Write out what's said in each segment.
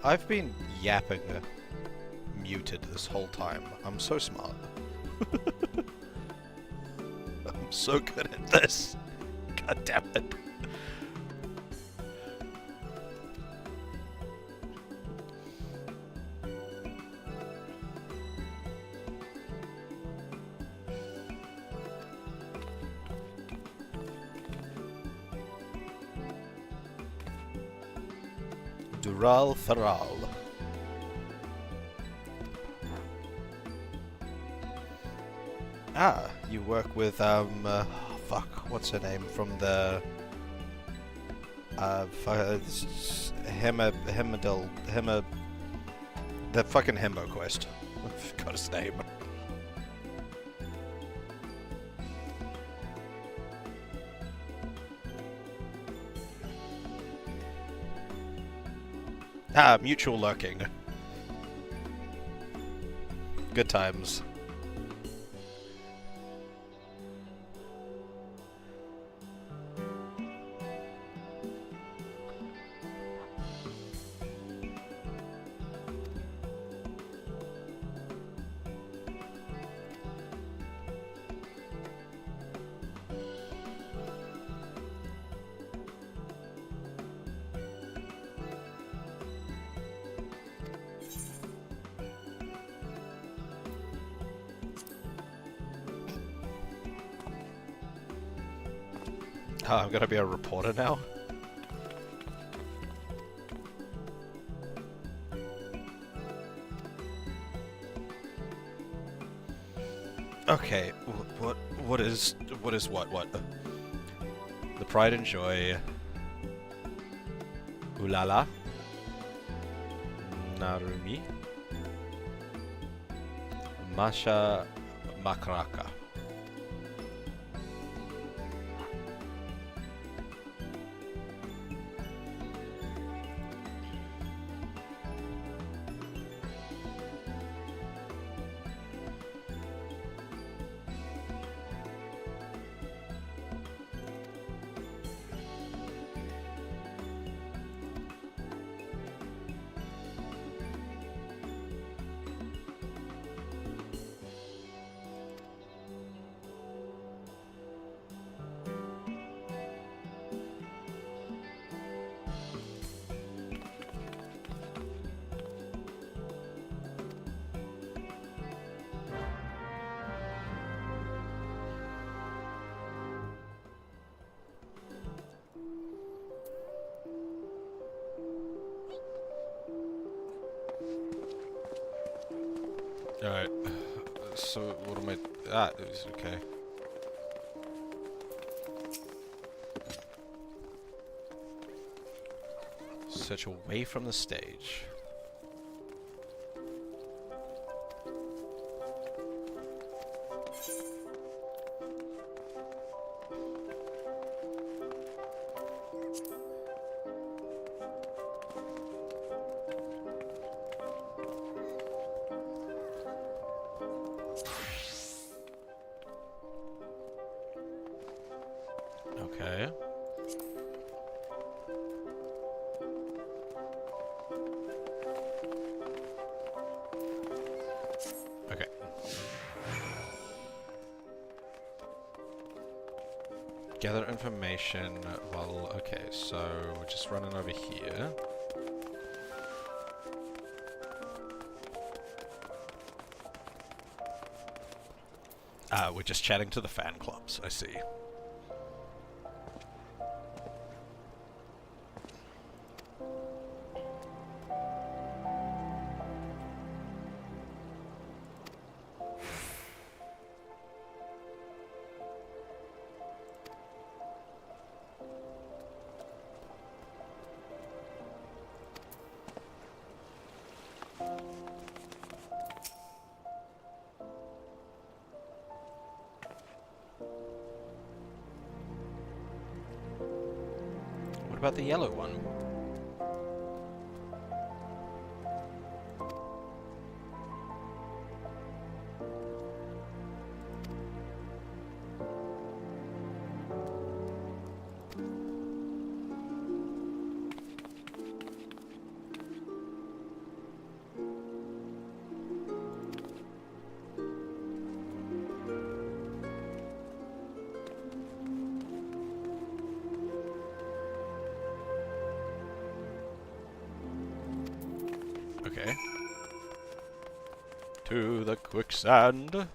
I've been yapping muted this whole time. I'm so smart. I'm so good at this. God damn it. Dural Faral. Ah, you work with, fuck, what's her name from the, the fucking Himbo quest. I forgot his name. Ah, mutual lurking. Good times. Oh, I'm gonna be a reporter now? Okay, what is what? The Pride and Joy. Ulala. Narumi. Masha Makraka. Alright, so what am I... Ah, it was okay. Search away from the stage. Okay. Okay. Gather information. Well, okay, so we're just running over here. We're just chatting to the fan clubs, I see. What about the yellow one? Okay. To the quicksand.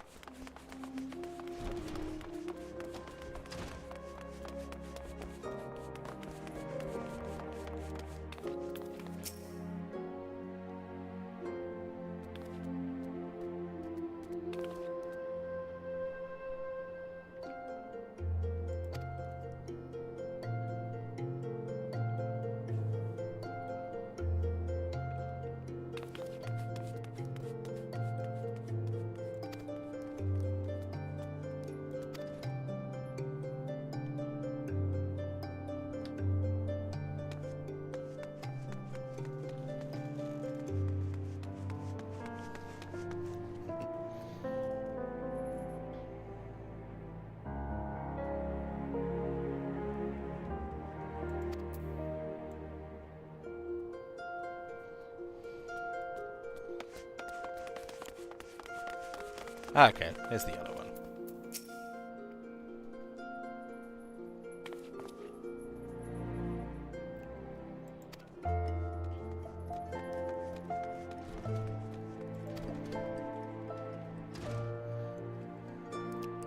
Okay, there's the other one.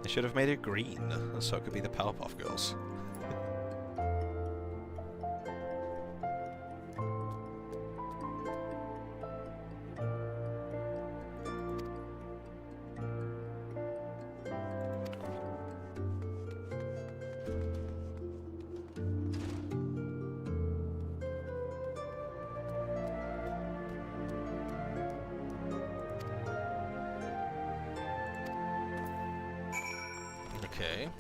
They should have made it green, so it could be the Powerpuff Girls. Okay.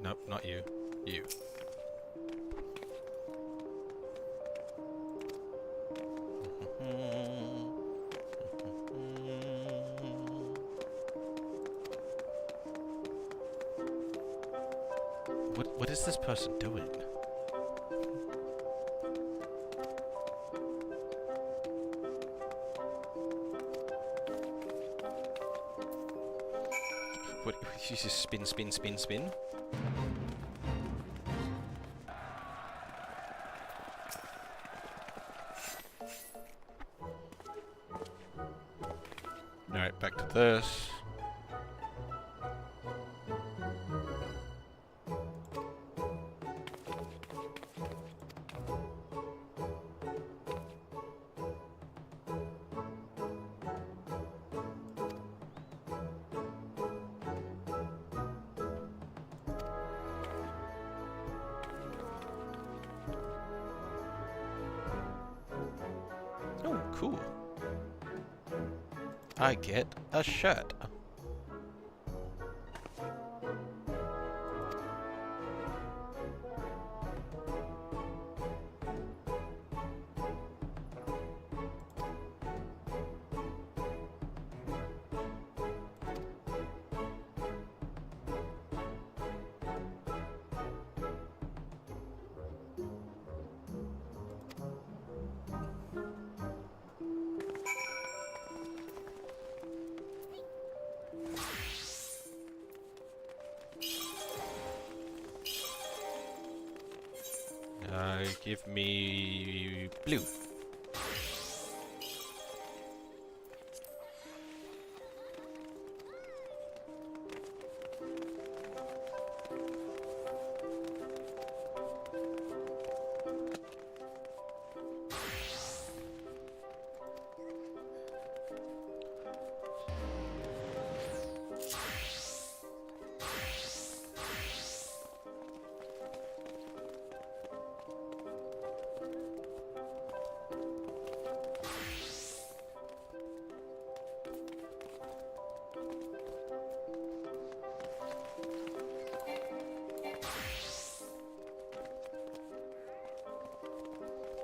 Nope, not you. You. What is this person doing? What? You just spin, spin, spin, spin? Alright, back to this. Oh, cool. I get a shirt. Give me blue.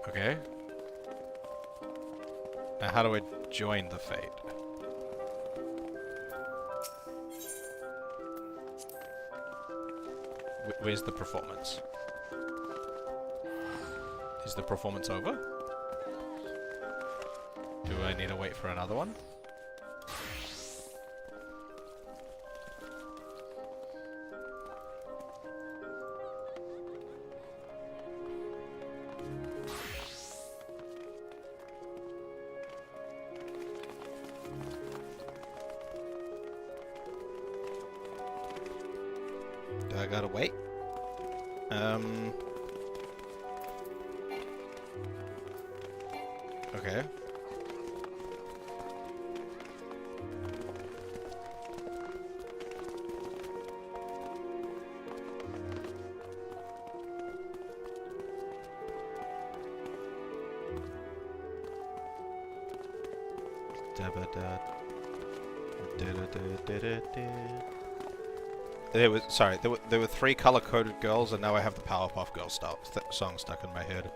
Okay. Now how do I join the fate? Where's the performance? Is the performance over? Do I need to wait for another one? Do I gotta wait? Okay. There were 3 color-coded girls, and now I have the Powerpuff Girls song stuck in my head.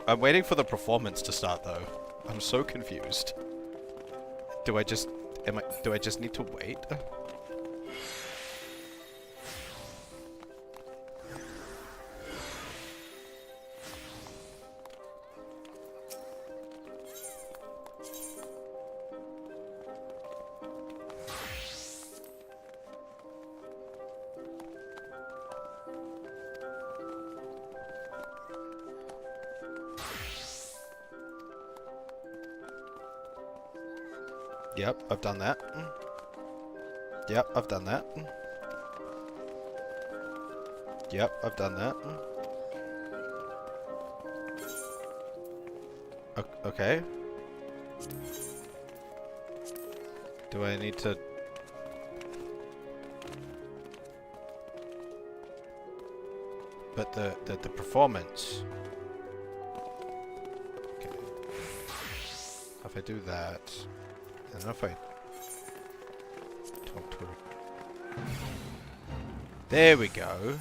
I'm waiting for the performance to start though. I'm so confused. Do I just need to wait? Yep, I've done that. Yep, I've done that. Yep, I've done that. Okay. Do I need to... But the performance... Okay. If I do that... I don't know if I talk to her. There we go.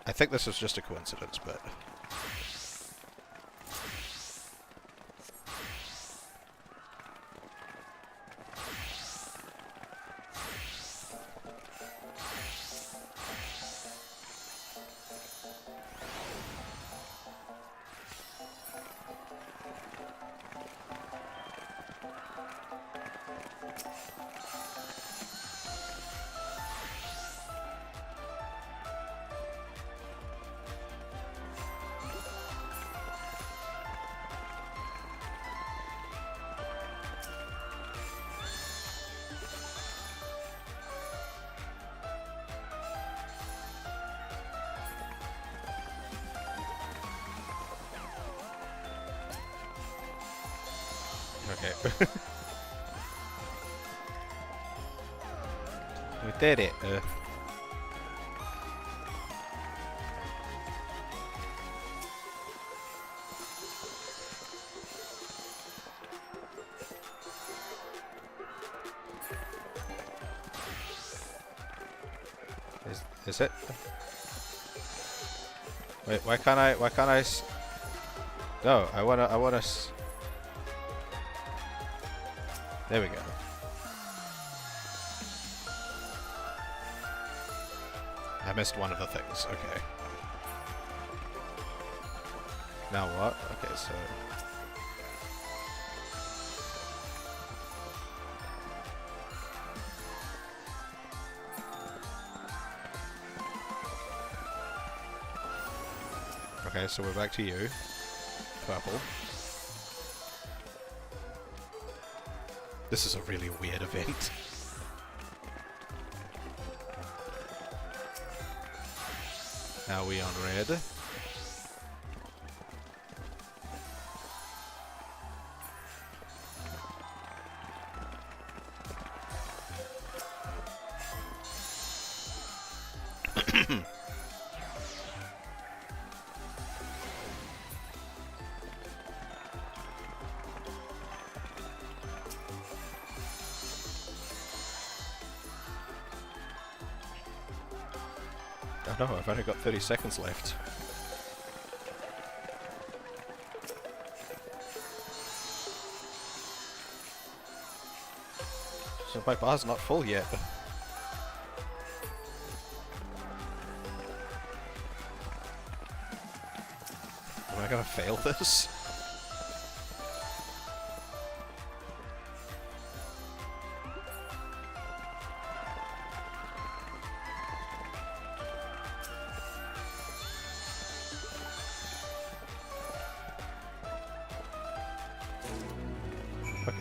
I think this was just a coincidence, but... Okay. We did it. Is it? Wait, why can't I no, I wanna there we go. I missed one of the things, okay. Now what? Okay, so... Okay, so we're back to you. Purple. This is a really weird event. Now we on red. Oh no, I've only got 30 seconds left. So my bar's not full yet. Am I gonna fail this? Okay.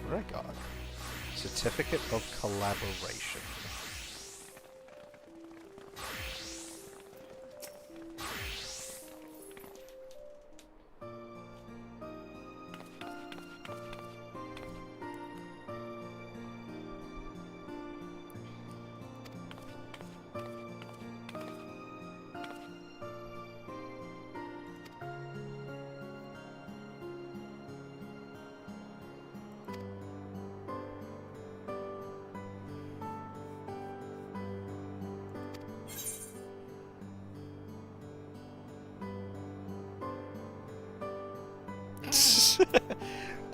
What I got? Certificate of Collaboration.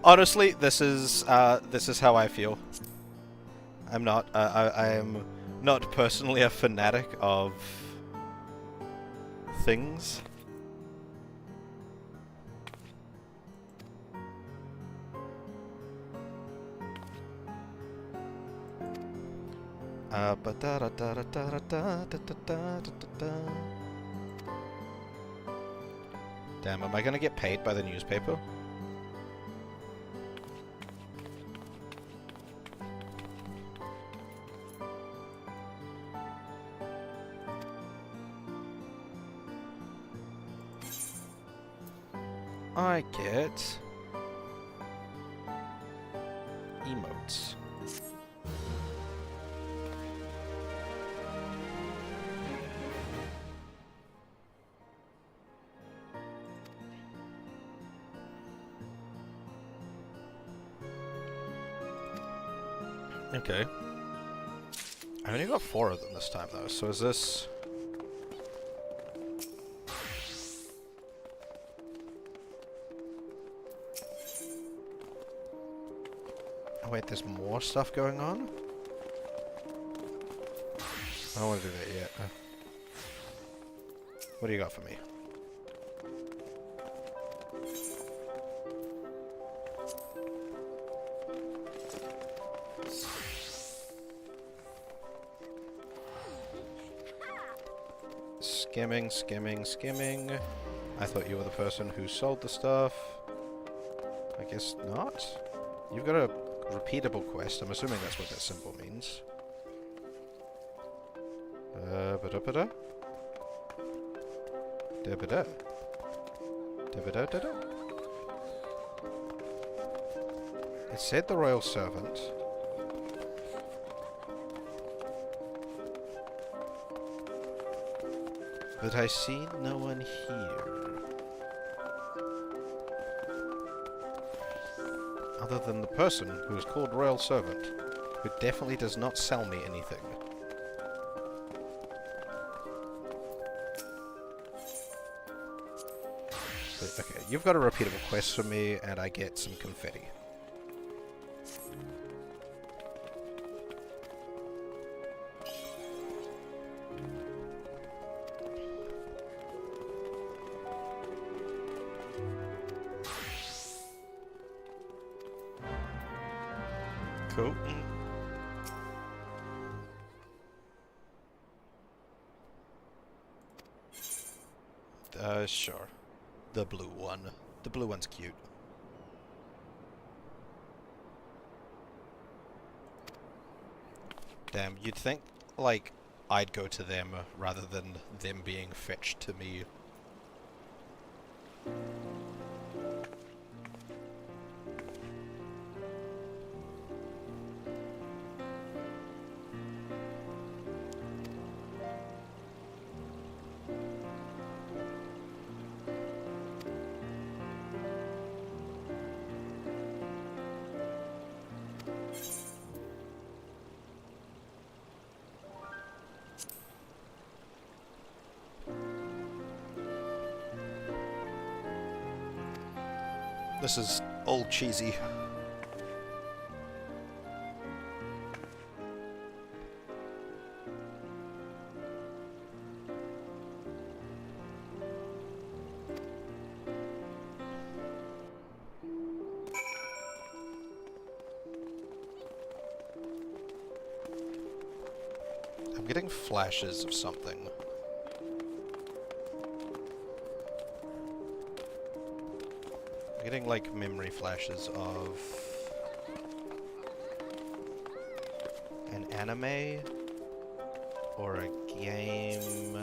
Honestly, this is how I feel. I'm not. I am not personally a fanatic of things. Damn, am I gonna get paid by the newspaper? I get emotes. Okay. I only got 4 of them this time though, so is this... Oh wait, there's more stuff going on? I don't want to do that yet. What do you got for me? Skimming, skimming, skimming. I thought you were the person who sold the stuff. I guess not? You've got a repeatable quest. I'm assuming that's what that symbol means. Ba-da-ba-da. Da-ba-da. Da-ba-da-da-da. It said the royal servant. But I see no one here. Other than the person who is called Royal Servant, who definitely does not sell me anything. Okay, you've got a repeatable quest for me, and I get some confetti. Cool. Sure. The blue one. The blue one's cute. Damn, you'd think, like, I'd go to them rather than them being fetched to me. This is all cheesy. I'm getting flashes of something. Getting like memory flashes of an anime or a game.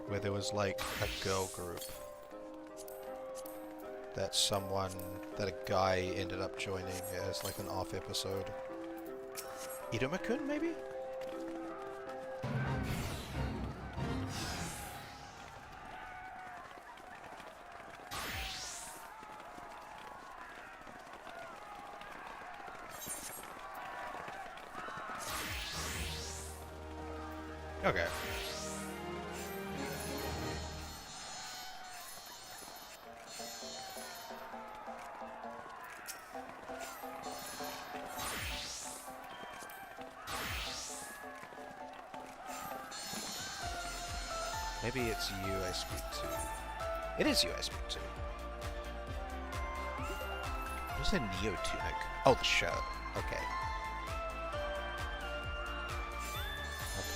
Where there was like a girl group that a guy ended up joining as like an off episode. Irumakun, maybe? Okay. Maybe it's you I speak to. It is you I speak to. What's a Neo tunic? Oh, the shirt. Okay.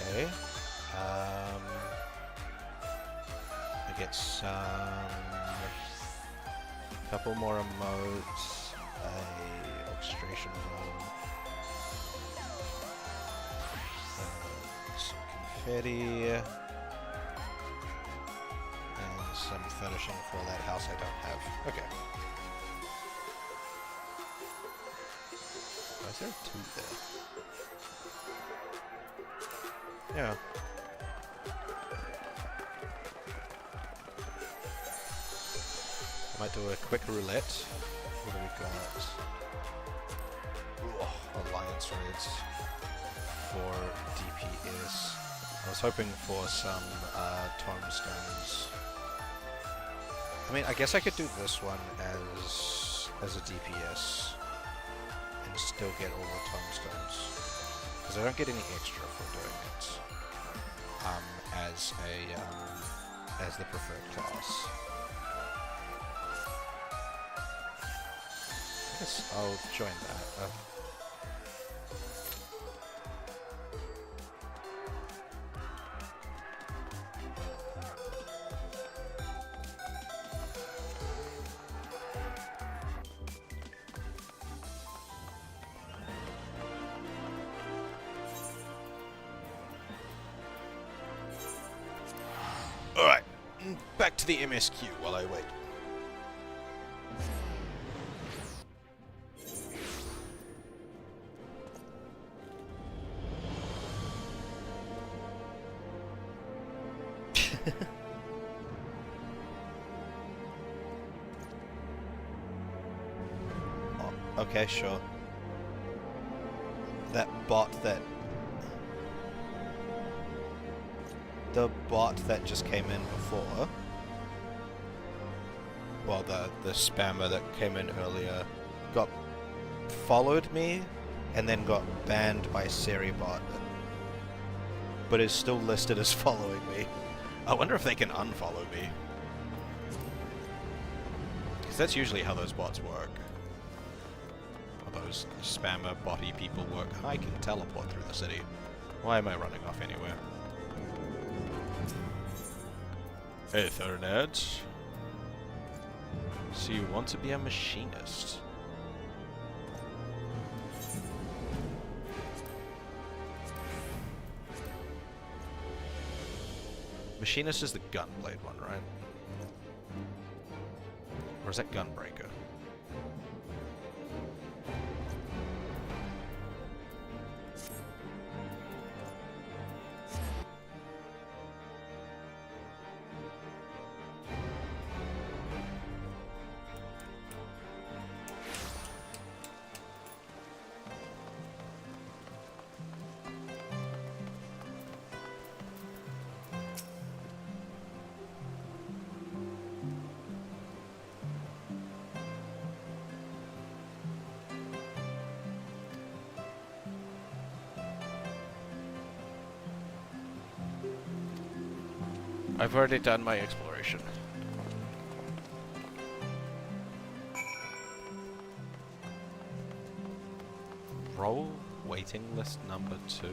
Okay. I get a couple more emotes, a orchestration room, some confetti, and some furnishing for that house I don't have. Okay. Why is there a 2 there? Yeah. I might do a quick roulette. What do we got? Ooh, Alliance raids for DPS. I was hoping for some tombstones. I mean, I guess I could do this one as a DPS and still get all the tombstones, because I don't get any extra for doing it as the preferred class. I guess I'll join that. Alright, back to the MSQ while I wait. Okay, sure. That bot that... The bot that just came in before... Well, the spammer that came in earlier got... followed me, and then got banned by Seribot. But is still listed as following me. I wonder if they can unfollow me. Because that's usually how those bots work. Or those spammer botty people work. I can teleport through the city. Why am I running off anywhere? Hey, Thurned. So you want to be a machinist? Machinist is the gunblade one, right? Or is that Gunbreaker? I've already done my exploration. Roll waiting list number 2?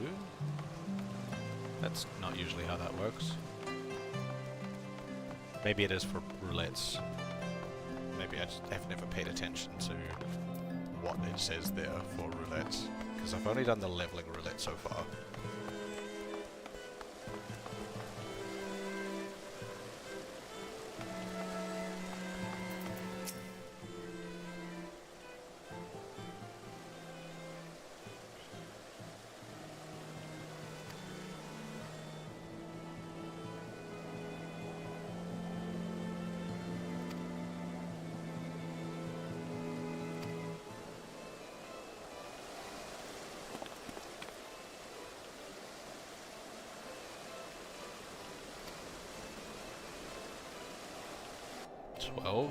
That's not usually how that works. Maybe it is for roulettes. Maybe I just have never paid attention to what it says there for roulettes. Because I've only done the leveling roulette so far. $12.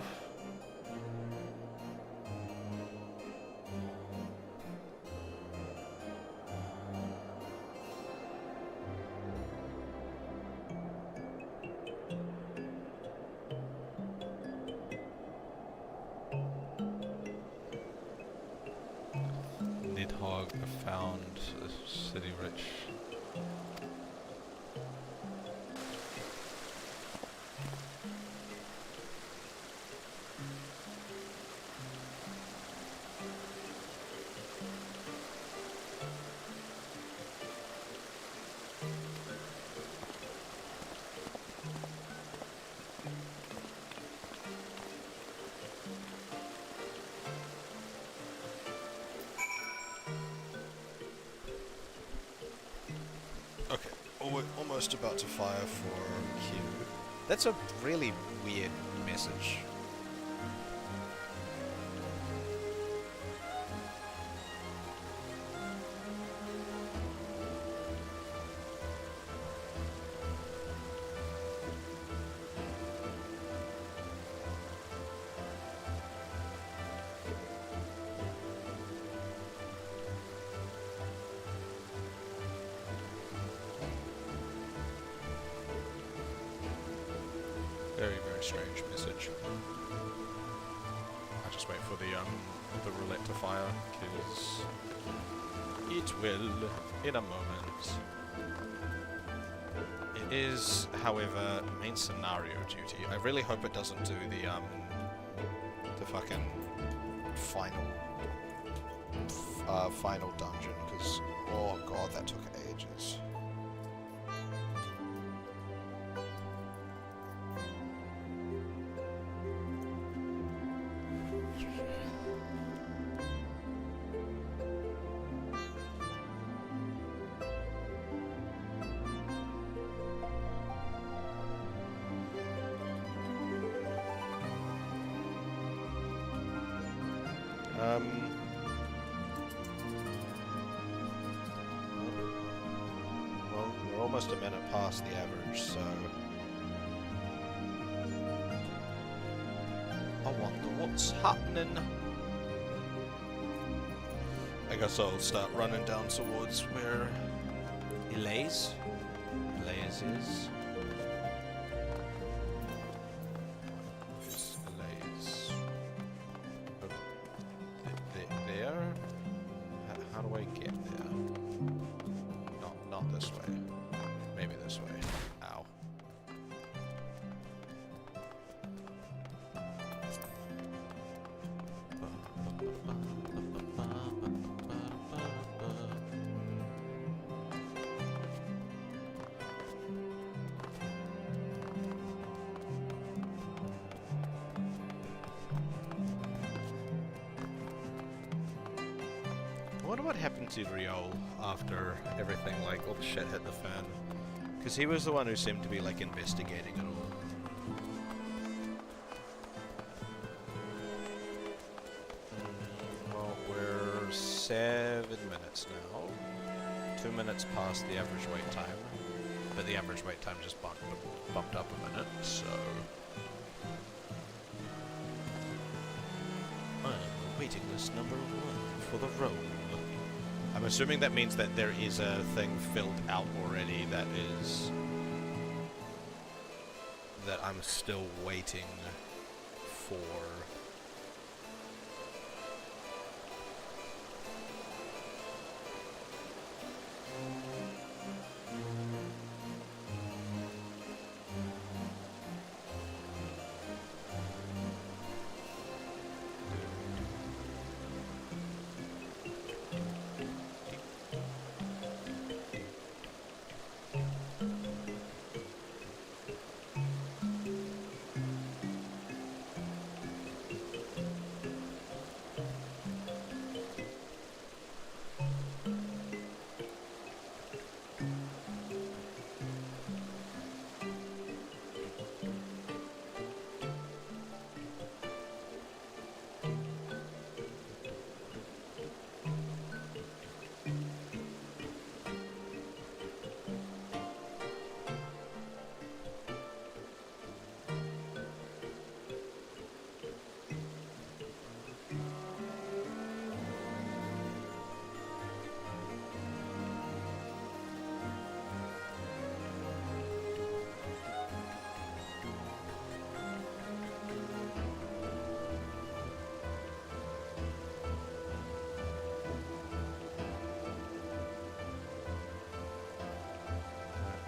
Nidhogg found City Rich. Okay, almost about to fire for Q. That's a really weird message. Very, very strange message. I just wait for the roulette to fire, because it will in a moment. It is, however, main scenario duty. I really hope it doesn't do the fucking final dungeon, because oh god, that took ages. almost a minute past the average, so... I wonder what's happening. I guess I'll start running down towards where Eorzea is. There? How do I get there? Not this way. Maybe this way. Ow. I wonder what happened to Riol after everything, like, all the shit hit the fan. Because he was the one who seemed to be, like, investigating it all. Well, we're 7 minutes now. 2 minutes past the average wait time. But the average wait time just bumped up a minute, so... I'm waiting list number 1 for the roll. I'm assuming that means that there is a thing filled out already that is... that I'm still waiting for...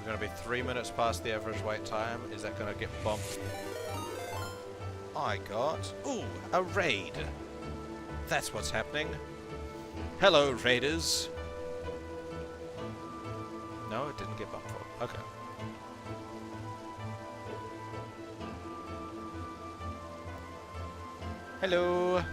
We're going to be 3 minutes past the average wait time. Is that going to get bumped? I got... ooh, a raid. That's what's happening. Hello, raiders. No, it didn't get bumped for. Okay. Hello.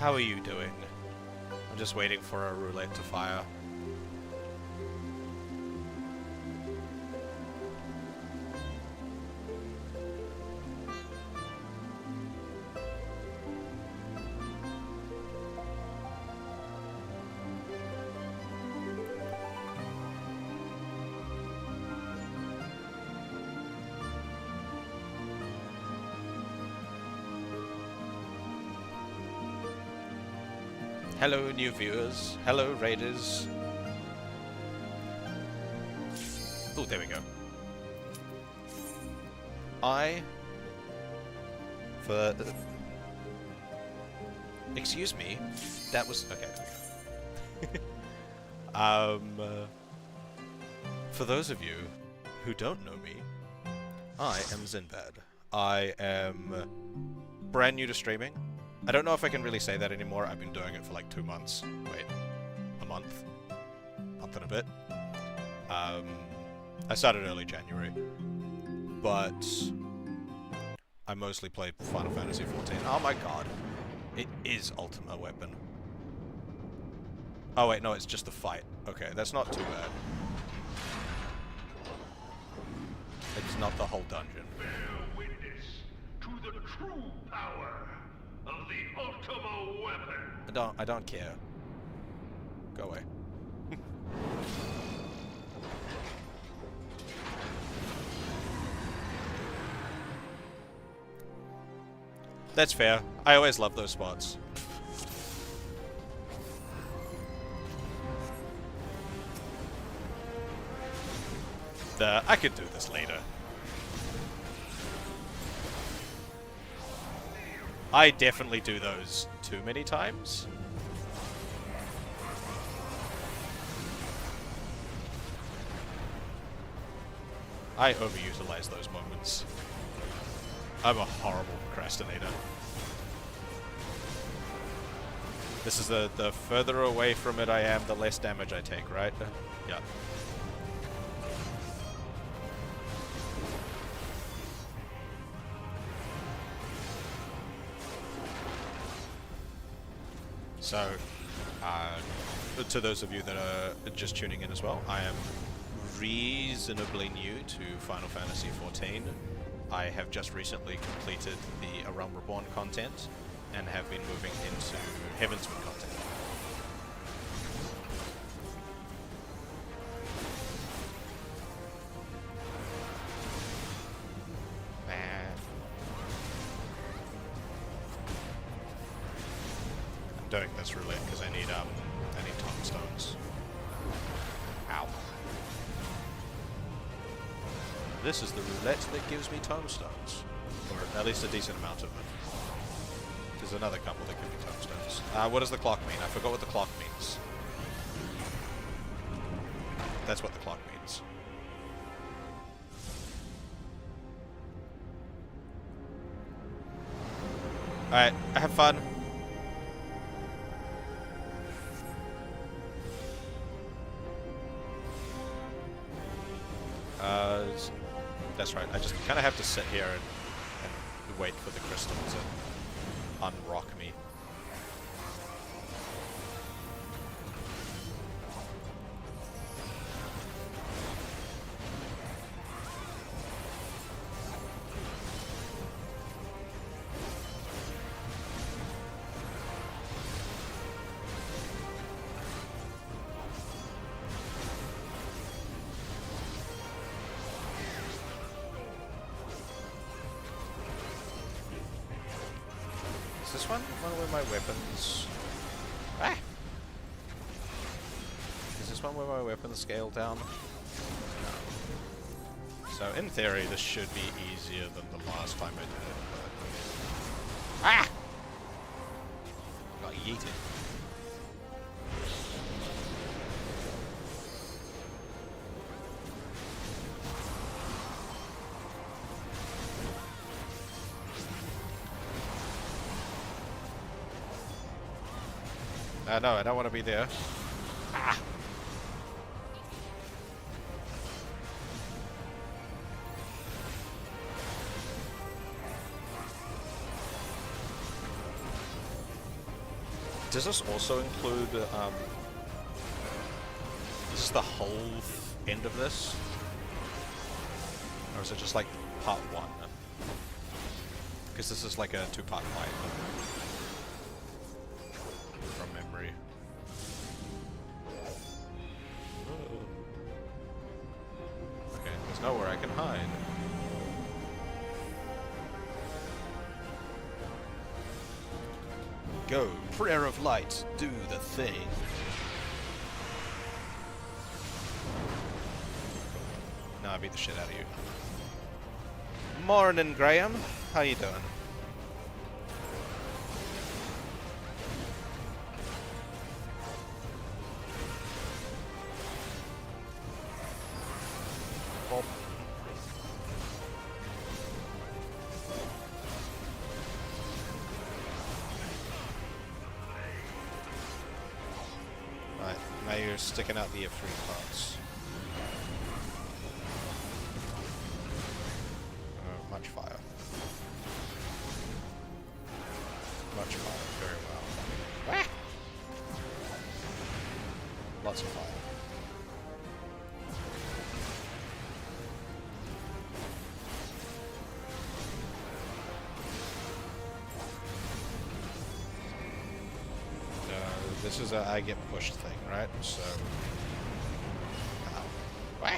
How are you doing? I'm just waiting for a roulette to fire. Hello, new viewers. Hello, raiders. Oh, there we go. Excuse me. That was... okay. For those of you who don't know me, I am Zinbad. I am brand new to streaming. I don't know if I can really say that anymore. I've been doing it for like 2 months. Wait, a month? Month and a bit. I started early January, but I mostly played Final Fantasy XIV. Oh my god. It is Ultima Weapon. Oh wait, no, it's just the fight. Okay, that's not too bad. is not the whole dungeon. Bear witness to the true power of the Ultima weapon. I don't care. Go away. That's fair. I always love those spots. I could do this later. I definitely do those too many times. I overutilize those moments. I'm a horrible procrastinator. This is the further away from it I am, the less damage I take, right? Yeah. So, to those of you that are just tuning in as well, I am reasonably new to Final Fantasy XIV. I have just recently completed the A Realm Reborn content, and have been moving into Heavensward content. I'm doing this roulette because I need tombstones. Ow. This is the roulette that gives me tombstones, or at least a decent amount of them. There's another couple that give me tombstones. What does the clock mean? I forgot what the clock means. That's what the clock means. Alright, have fun. That's right, I just kind of have to sit here and wait for the crystal to unrock me. Is this one where my weapons... Ah! Is this one where my weapons scale down? No. So in theory this should be easier than the last time I did it, but... Ah! Got yeeted. No, I don't want to be there. Ah! Does this also include, is this the whole end of this? Or is it just like part one? Because this is like a two-part fight. From memory. Okay, there's nowhere I can hide. Go, prayer of light, do the thing. Now I beat the shit out of you. Morning, Graham. How you doing? Bob. Right, now you're sticking out the F3 parts. Much fire. Much fire, very well. Ah! Lots of fire. this is a I get pushed thing, right? So... Wah!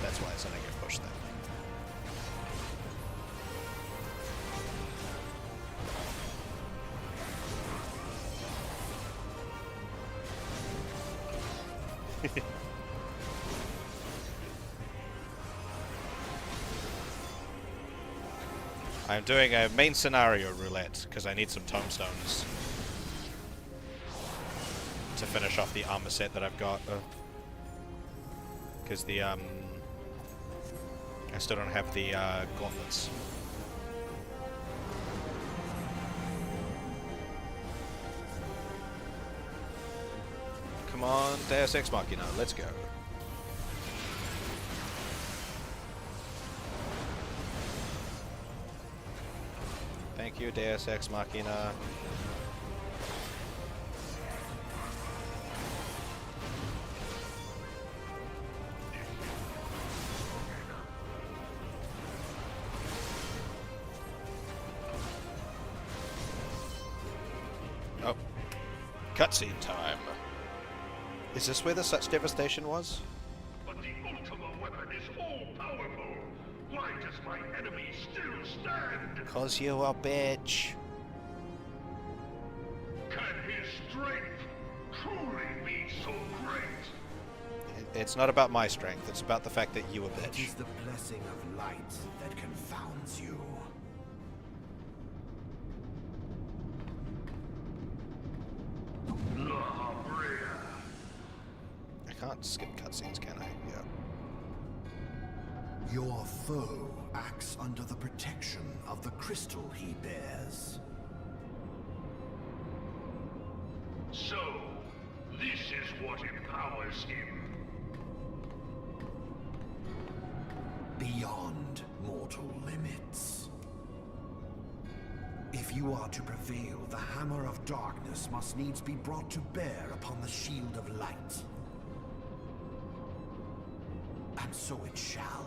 That's why it's an I get pushed thing. I'm doing a main scenario roulette because I need some tomestones to finish off the armor set that I've got. Because the I still don't have the gauntlets. Come on, Deus Ex Machina, let's go. Thank you, Deus Ex Machina. Oh. Cutscene time. Is this where the such devastation was? But the Ultima weapon is all-powerful. Why does my enemy still stand? 'Cause you a bitch. Can his strength truly be so great? It's not about my strength, it's about the fact that you a It bitch. is the blessing of light that confounds you. I can't skip cutscenes, can I? Yeah. Your foe acts under the protection of the crystal he bears. So, this is what empowers him. Beyond mortal limits. If you are to prevail, the hammer of darkness must needs be brought to bear upon the shield of light. And so it shall,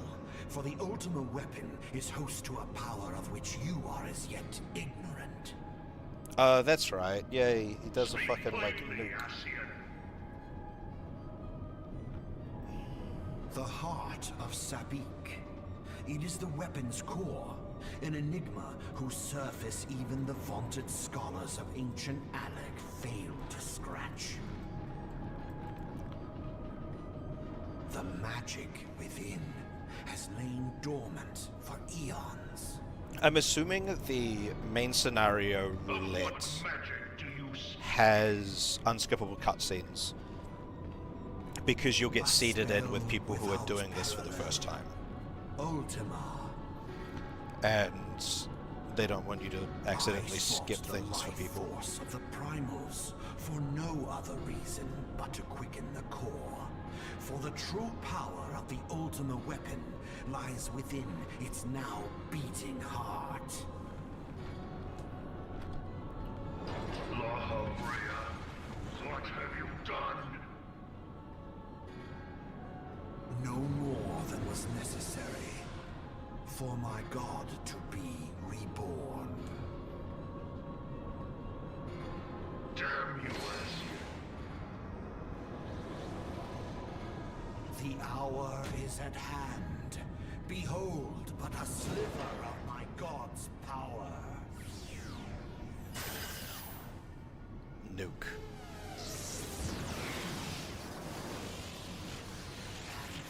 for the Ultima weapon is host to a power of which you are as yet ignorant. That's right. Yeah, he does a fucking, like, Plainly, nuke. Ascian. The heart of Sabik. It is the weapon's core, an enigma whose surface even the vaunted scholars of ancient Alec failed to scratch. The magic within has lain dormant for eons. I'm assuming the main scenario Of roulette what magic do you speak? has unskippable cutscenes. Because you'll get A seeded in spell with people who are without doing this for the parallel. first time. Ultima. And they don't want you to accidentally I sought skip the things for life people. force of the primals for no other reason but to quicken the core. For the true power of the Ultima weapon lies within its now beating heart. Lahavrea, what have you done? No more than was necessary for my god to be reborn. Damn you, Ascian. The hour is at hand. Behold but a sliver of my god's power. Nuke.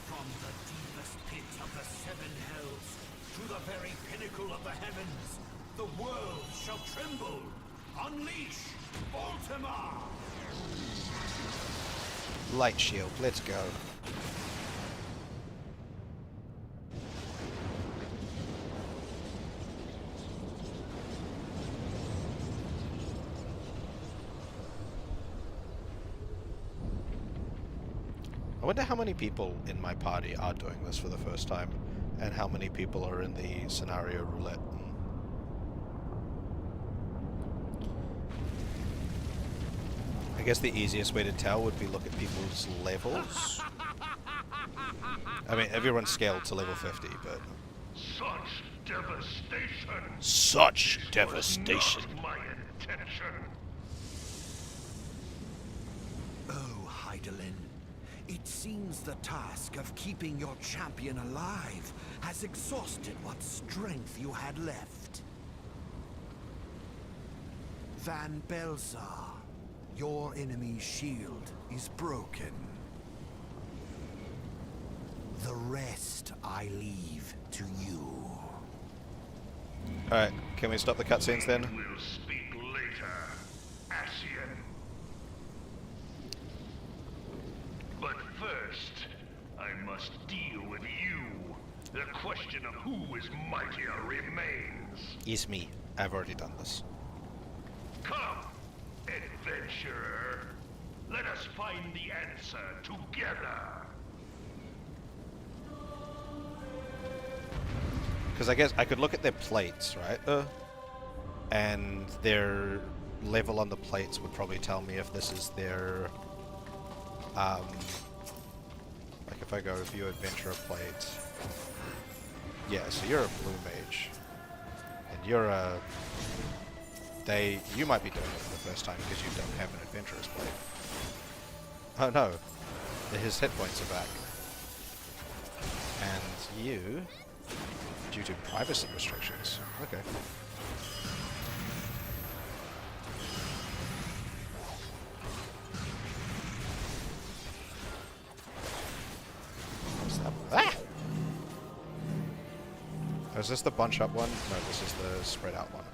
From the deepest pit of the seven hells to the very pinnacle of the heavens, the world shall tremble. Unleash Ultima! Light shield, let's go. I wonder how many people in my party are doing this for the first time, and how many people are in the scenario roulette. I guess the easiest way to tell would be look at people's levels. I mean, everyone's scaled to level 50, but... Such devastation. Such Was devastation. not my intention. Oh, Heidelin, it seems the task of keeping your champion alive has exhausted what strength you had left. Van Belzar, your enemy's shield is broken. The rest I leave to you. Alright, can we stop the cutscenes then? We'll speak later, Ascian. But first, I must deal with you. The question of who is mightier remains. Is me. I've already done this. Come, adventurer. Let us find the answer together. Because I guess I could look at their plates, right? And their level on the plates would probably tell me if this is their... like if I go view adventurer plates. Yeah, so you're a blue mage. And you're a... You might be doing it for the first time because you don't have an adventurer's plate. Oh no. His hit points are back. And you... due to privacy restrictions. Okay. What's that? Ah! Oh, is this the bunch up one? No, this is the spread out one.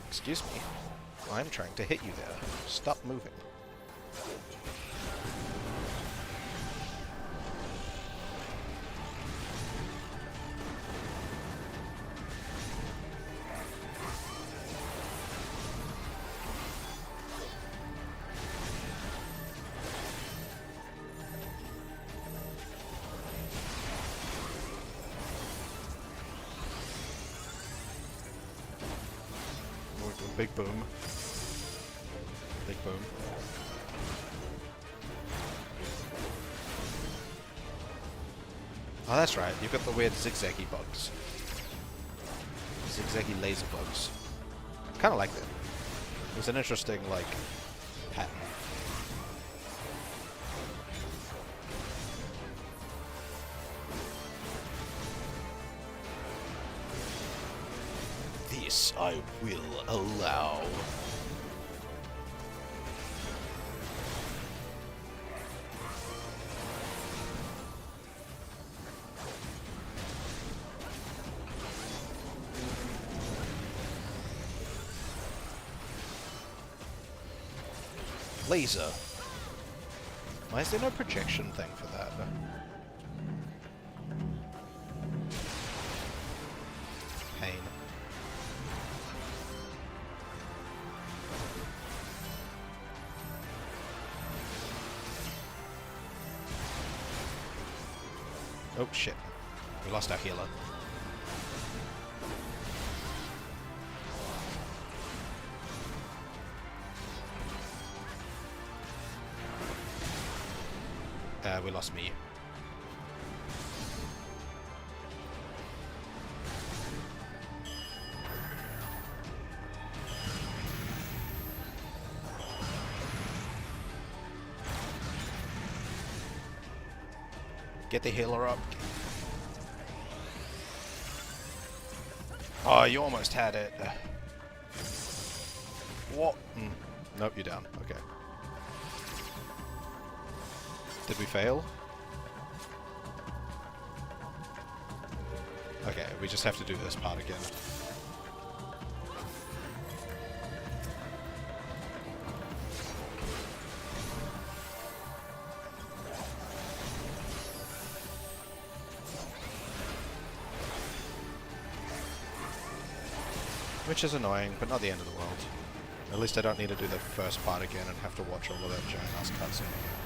Excuse me. I'm trying to hit you there. Stop moving. Big boom. Big boom. Oh, that's right. You've got the weird zigzaggy bugs. Zigzaggy laser bugs. Kind of like that. It's an interesting, like, pattern. This I will allow. Laser. Why is there no projection thing for that? Pain. Oh shit. We lost our healer. We lost me. Get the healer up. Oh, you almost had it. What? Nope, you're down. Okay. Did we fail? Okay, we just have to do this part again. Which is annoying, but not the end of the world. At least I don't need to do the first part again and have to watch all of that giant-ass cutscene again.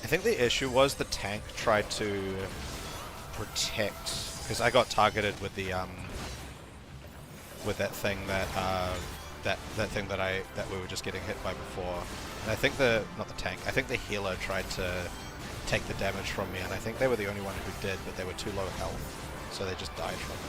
I think the issue was the tank tried to protect, because I got targeted with the with that thing that that we were just getting hit by before. And I think not the tank, I think the healer tried to take the damage from me, and I think they were the only one who did, but they were too low health, so they just died from it.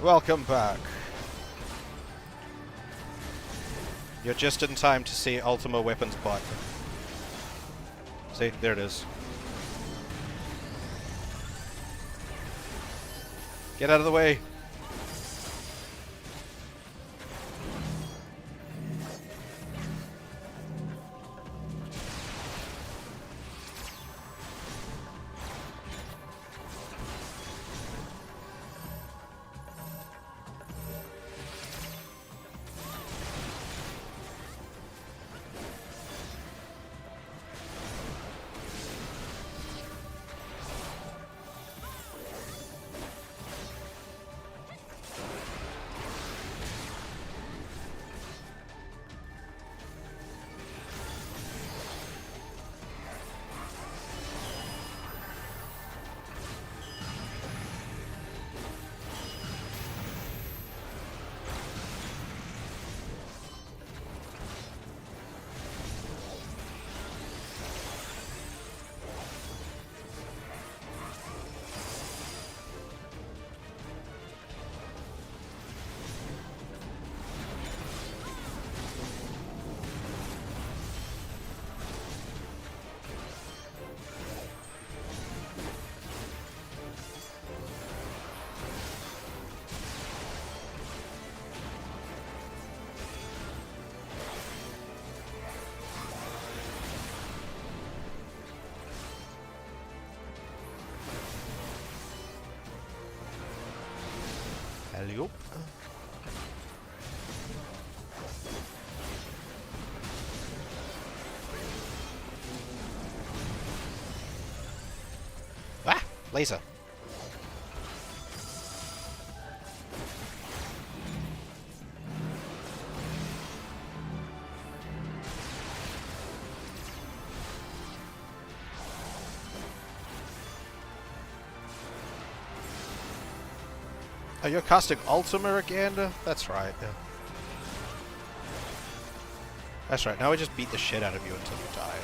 Welcome back. You're just in time to see Ultima Weapons bot. See, there it is. Get out of the way. Alley-oop. Ah! Laser. Oh, you're casting Ultima again? That's right. Yeah. That's right. Now we just beat the shit out of you until you die.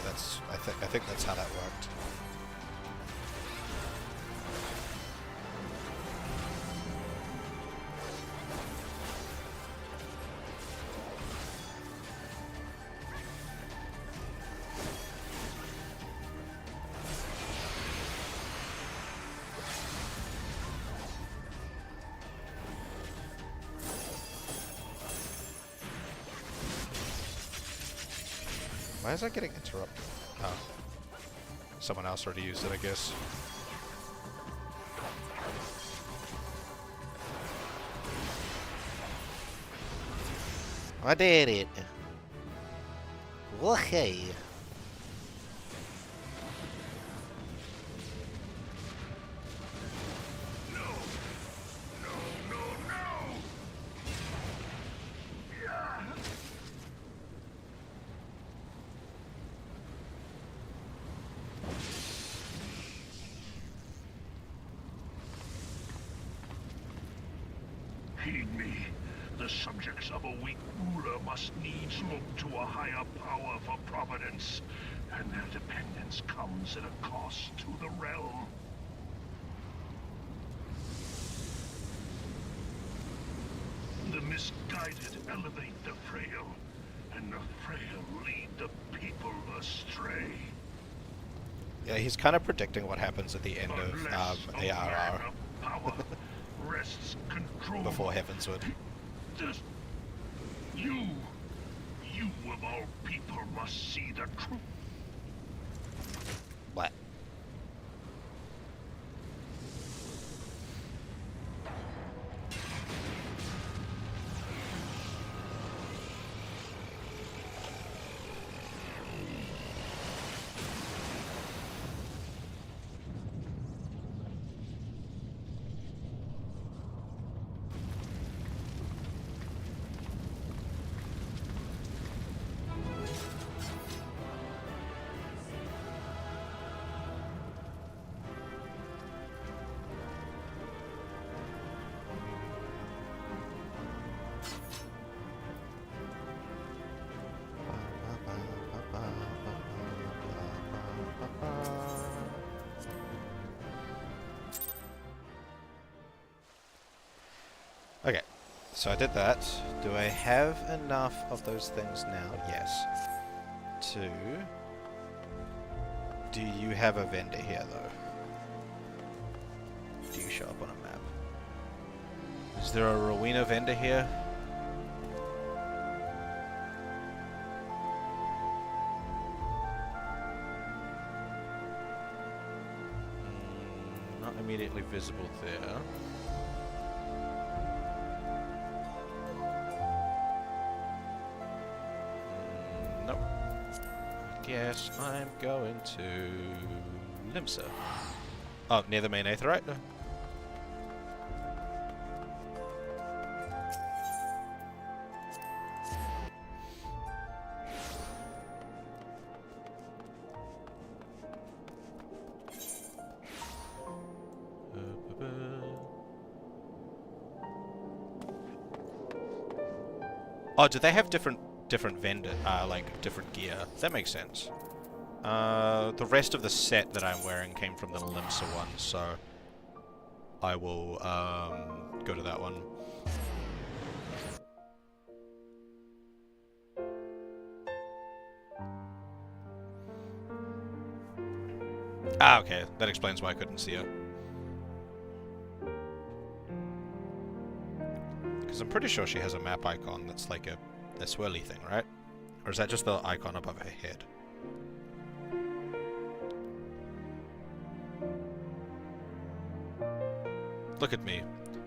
I think that's how that worked. Why is that getting interrupted? Oh. Someone else already used it, I guess. I did it. Okay. Heed me. The subjects of a weak ruler must needs look to a higher power for providence, and their dependence comes at a cost to the realm. The misguided elevate the frail, and the frail lead the people astray. Yeah, he's kind of predicting what happens at the end of ARR. Rests control. Before Heavensward. You of all people must see the truth. What? So I did that. Do I have enough of those things now? Yes. 2. Do you have a vendor here, though? Do you show up on a map? Is there a Rowena vendor here? Not immediately visible there. Nope. I guess I'm going to Limsa. Oh, near the main Aetheryte? Oh, do they have different vendor, like different gear? That makes sense. The rest of the set that I'm wearing came from the Limsa one, so I will go to that one. Ah, okay. That explains why I couldn't see her. Because I'm pretty sure she has a map icon that's like a swirly thing, right? Or is that just the icon above her head? Look at me,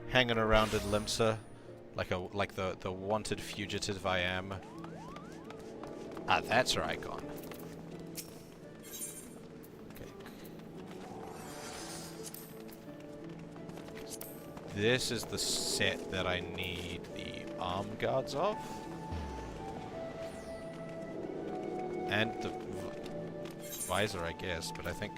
hanging around in Limsa, like the wanted fugitive I am. Ah, that's her icon. Okay. This is the set that I need the arm guards of. And the visor, I guess, but I think...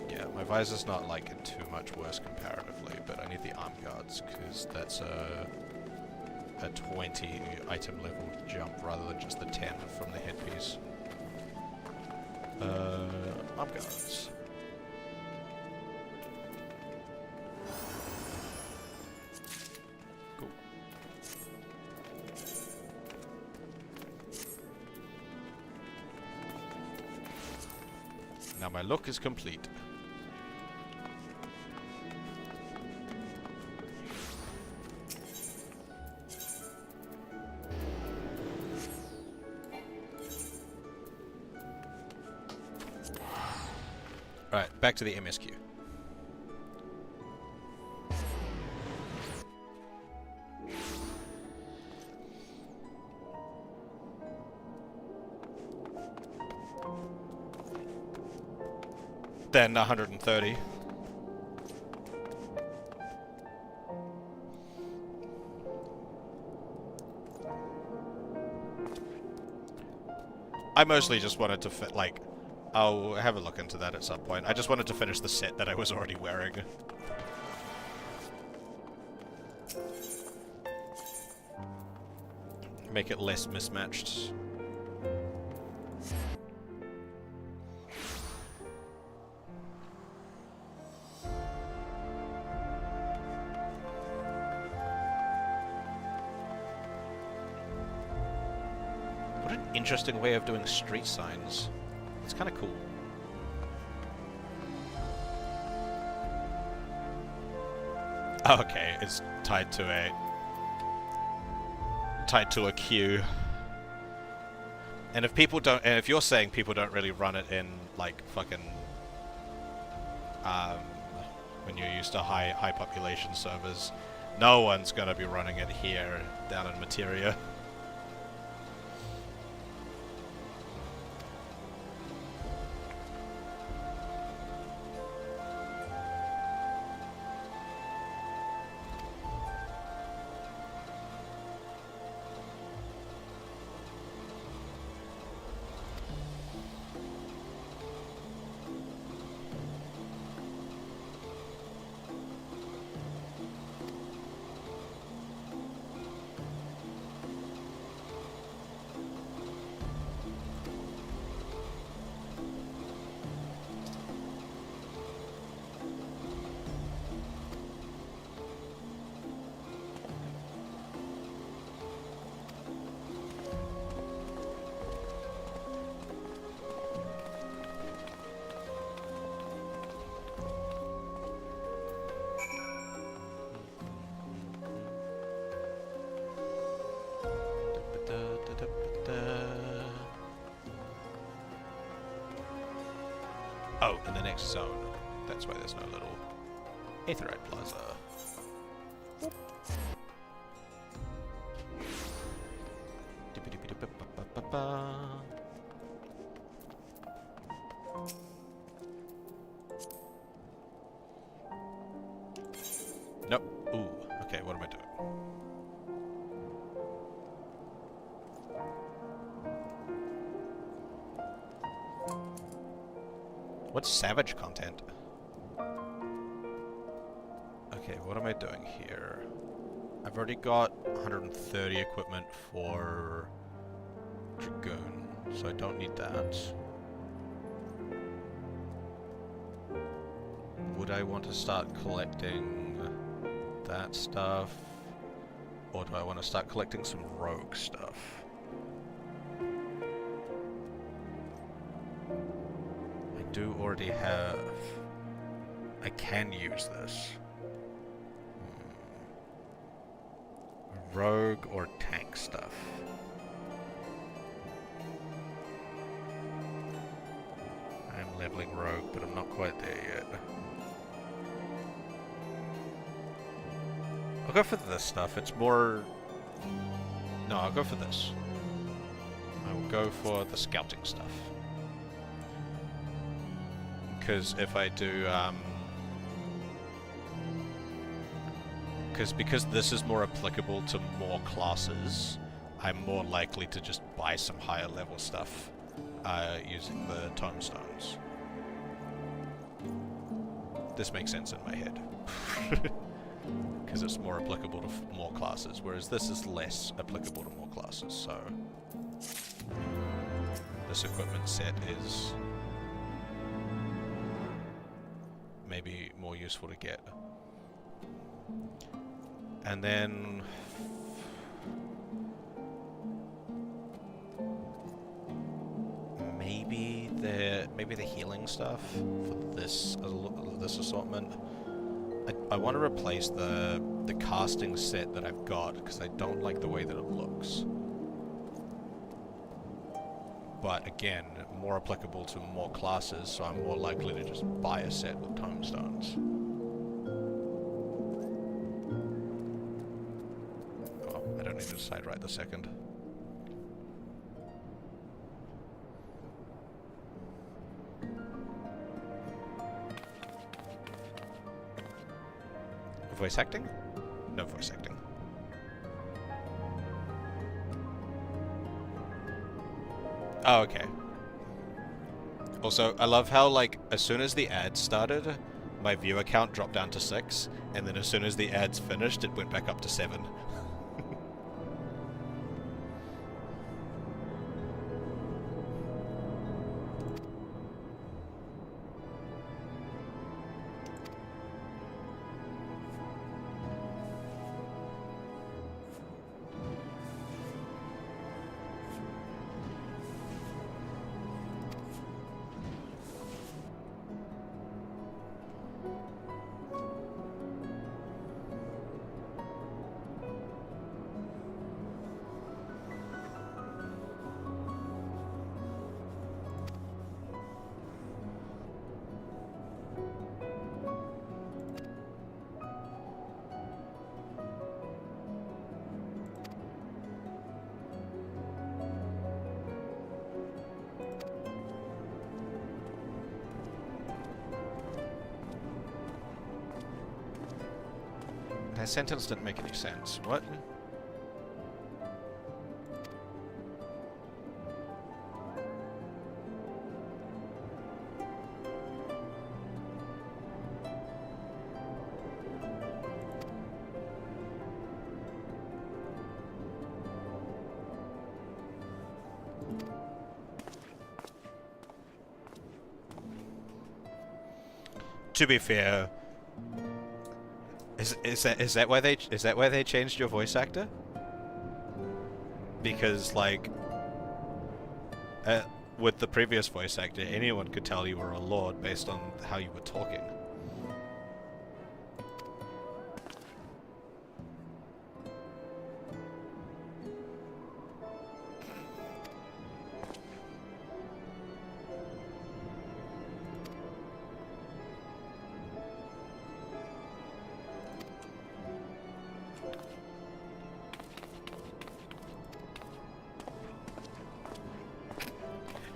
Yeah, my visor's not, like, too much worse comparatively, but I need the arm guards, because that's a 20 item level jump rather than just the 10 from the headpiece. Arm guards. Cool. Now my look is complete. Alright, back to the MSQ. Then 130. I mostly just wanted to fit, like... I'll have a look into that at some point. I just wanted to finish the set that I was already wearing. Make it less mismatched. What an interesting way of doing street signs. It's kind of cool. Okay, it's tied to a queue. And if people don't, and if you're saying people don't really run it in like fucking when you're used to high population servers, no one's gonna be running it here down in Materia. Oh, in the next zone. That's why there's no little Aetheryte Plaza. Nope. Ooh. Okay, what am I doing? What's savage content? Okay, what am I doing here? I've already got 130 equipment for Dragoon, so I don't need that. Would I want to start collecting that stuff? Or do I want to start collecting some rogue stuff? I do already have... I can use this. Rogue or tank stuff. I'm leveling rogue, but I'm not quite there yet. I'll go for this stuff. It's more... No, I'll go for this. I will go for the scouting stuff. Because if I do, because this is more applicable to more classes, I'm more likely to just buy some higher level stuff using the tomestones. This makes sense in my head. Because it's more applicable to more classes, whereas this is less applicable to more classes, so... This equipment set is... maybe more useful to get. And then... maybe the healing stuff for this assortment. I want to replace the casting set that I've got because I don't like the way that it looks. But again, more applicable to more classes, so I'm more likely to just buy a set with tomestones. Oh, I don't need to decide right this second. Voice acting? No voice acting. Oh, okay. Also, I love how, like, as soon as the ads started, my viewer count dropped down to 6, and then as soon as the ads finished, it went back up to 7. That sentence didn't make any sense. What? To be fair, is that why they changed your voice actor? Because like with the previous voice actor, anyone could tell you were a lord based on how you were talking.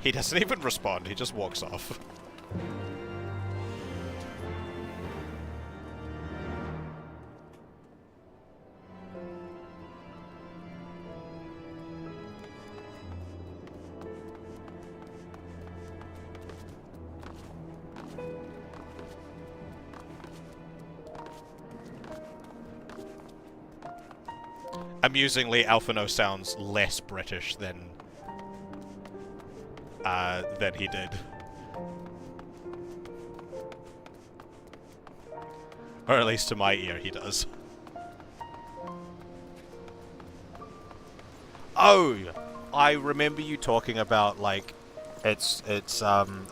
He doesn't even respond, he just walks off. Amusingly, Alphino sounds less British than he did. Or at least to my ear, he does. Oh! I remember you talking about, like, I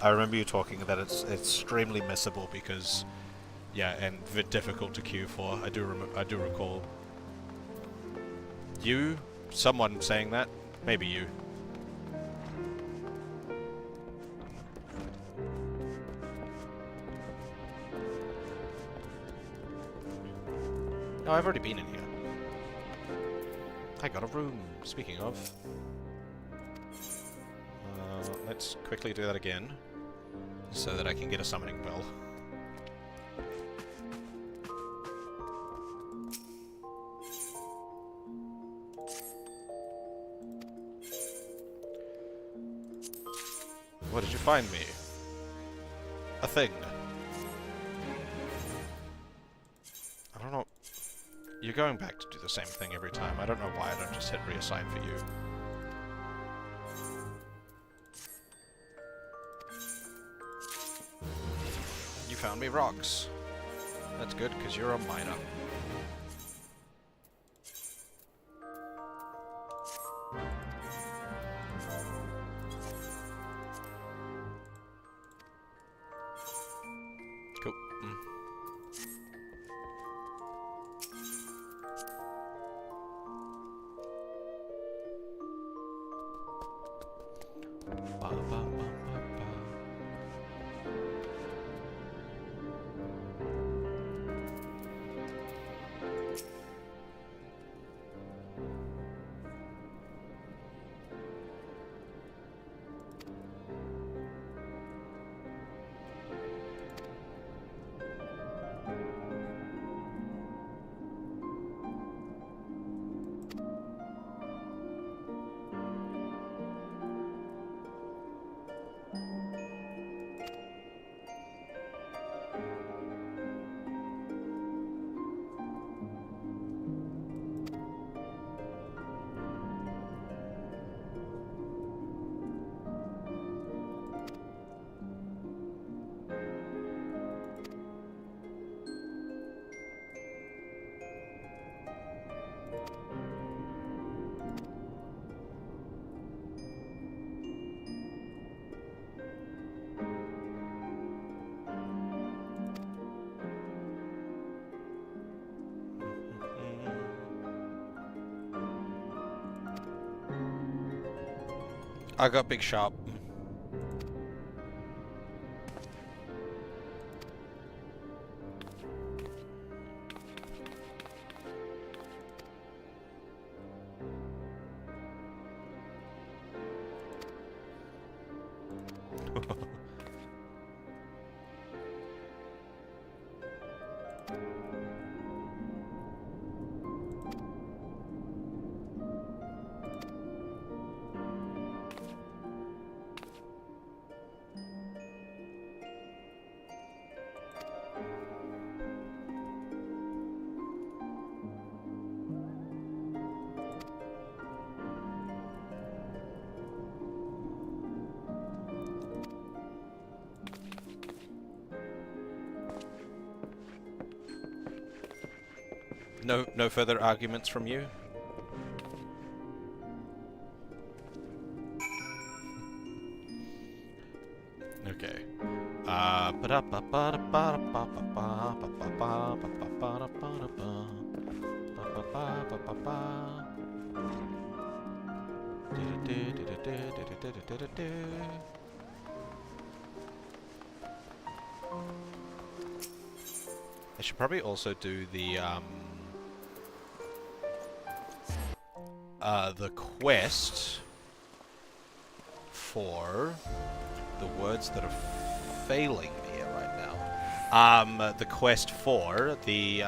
remember you talking that it's extremely missable because, yeah, and difficult to queue for. I do recall. You? Someone saying that? Maybe you. No, I've already been in here. I got a room, speaking of. Let's quickly do that again, so that I can get a summoning bell. What did you find me? A thing. I don't know. You're going back to do the same thing every time. I don't know why I don't just hit reassign for you. You found me rocks. That's good, because you're a miner. Cool. Ba, ba, ba, ba, ba. I got big shop. No further arguments from you? Okay. I should probably also do the quest for the words that are failing me right now. The quest for the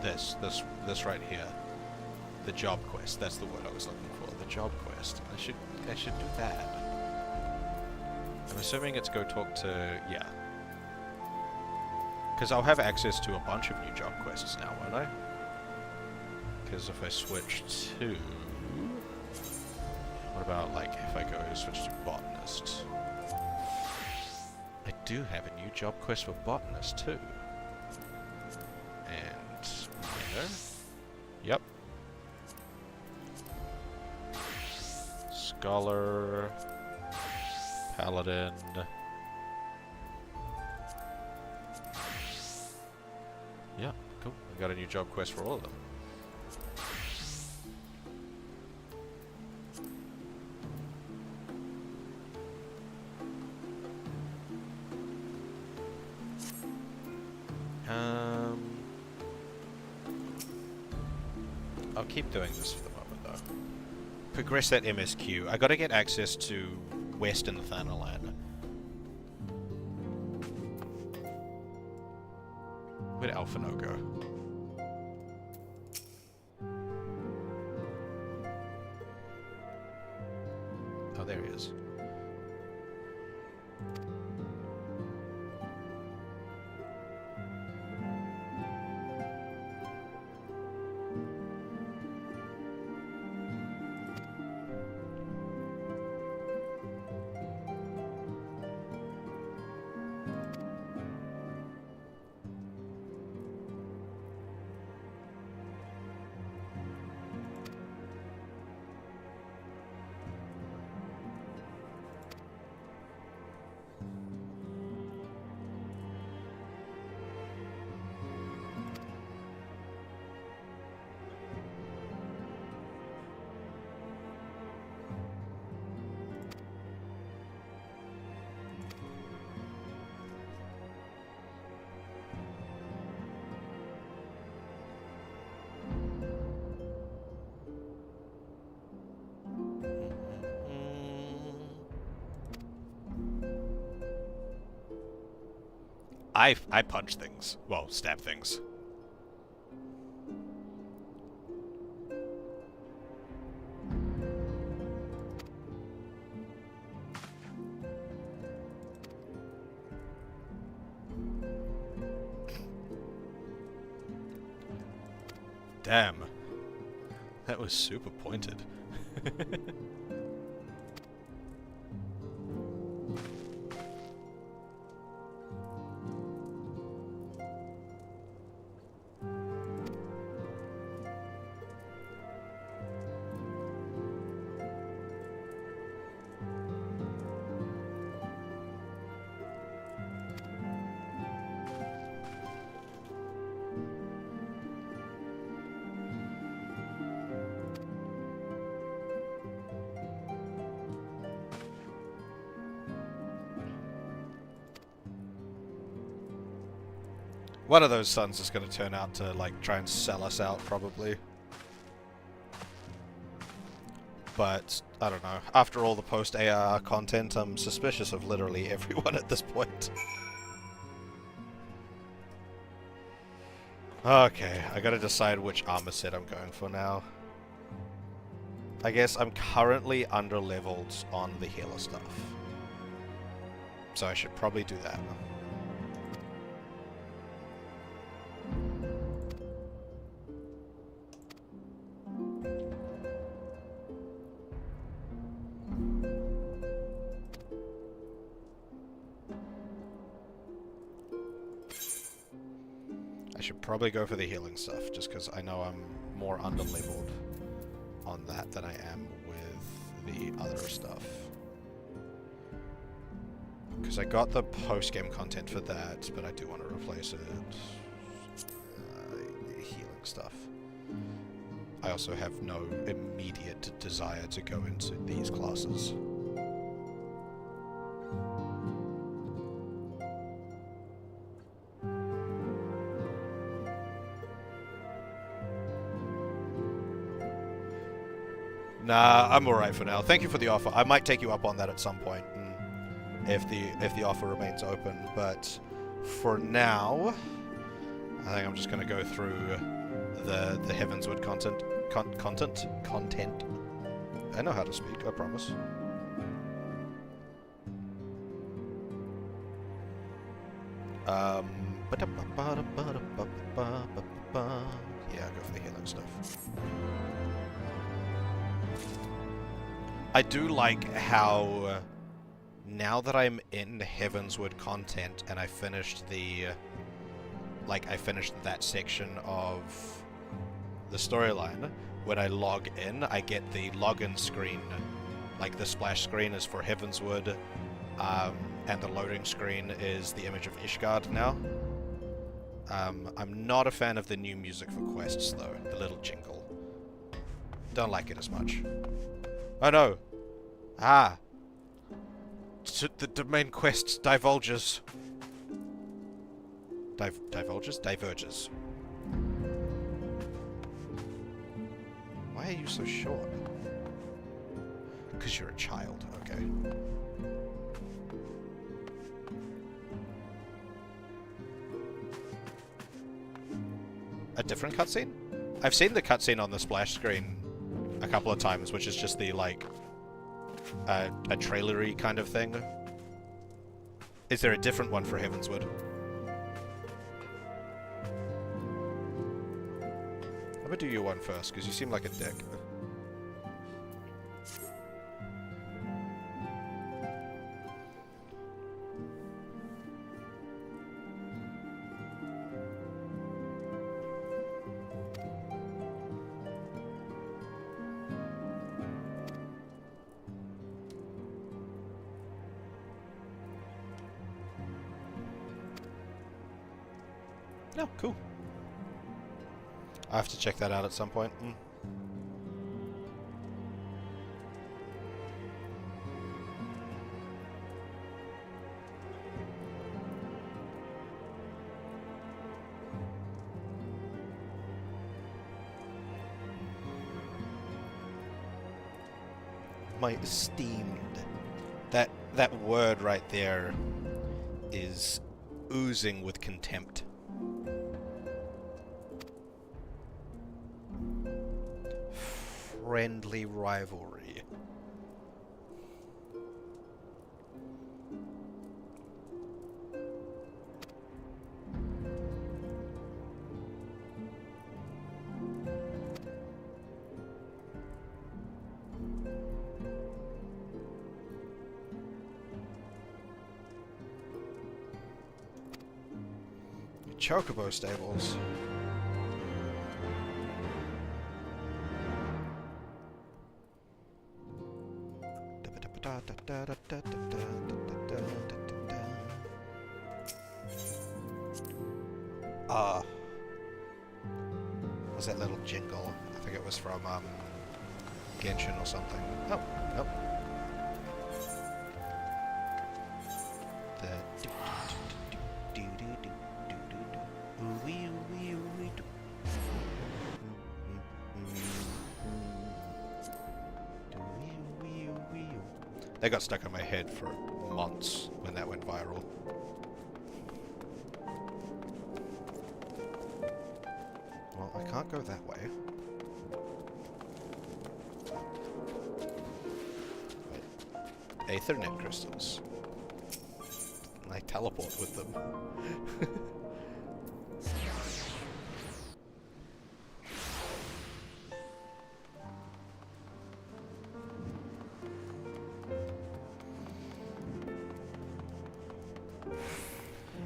this right here, the job quest. That's the word I was looking for. The job quest. I should do that. I'm assuming it's go talk to because I'll have access to a bunch of new job quests now, won't I? Because if I switch to... What about, like, if I go switch to botanist? I do have a new job quest for botanist, too. And... Miner? Yep. Scholar... Paladin... Yeah, cool. I got a new job quest for all of them. I'll keep doing this for the moment, though. Progress that MSQ. I gotta get access to West in the Thanalan. Where'd Alphino go? Oh, there he is. I punch things. Well, stab things. Damn. That was super pointed. One of those sons is going to turn out to, like, try and sell us out, probably. But, I don't know. After all the post-ARR content, I'm suspicious of literally everyone at this point. Okay, I gotta decide which armor set I'm going for now. I guess I'm currently under-leveled on the healer stuff. So I should probably do that. I should probably go for the healing stuff, just because I know I'm more under-leveled on that than I am with the other stuff. Because I got the post-game content for that, but I do want to replace it. Healing stuff. I also have no immediate desire to go into these classes. Nah, I'm alright for now. Thank you for the offer. I might take you up on that at some point, if the offer remains open. But for now, I think I'm just gonna go through the Heavensward content. I know how to speak. I promise. Yeah, go for the healing stuff. I do like how now that I'm in Heavensward content and I finished the I finished that section of the storyline, when I log in, I get the login screen. Like the splash screen is for Heavensward, and the loading screen is the image of Ishgard now. I'm not a fan of the new music for quests though, the little jingle. Don't like it as much. Oh no! Ah! The main quest divulges. Divulges? Diverges. Why are you so short? Because you're a child, okay. A different cutscene? I've seen the cutscene on the splash screen a couple of times, which is just the, like, a trailery kind of thing. Is there a different one for Heavensward? I'm gonna do you one first, because you seem like a dick. No, cool. I have to check that out at some point. My esteemed. That word right there is oozing with contempt. Friendly rivalry. Chocobo stables. Was that little jingle? I think it was from Genshin or something. Oh, nope. That got stuck in my head for months when that went viral. Well, I can't go that way. Wait. Aethernet crystals. I teleport with them.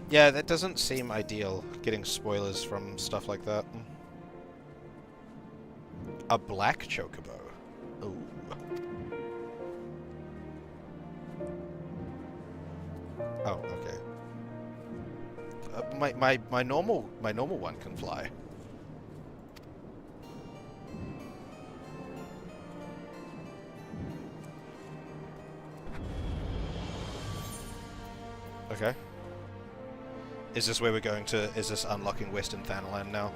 Yeah, that doesn't seem ideal, getting spoilers from stuff like that. A black chocobo. Ooh. Oh, okay. My normal one can fly. Okay. Is this where we're going to... Is this unlocking Western Thanalan now?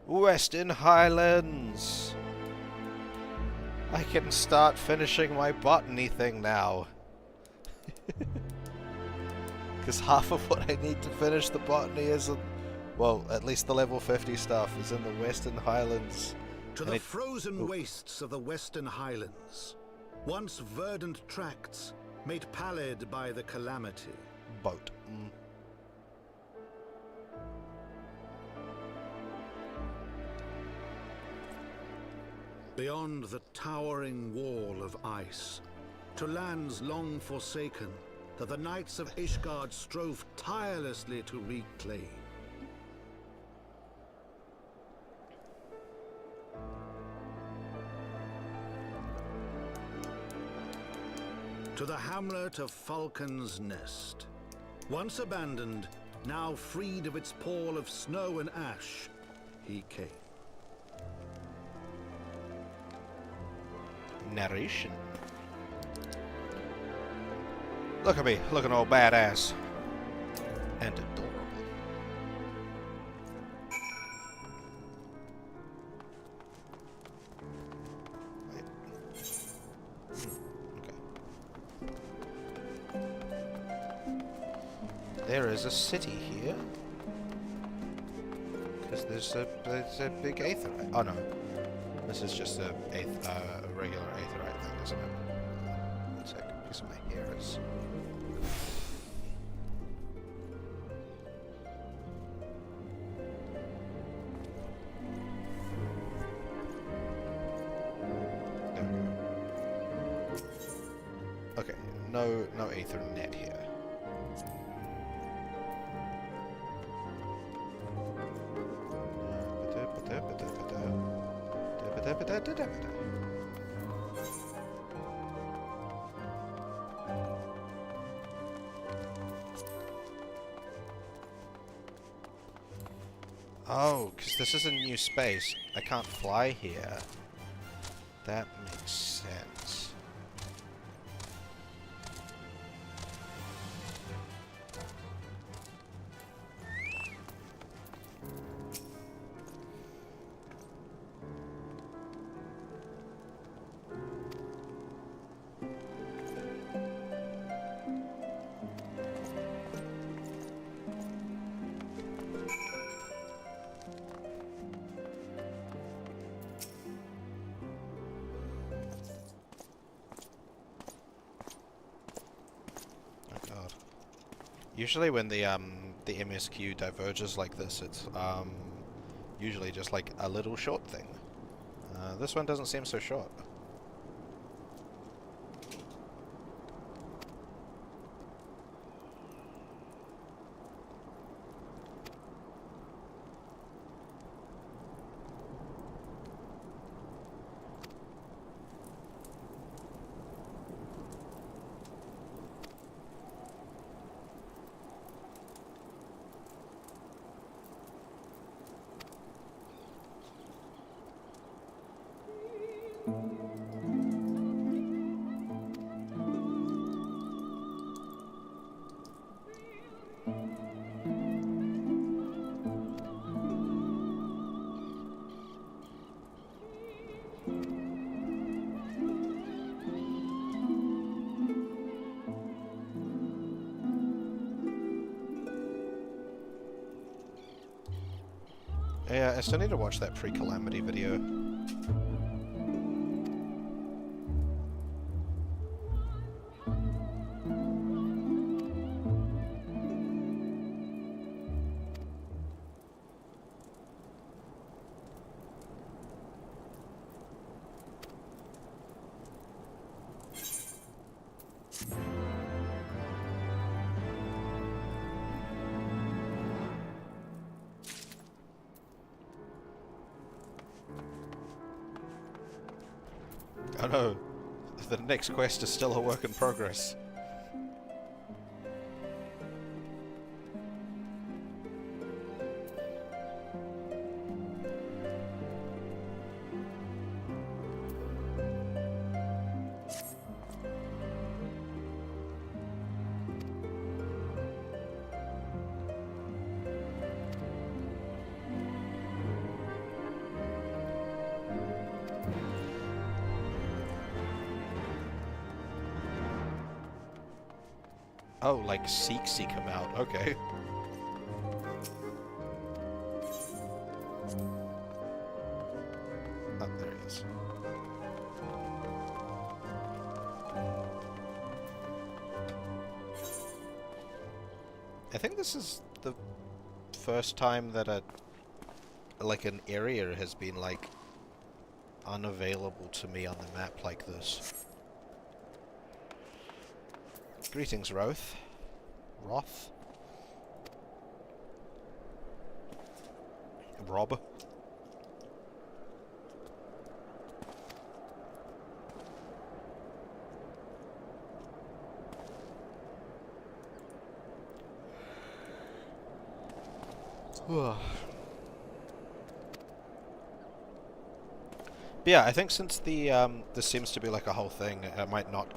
Western Highlands! I can start finishing my botany thing now. Because half of what I need to finish the botany isn't... Well, at least the level 50 stuff is in the Western Highlands. To the frozen wastes of the Western Highlands, once verdant tracts made pallid by the calamity. Boat. Beyond the towering wall of ice, to lands long forsaken that the Knights of Ishgard strove tirelessly to reclaim. To the hamlet of Falcon's Nest, once abandoned, now freed of its pall of snow and ash, he came. Narration. Look at me, looking all badass. And adorable. Wait. Okay. There is a city here. Because there's a big aetherite. Oh no. This is just a regular aetherite thing, isn't it? One sec, because my hair is... There we go. Okay, no aether net here. Oh, because this is a new space. I can't fly here. That makes sense. Usually when the MSQ diverges like this, it's usually just like a little short thing. This one doesn't seem so short. Yeah, I still need to watch that pre-calamity video. Oh no, the next quest is still a work in progress. Oh, like seek him out. Okay. Oh, there he is. I think this is the first time that an area has been like unavailable to me on the map like this. Greetings, Roth. Rob. But yeah, I think since the this seems to be like a whole thing, I might not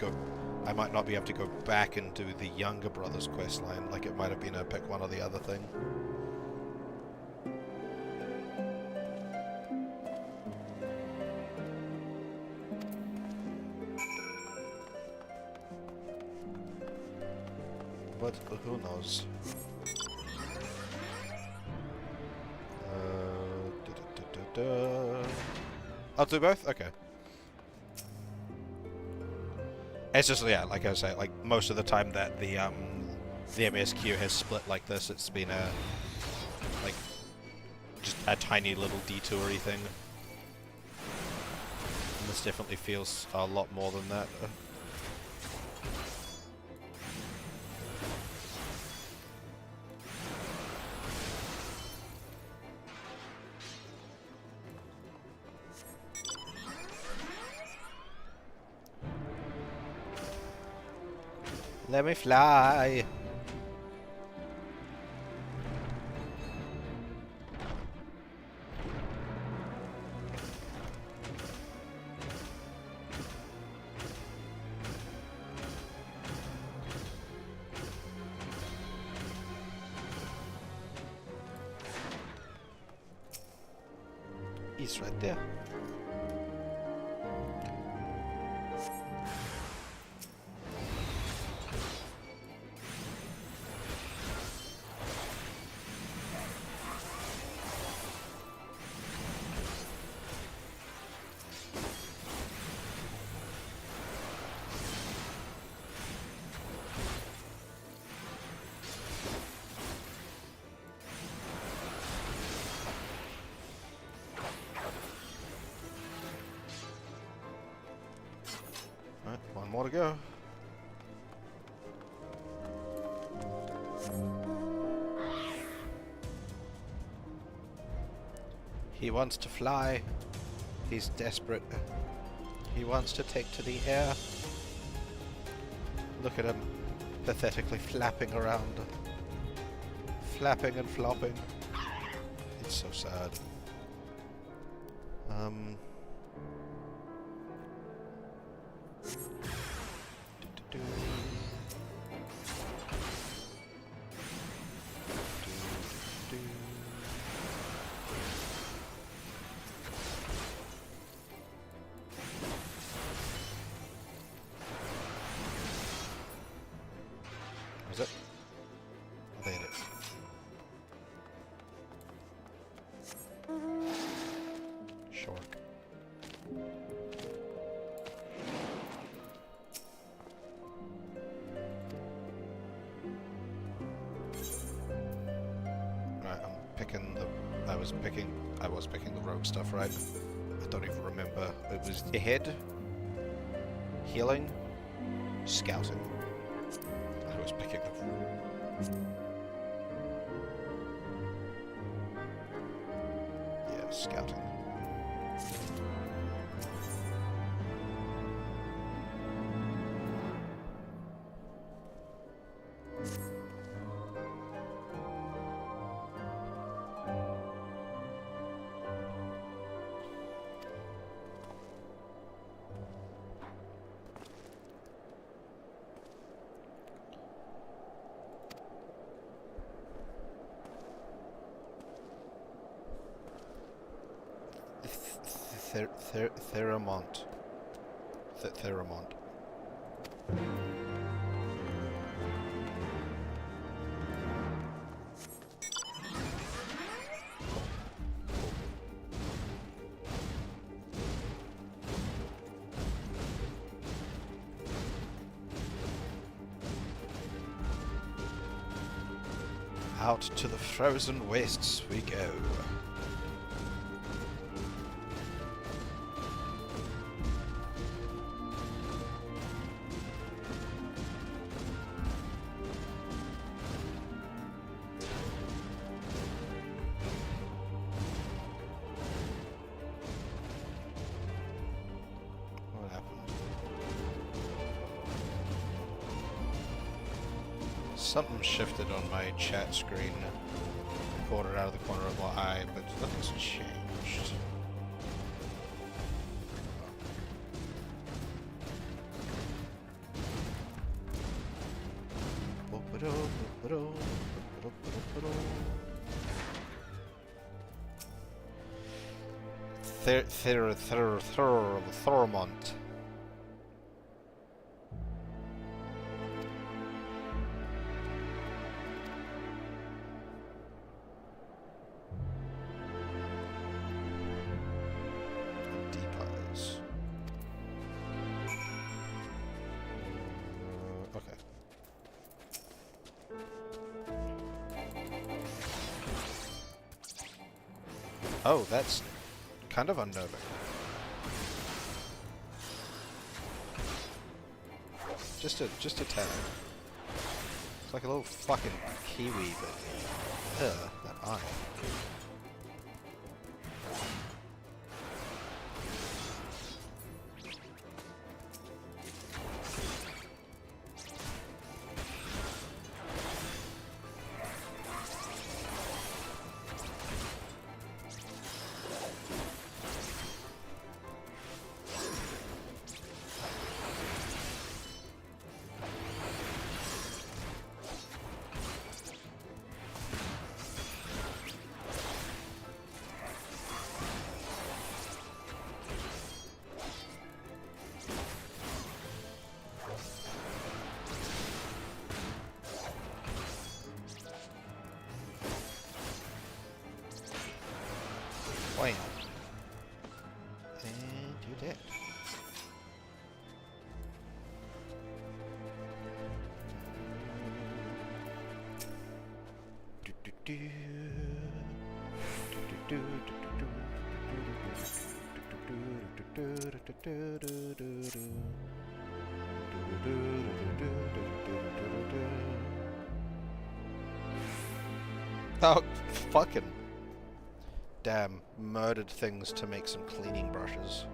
be able to go back and do the younger brother's quest line. Like it might have been a pick one or the other thing. But who knows? I'll do both? Okay. It's just, yeah, like I say, like, most of the time that the MSQ has split like this, it's been like, just a tiny little detour-y thing. And this definitely feels a lot more than that. Let me fly. He's right there. One more to go. He wants to fly. He's desperate. He wants to take to the air. Look at him, pathetically flapping around. Flapping and flopping. It's so sad. Is it? There it is. Sure. Right, I'm picking the... I was picking the rogue stuff, right? I don't even remember. It was ahead, healing, scouting. I was picking the... Yeah, scouting. Theramont. Theramont. Out to the frozen wastes we go. What happened? Something shifted on my chat screen. Quarter out of the corner of my eye, but nothing's changed. Thormont. Depots. Okay. Oh, that's kind of unnerving. Just a tad. It's like a little fucking kiwi, but that eye. Wham. And you're dead. Oh, fucking damn, murdered things to make some cleaning brushes.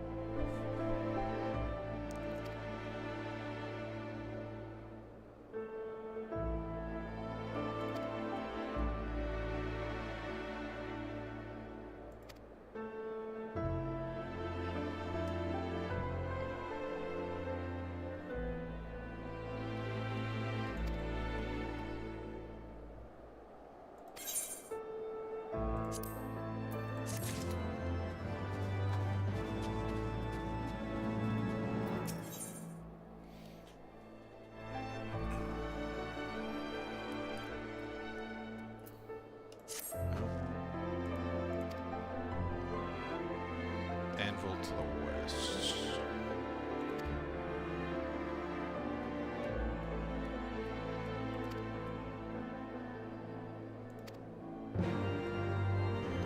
Anvil to the west.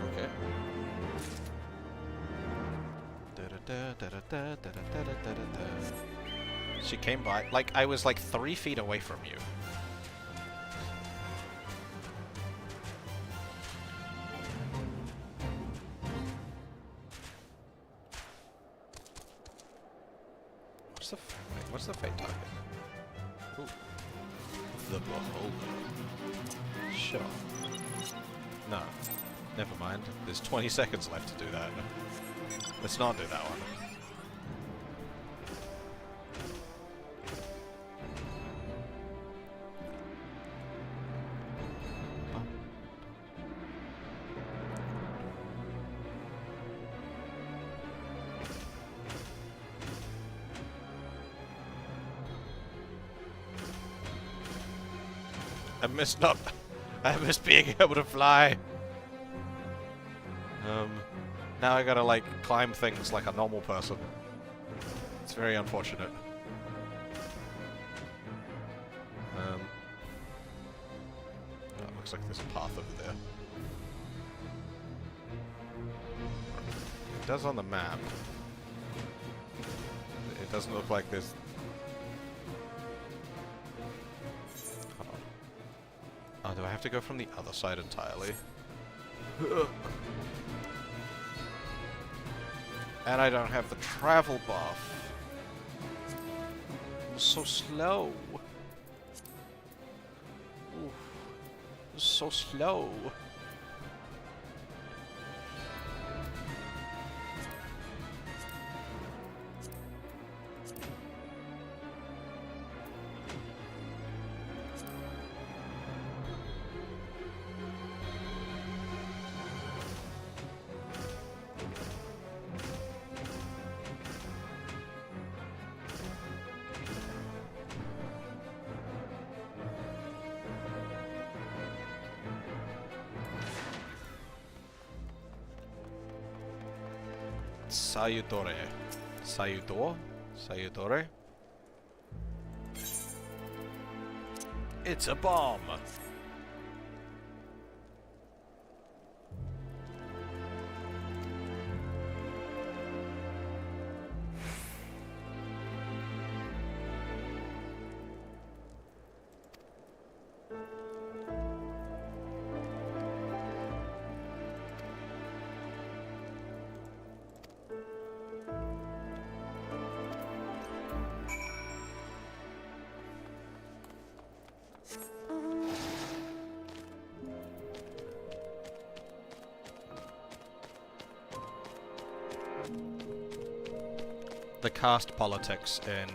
Okay. She came by, like, I was like 3 feet away from you. What's the fate target? Ooh. The Beholder. Sure. No. Never mind. There's 20 seconds left to do that. Let's not do that one. I miss being able to fly. Now I gotta, like, climb things like a normal person. It's very unfortunate. That looks looks like there's a path over there. It does on the map. It doesn't look like there's... Hold on. Oh, do I have to go from the other side entirely? And I don't have the travel buff. It's so slow. Oof. It's so slow. Sayudore. Sayudor? Sayudore? It's a bomb! The caste politics in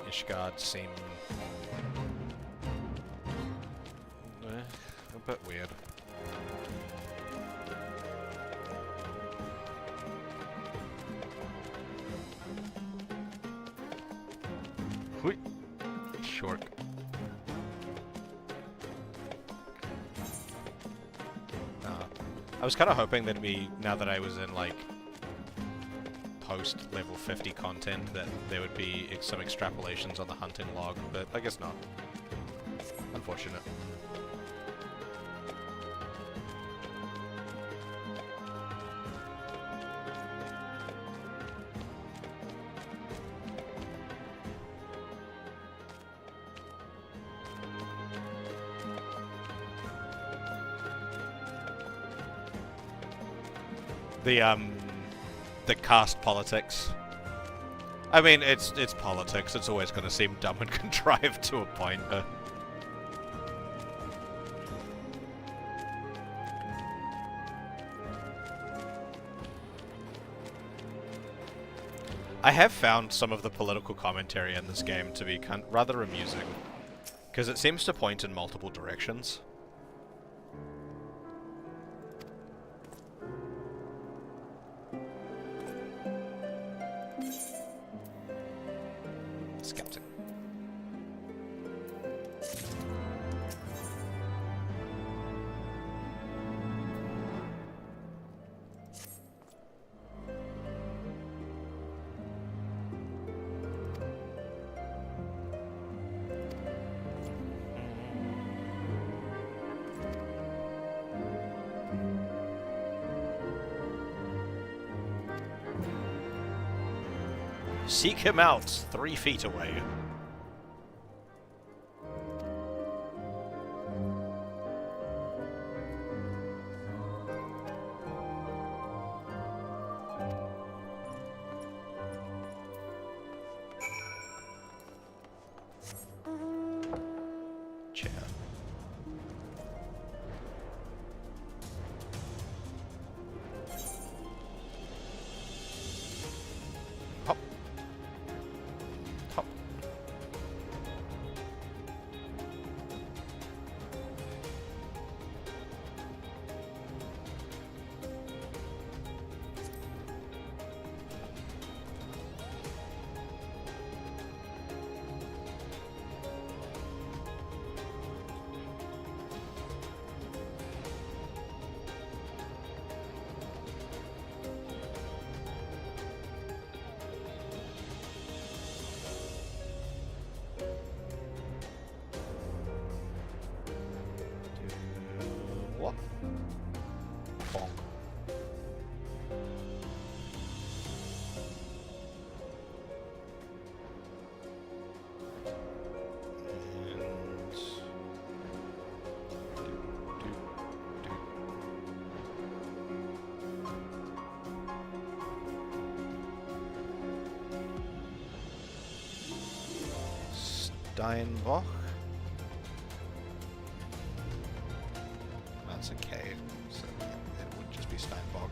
Ishgard seem a bit weird. Hui. Short. I was kind of hoping that now that I was in like post level 50 content, that there would be some extrapolations on the hunting log, but I guess not. Unfortunate. The caste politics. I mean, it's politics. It's always going to seem dumb and contrived to a point. I have found some of the political commentary in this game to be rather amusing, because it seems to point in multiple directions. Scouting. Seek him out 3 feet away. Chair. Hop. Hop. Bonk. Steinbock. That's a K, so yeah, it would just be Steinbock.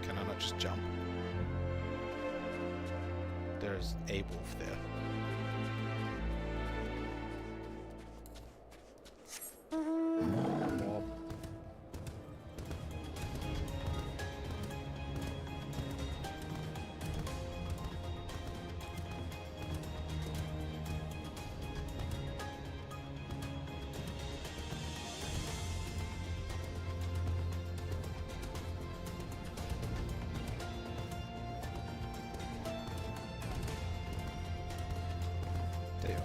Can I not just jump? There's a wolf there. Mob. There you are.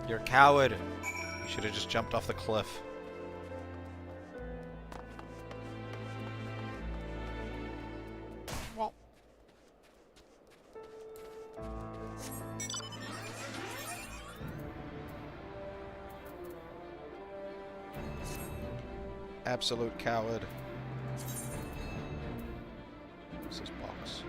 You're a coward. You should have just jumped off the cliff. Well. Absolute coward. What's this box?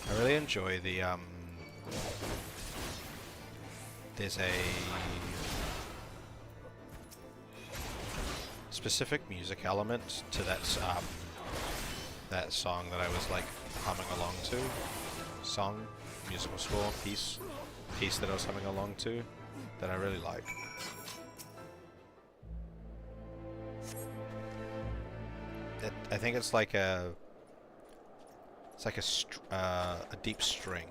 I really enjoy the there's a specific music element to that song that I was like humming along to. Song, musical score, piece that I was humming along to that I really like. I think it's like a deep string.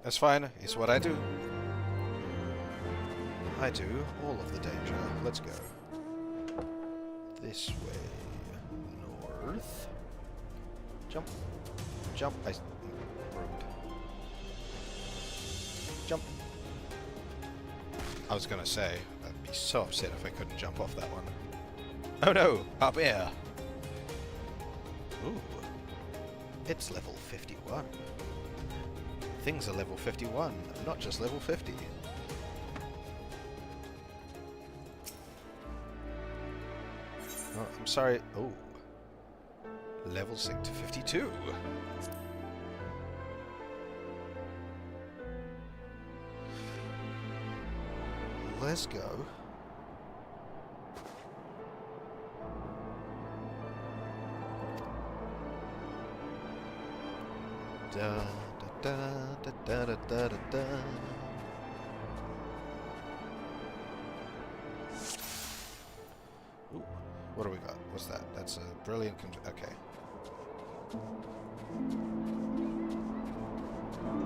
That's fine, it's what I do. I do all of the danger. Let's go. This way. North. Jump. Jump. Rude. Jump. I was gonna say, I'd be so upset if I couldn't jump off that one. Oh no! Up air! Ooh. It's level 51. Things are level 51, not just level 50. Oh, I'm sorry. Oh. Level sync to 52. Let's go. Da da da da da da da da. Ooh, what do we got? What's that? That's a brilliant. Okay.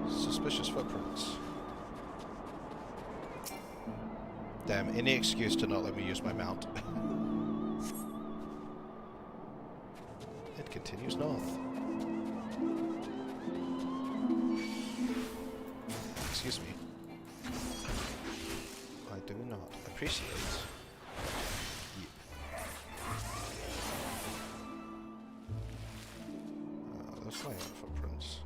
Suspicious footprints. Damn, any excuse to not let me use my mount. It continues north. Excuse me. I do not appreciate you. Those flying footprints.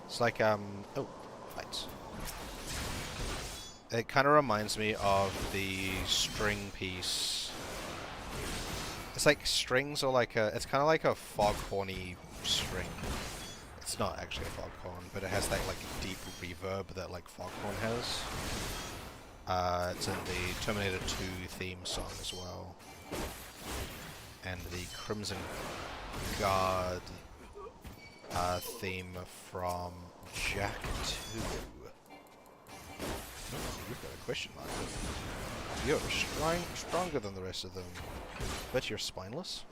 It's like, oh, fights. It kind of reminds me of the string piece. It's like strings are like it's kind of like a foghorny string. It's not actually a foghorn, but it has that like deep reverb that like foghorn has. It's in the Terminator 2 theme song as well. And the Crimson Guard theme from Jack 2. Oh, you've got a question mark. You're stronger than the rest of them, but you're spineless?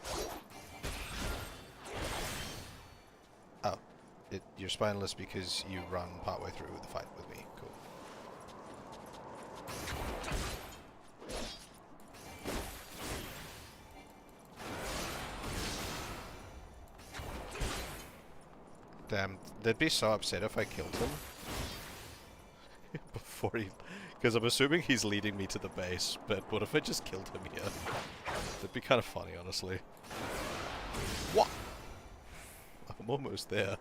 Oh, you're spineless because you run partway through the fight with me. Cool. Damn, they'd be so upset if I killed him. Before he... Because I'm assuming he's leading me to the base, but what if I just killed him here? That'd be kind of funny, honestly. What? I'm almost there.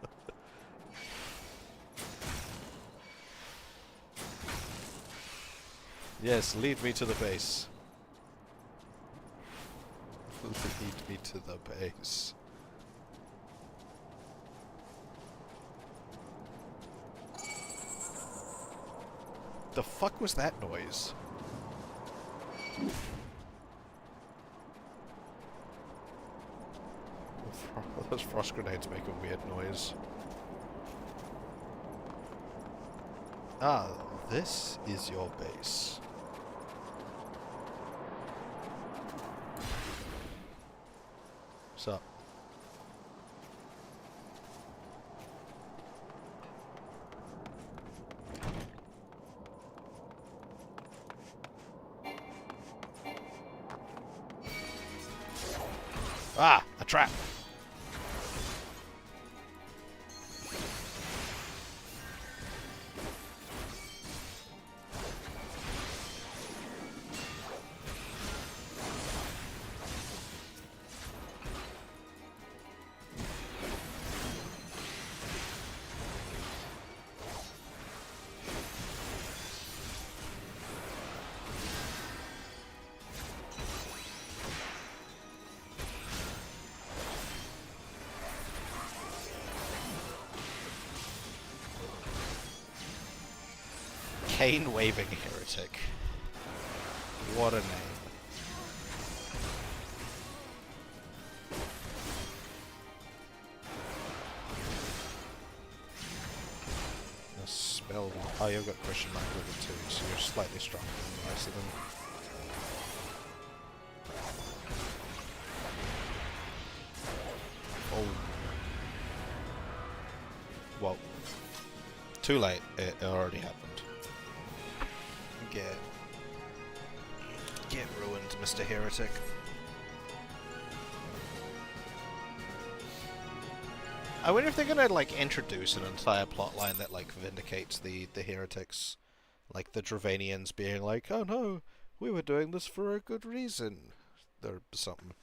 Yes, lead me to the base. Lead me to the base. The fuck was that noise? Those frost grenades make a weird noise. Ah, this is your base. What's up? Ah, a trap. Cane-waving heretic. What a name. A spell. Oh, you've got question mark level 2, so you're slightly stronger than the rest of them. Oh. Well, too late. It already happened. Get ruined, Mr. Heretic. I wonder if they're gonna, like, introduce an entire plotline that, like, vindicates the heretics. Like, the Dravanians being like, oh no, we were doing this for a good reason. Or something.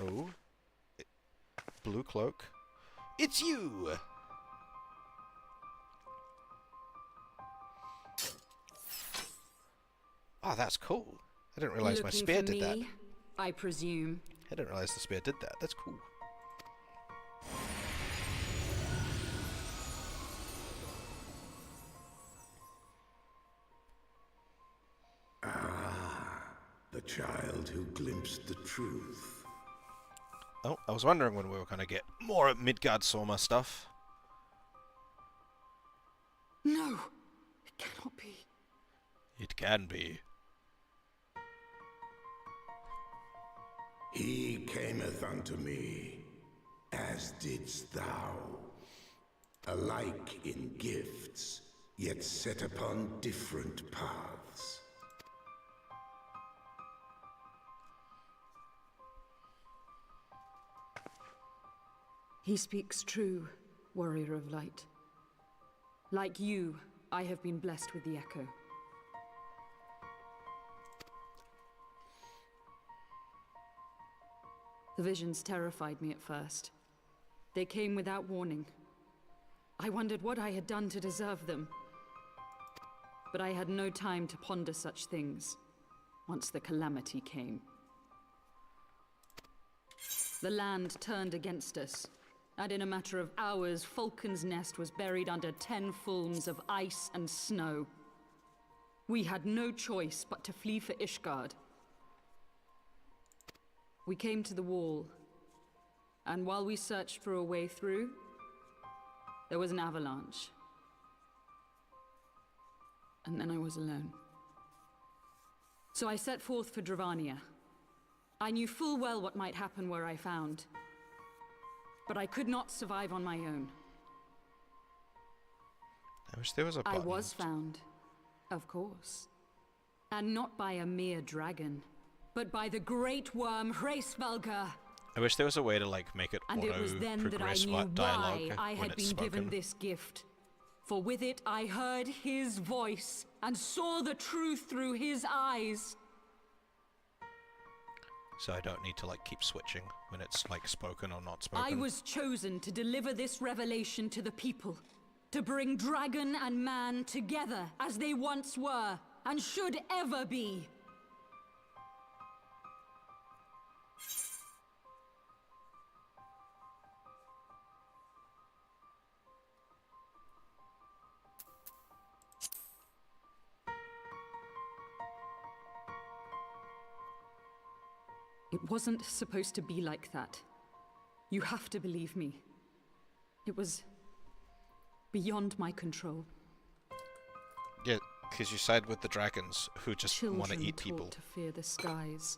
Oh. Blue cloak. It's you! Oh, that's cool. I didn't realize my spear did that. I presume. I didn't realize the spear did that. That's cool. The child who glimpsed the truth. Oh, I was wondering when we were going to get more Midgard Soma stuff. No, it cannot be. It can be. He cameth unto me, as didst thou. Alike in gifts, yet set upon different paths. He speaks true, warrior of light. Like you, I have been blessed with the echo. The visions terrified me at first. They came without warning. I wondered what I had done to deserve them. But I had no time to ponder such things once the calamity came. The land turned against us, and in a matter of hours, Falcon's Nest was buried under 10 fulms of ice and snow. We had no choice but to flee for Ishgard. We came to the wall, and while we searched for a way through, there was an avalanche. And then I was alone. So I set forth for Dravania. I knew full well what might happen where I found, but I could not survive on my own. I wish there was a button. I was found, of course. And not by a mere dragon, but by the great worm Hraesvelgr. I wish there was a way to, like, make it And it was then that I progress knew dialogue why I when had it's been spoken. given this gift. For with it I heard his voice and saw the truth through his eyes. So I don't need to, like, keep switching when it's, like, spoken or not spoken. I was chosen to deliver this revelation to the people, to bring dragon and man together as they once were and should ever be. It wasn't supposed to be like that. You have to believe me. It was beyond my control. Yeah, because you side with the dragons who just want to eat people. Children taught to fear the skies,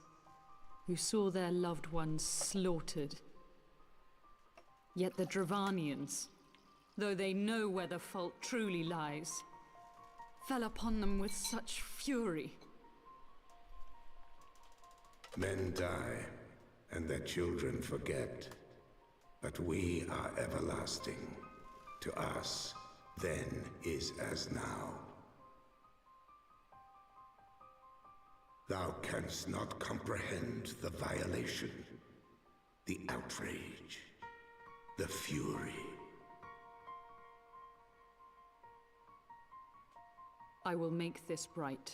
who saw their loved ones slaughtered. Yet the Dravanians, though they know where the fault truly lies, fell upon them with such fury. Men die, and their children forget. But we are everlasting. To us, then is as now. Thou canst not comprehend the violation, the outrage, the fury. I will make this right.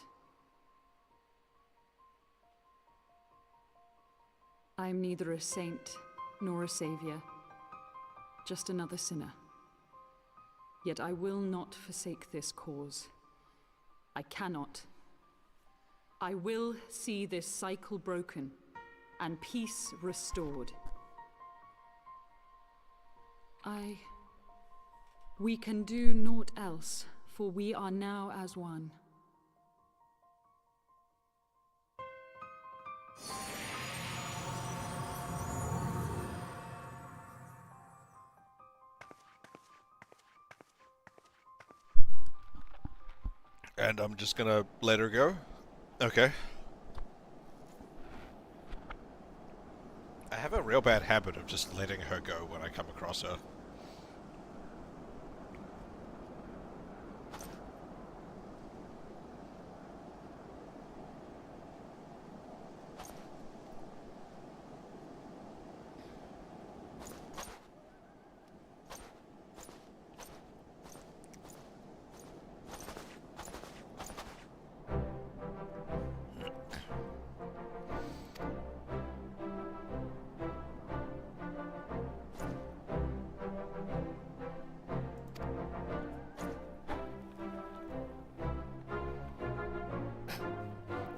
I am neither a saint nor a savior, just another sinner. Yet I will not forsake this cause. I cannot. I will see this cycle broken and peace restored. We can do naught else, for we are now as one. And I'm just gonna let her go? Okay. I have a real bad habit of just letting her go when I come across her.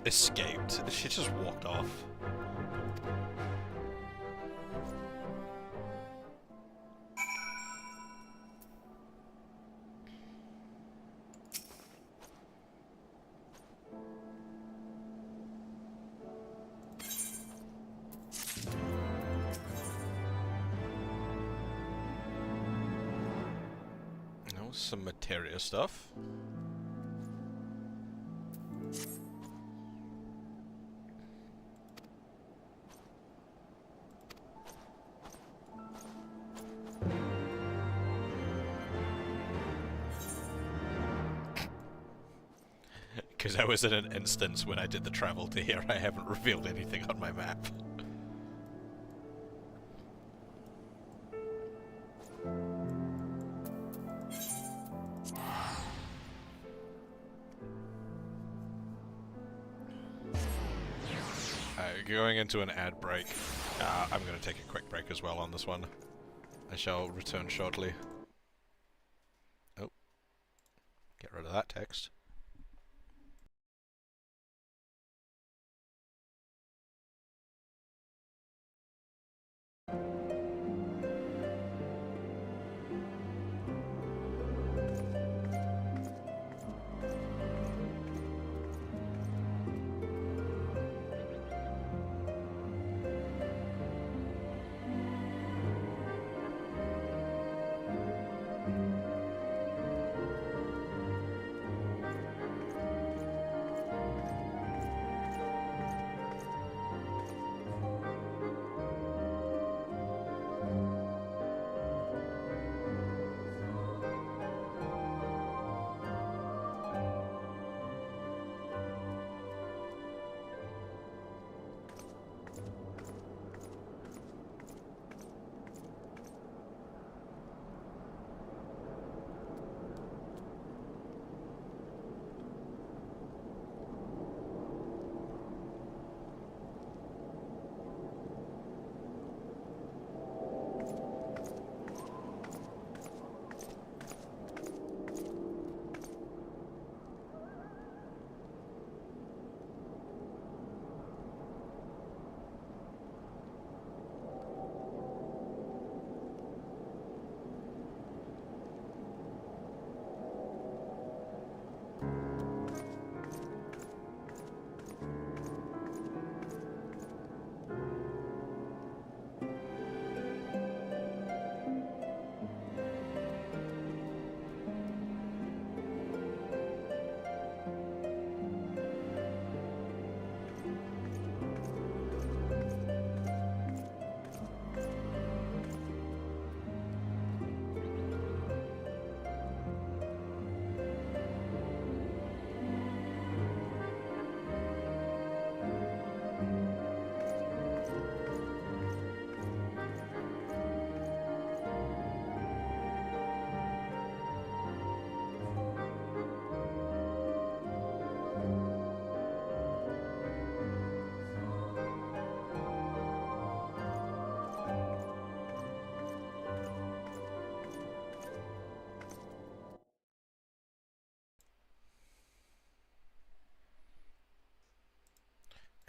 Escaped. She just walked off. No, some materia stuff. Because I was in an instance when I did the travel to here, I haven't revealed anything on my map. Going into an ad break. I'm going to take a quick break as well on this one. I shall return shortly. Oh. Get rid of that text.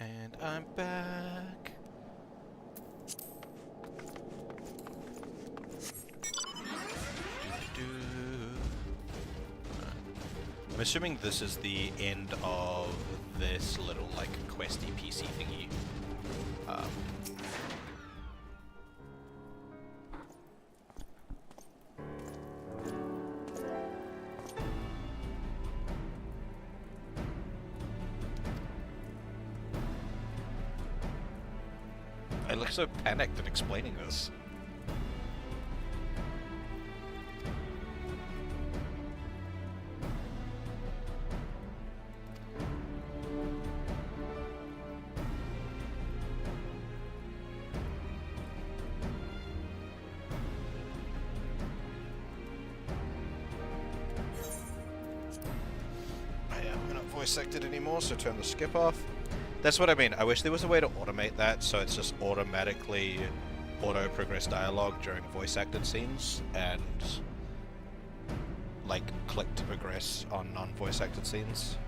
And I'm back. I'm assuming this is the end of this little, like, questy PC thingy. I look so panicked in explaining this. We're not voice acted anymore, so turn the skip off. That's what I mean. I wish there was a way to automate that, so it's just automatically auto-progress dialogue during voice-acted scenes, and like click to progress on non-voice-acted scenes.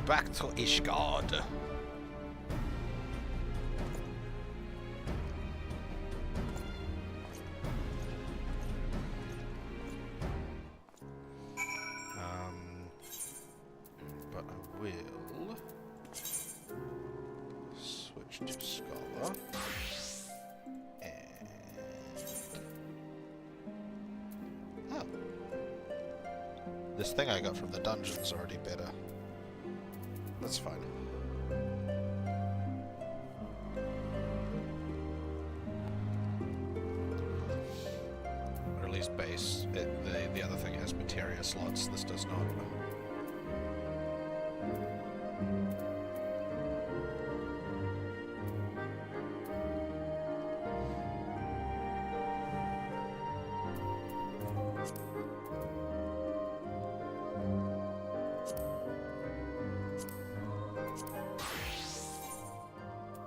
Back to Ishgard. But I will switch to Scholar. And oh, this thing I got from the dungeon is already better. That's fine. Or at least base. The other thing has materia slots, this does not.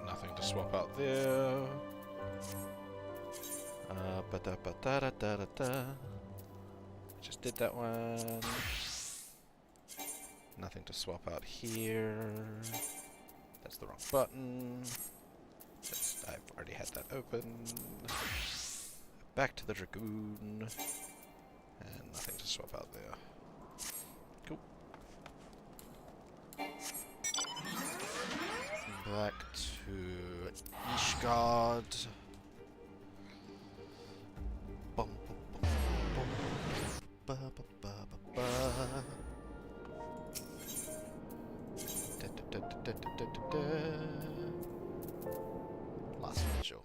Nothing to swap out there. Ba-da-ba-da-da-da-da. Just did that one. Nothing to swap out here. That's the wrong button. I've already had that open. Back to the Dragoon. And nothing to swap out there. Cool. Back to Ishgard. Bum, bum, bum, bum. Ba, ba, ba, ba, ba. Da, da, da, da, da, da, da, da. Last vigil.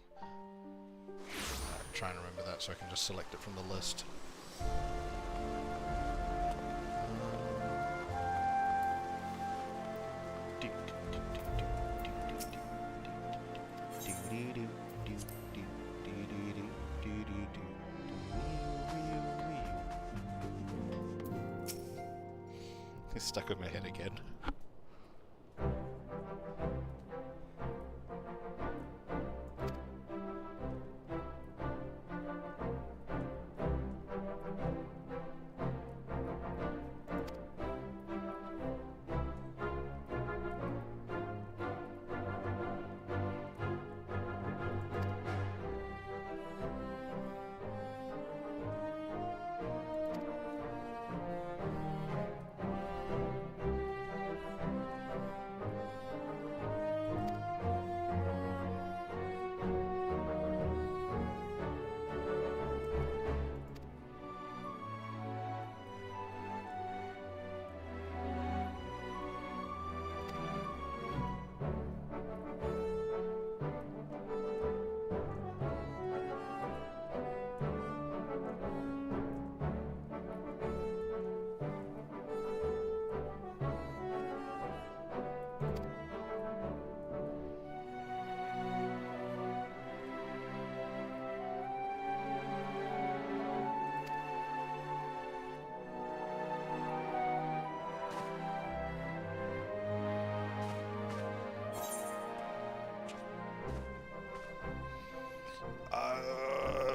Try and remember that so I can just select it from the list. It's stuck in my head again.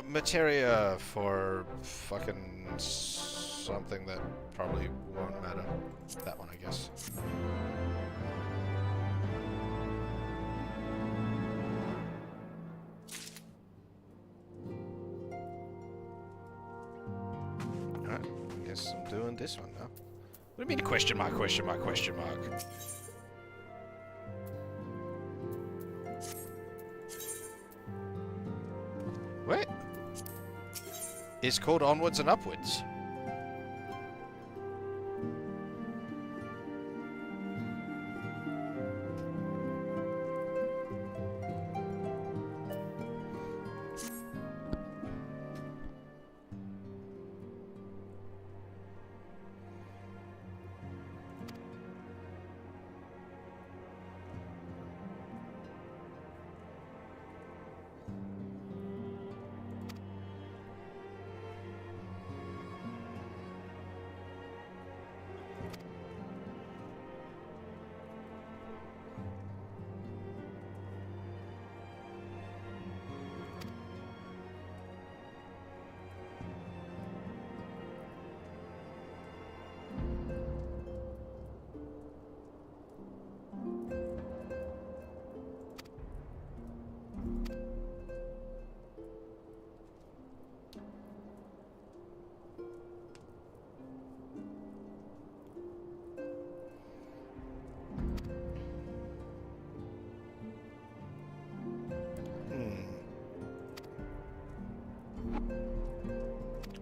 Materia for fucking something that probably won't matter. That one, I guess. Guess I'm doing this one now. What do you mean question mark, question mark, question mark? Wait. It's called Onwards and Upwards.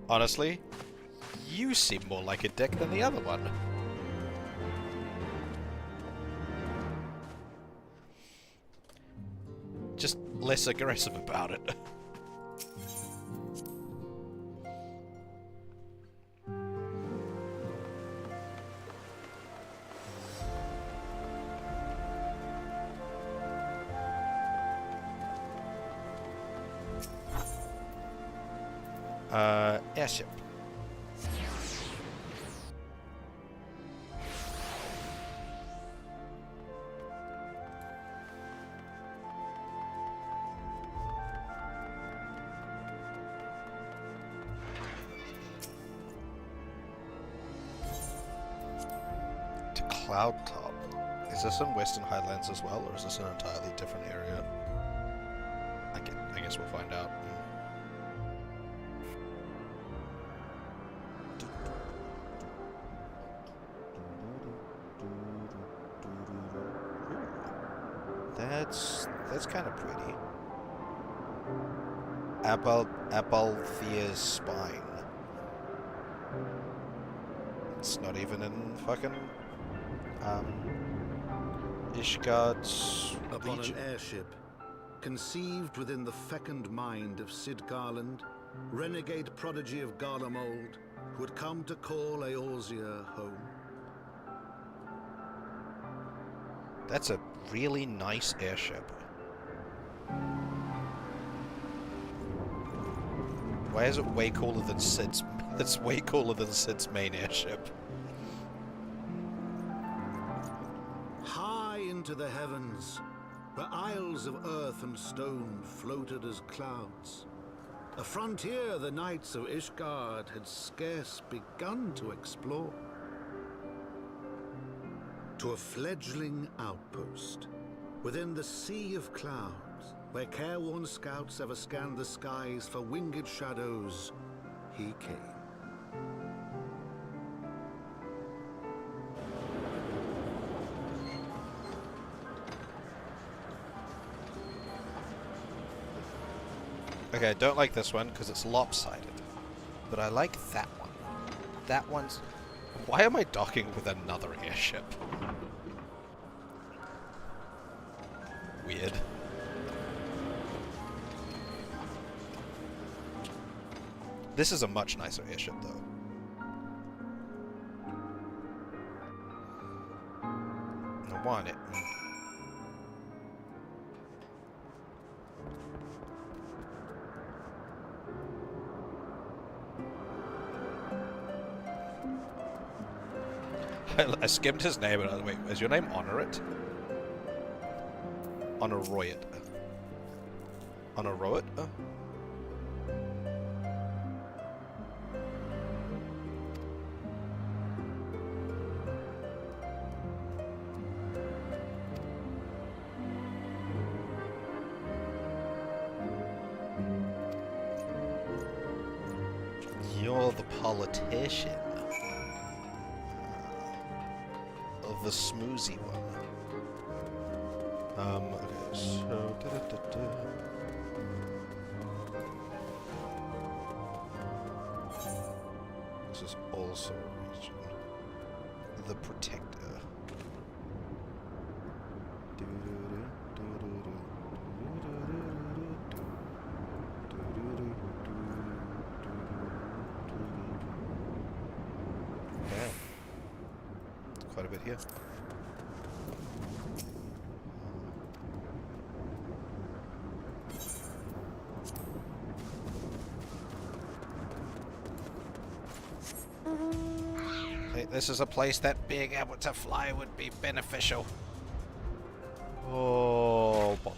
Honestly, you seem more like a dick than the other one. Just less aggressive about it. Airship. To Cloud Top. Is this in Western Highlands as well, or is this an entirely different area? I guess we'll find out. That's kind of pretty. Abalthea's spine. It's not even in fucking Ishgard's Upon region. an airship, conceived within the fecund mind of Cid Garland, renegade prodigy of Garlemald, who had come to call Eorzea home. That's a really nice airship. Why is it way cooler than Sid's? It's way cooler than Sid's main airship. High into the heavens, where isles of earth and stone floated as clouds. A frontier the knights of Ishgard had scarce begun to explore. To a fledgling outpost, within the sea of clouds, where careworn scouts ever scanned the skies for winged shadows, he came. Okay, I don't like this one because it's lopsided. But I like that one. That one's... Why am I docking with another airship? Weird. This is a much nicer airship, though. I want it. I skimmed his name, and I was like, wait, is your name Honorit? Honoroit. Honoroit? You're the politician. the smoozy one. Okay, so... This is also a region. The Protector. Damn. Quite a bit here. This is a place that being able to fly would be beneficial. Oh, bonk.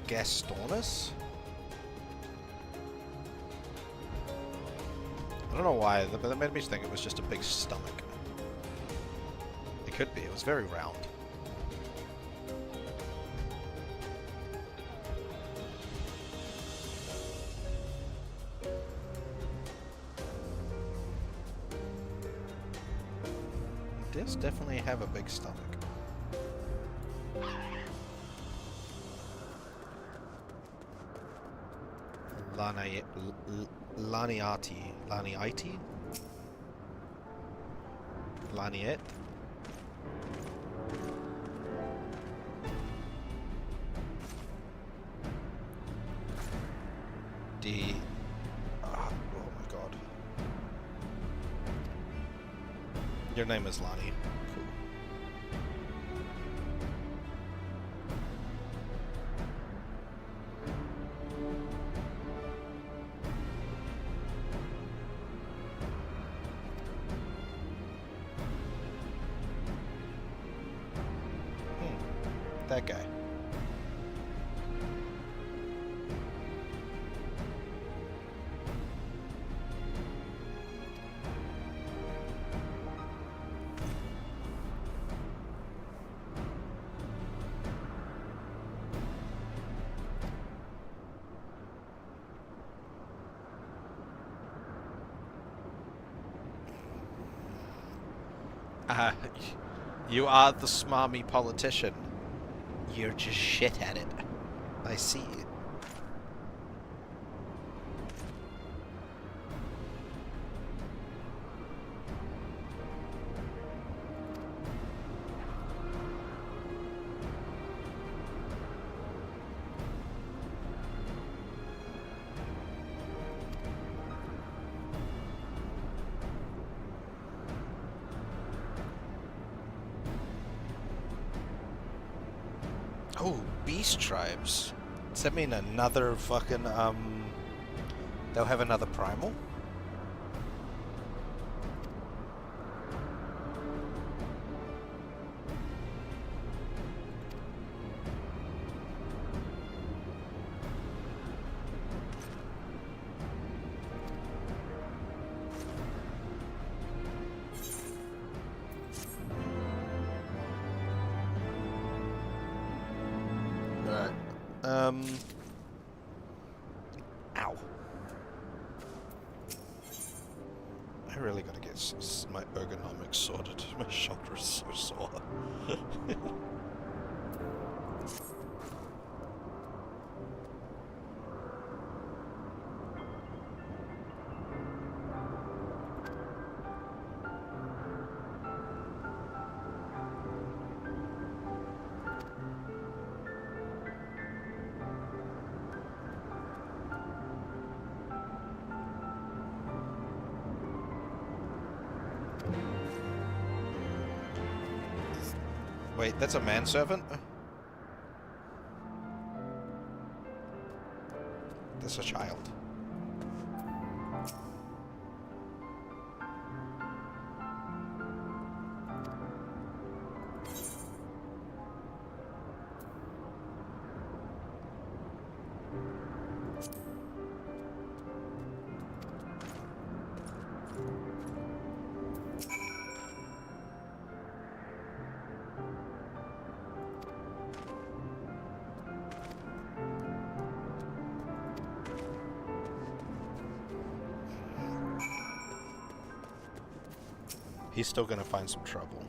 Gastornis? I don't know why, but that made me think it was just a big stomach. It could be, it was very round. It does definitely have a big stomach. Laniati. Laniet? Oh my god. Your name is Lani. Cool. That guy. You are the smarmy politician. You're just shit at it. I see. Oh, beast tribes. Does that mean another fucking, they'll have another primal? Ow. I really gotta get my ergonomics sorted. My shoulder is so sore. Wait, that's a manservant? That's a child. he's still gonna find some trouble.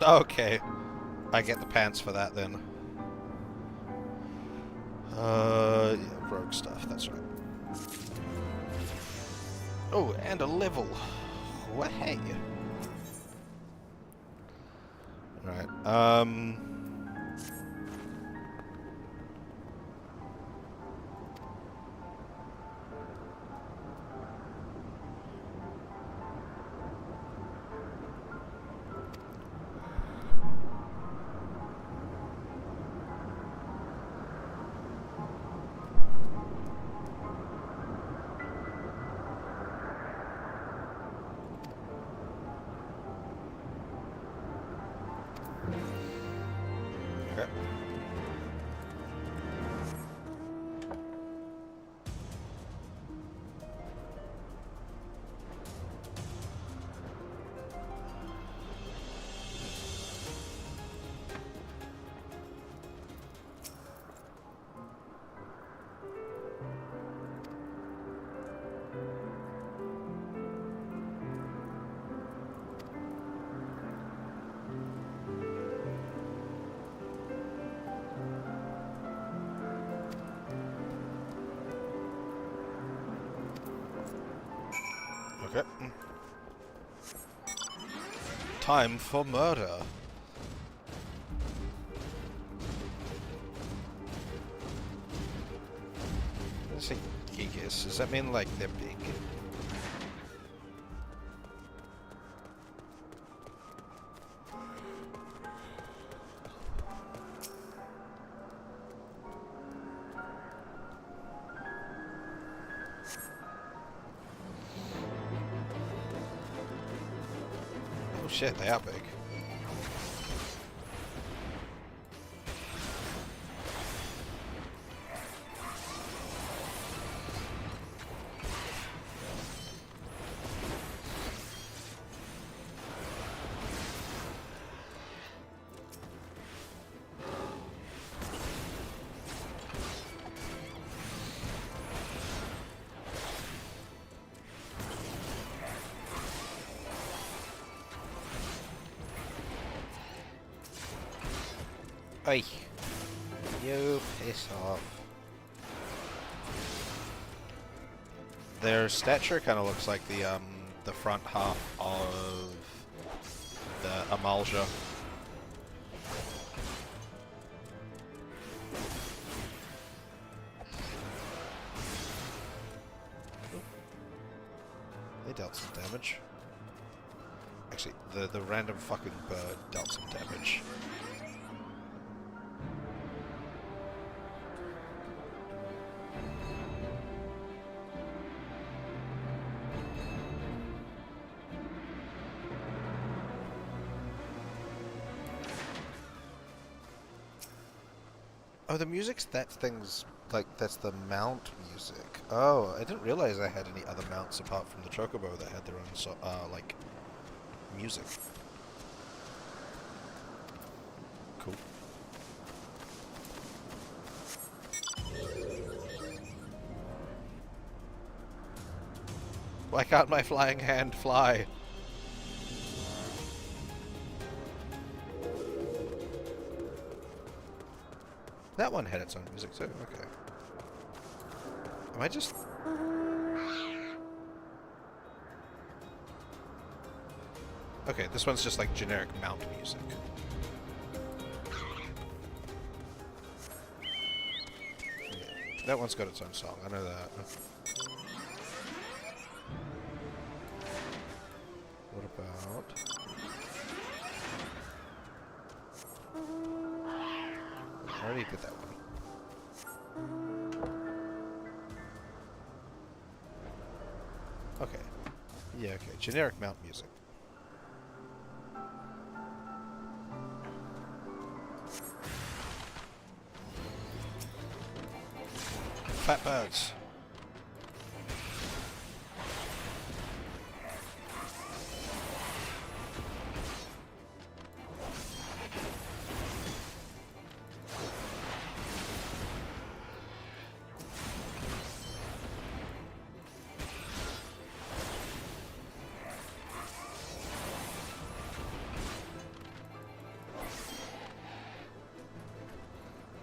Okay. I get the pants for that then. Yeah, rogue stuff, that's right. Oh, and a level. Way. Right, okay. Okay. Time for murder. Let's say gigas. Does that mean like they're big? Oh shit, they are big. Oi. You piss off. Their stature kind of looks like the front half of the Amalja. They dealt some damage. Actually, the random fucking bird dealt some damage. Oh, the music's that thing's like that's the mount music. Oh, I didn't realize I had any other mounts apart from the Chocobo that had their own like music. Cool. Why can't my flying hand fly? That one had its own music too, okay. Am I just... Okay, this one's just like generic mount music. Yeah, that one's got its own song, I know that. What about... I already did that one. Okay. Yeah, okay. Generic mount music. Fat birds.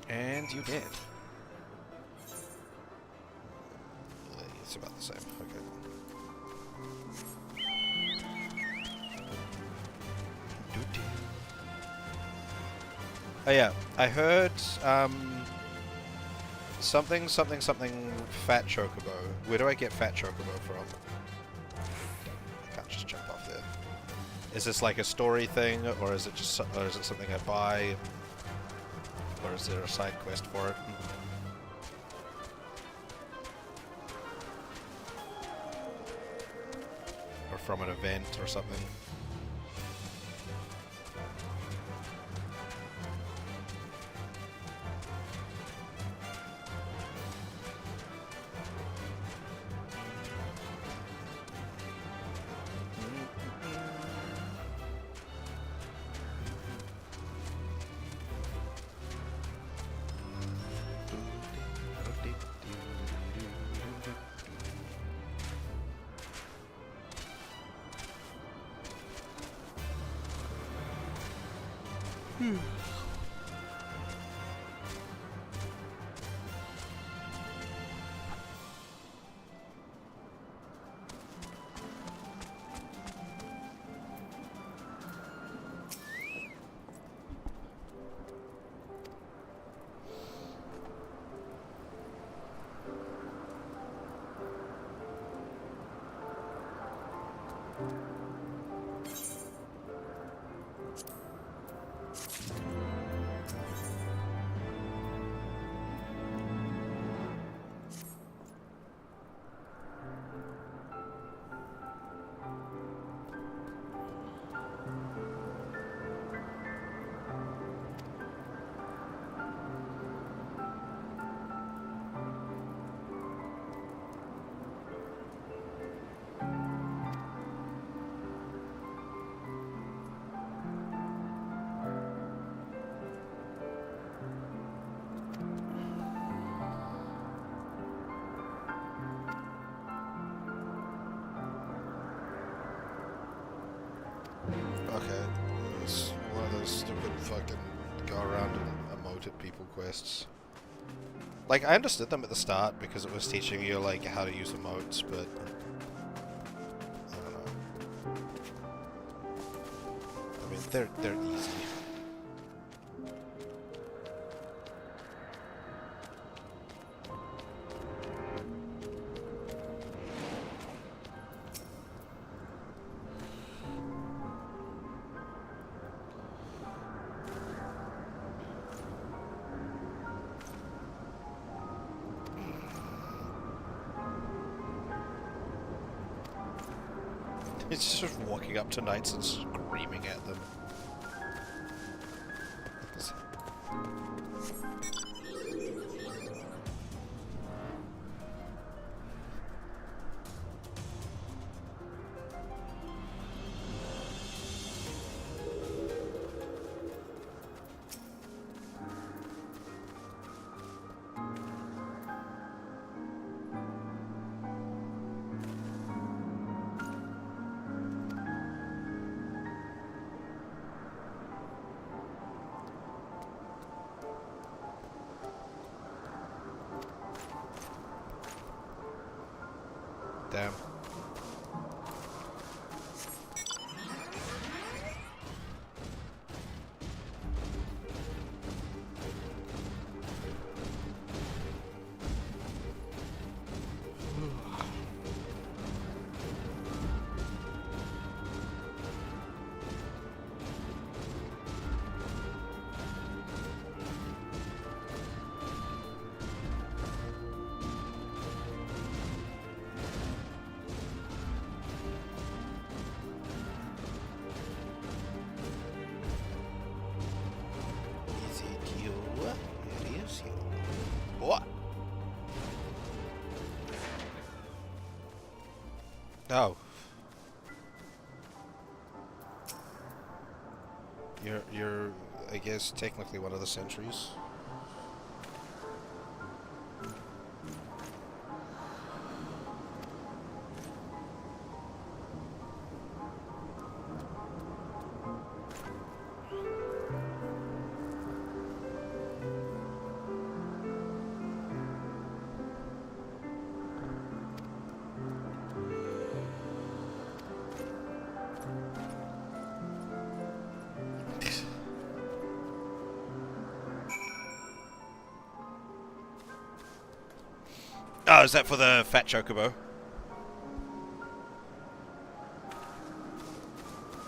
And you did. It's about the same. Okay. Oh yeah, I heard something fat chocobo. Where do I get fat chocobo from? I can't just jump off there. Is this like a story thing, or is it just, or is it something I buy, or is there a side quest for it? Or from an event or something? Okay, it's one of those stupid fucking go around and emote at people quests. Like, I understood them at the start because it was teaching you, like, how to use emotes, but I don't know. I mean, they're easy. It's just walking up to knights and screaming at them. Damn. What? Oh. You're, I guess, technically one of the sentries. Oh, is that for the fat chocobo?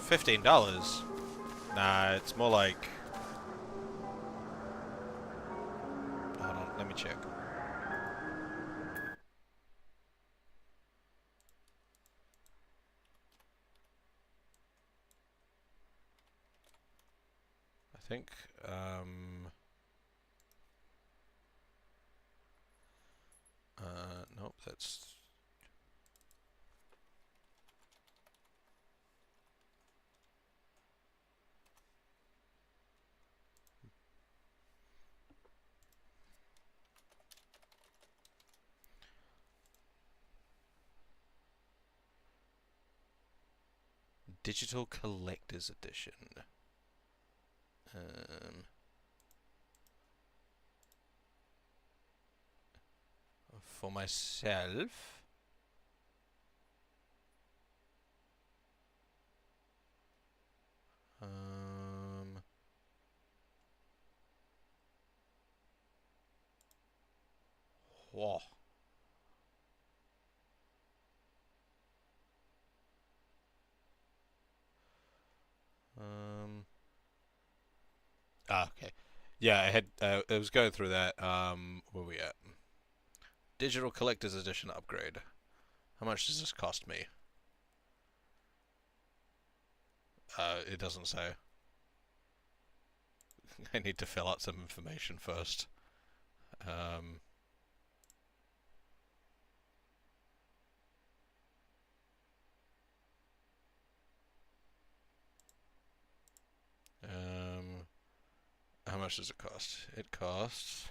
$15? Nah, it's more like... Hold on, let me check. I think, nope, that's... Digital Collector's Edition. For myself... Whoa. Okay. Yeah, I had. I was going through that. Where we at? Digital Collector's Edition upgrade. How much does this cost me? It doesn't say. I need to fill out some information first. How much does it cost? It costs...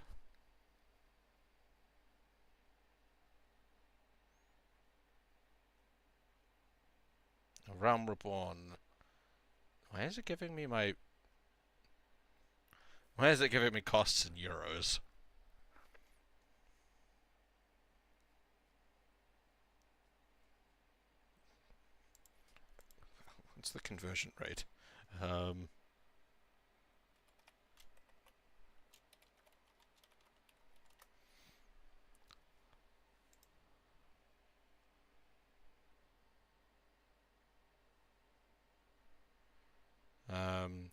Realm Reborn. Why is it giving me my... Why is it giving me costs in euros? What's the conversion rate?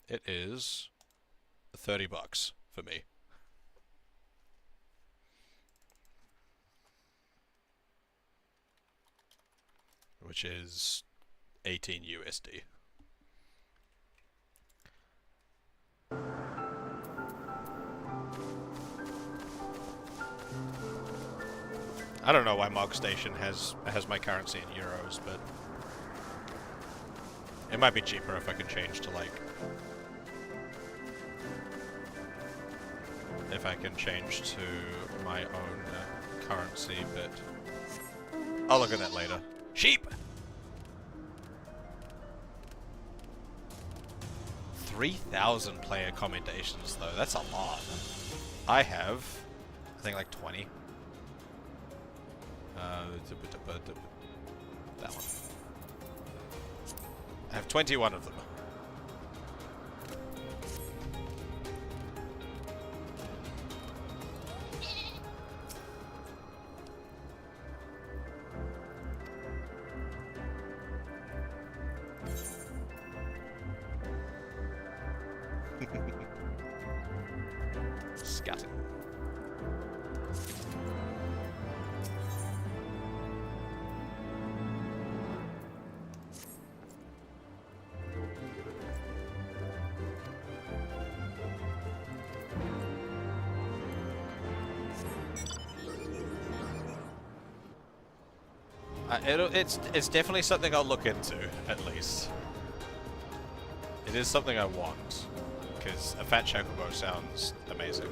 It is $30 for me. Which is 18 USD. I don't know why Mog Station has my currency in euros, but it might be cheaper if I can change to like... If I can change to my own currency, but I'll look at that later. Sheep! 3,000 player commendations though, that's a lot. I have, I think like 20. That one. I have 21 of them. Scatting. It's definitely something I'll look into, at least. It is something I want, because a fat chocobo sounds amazing.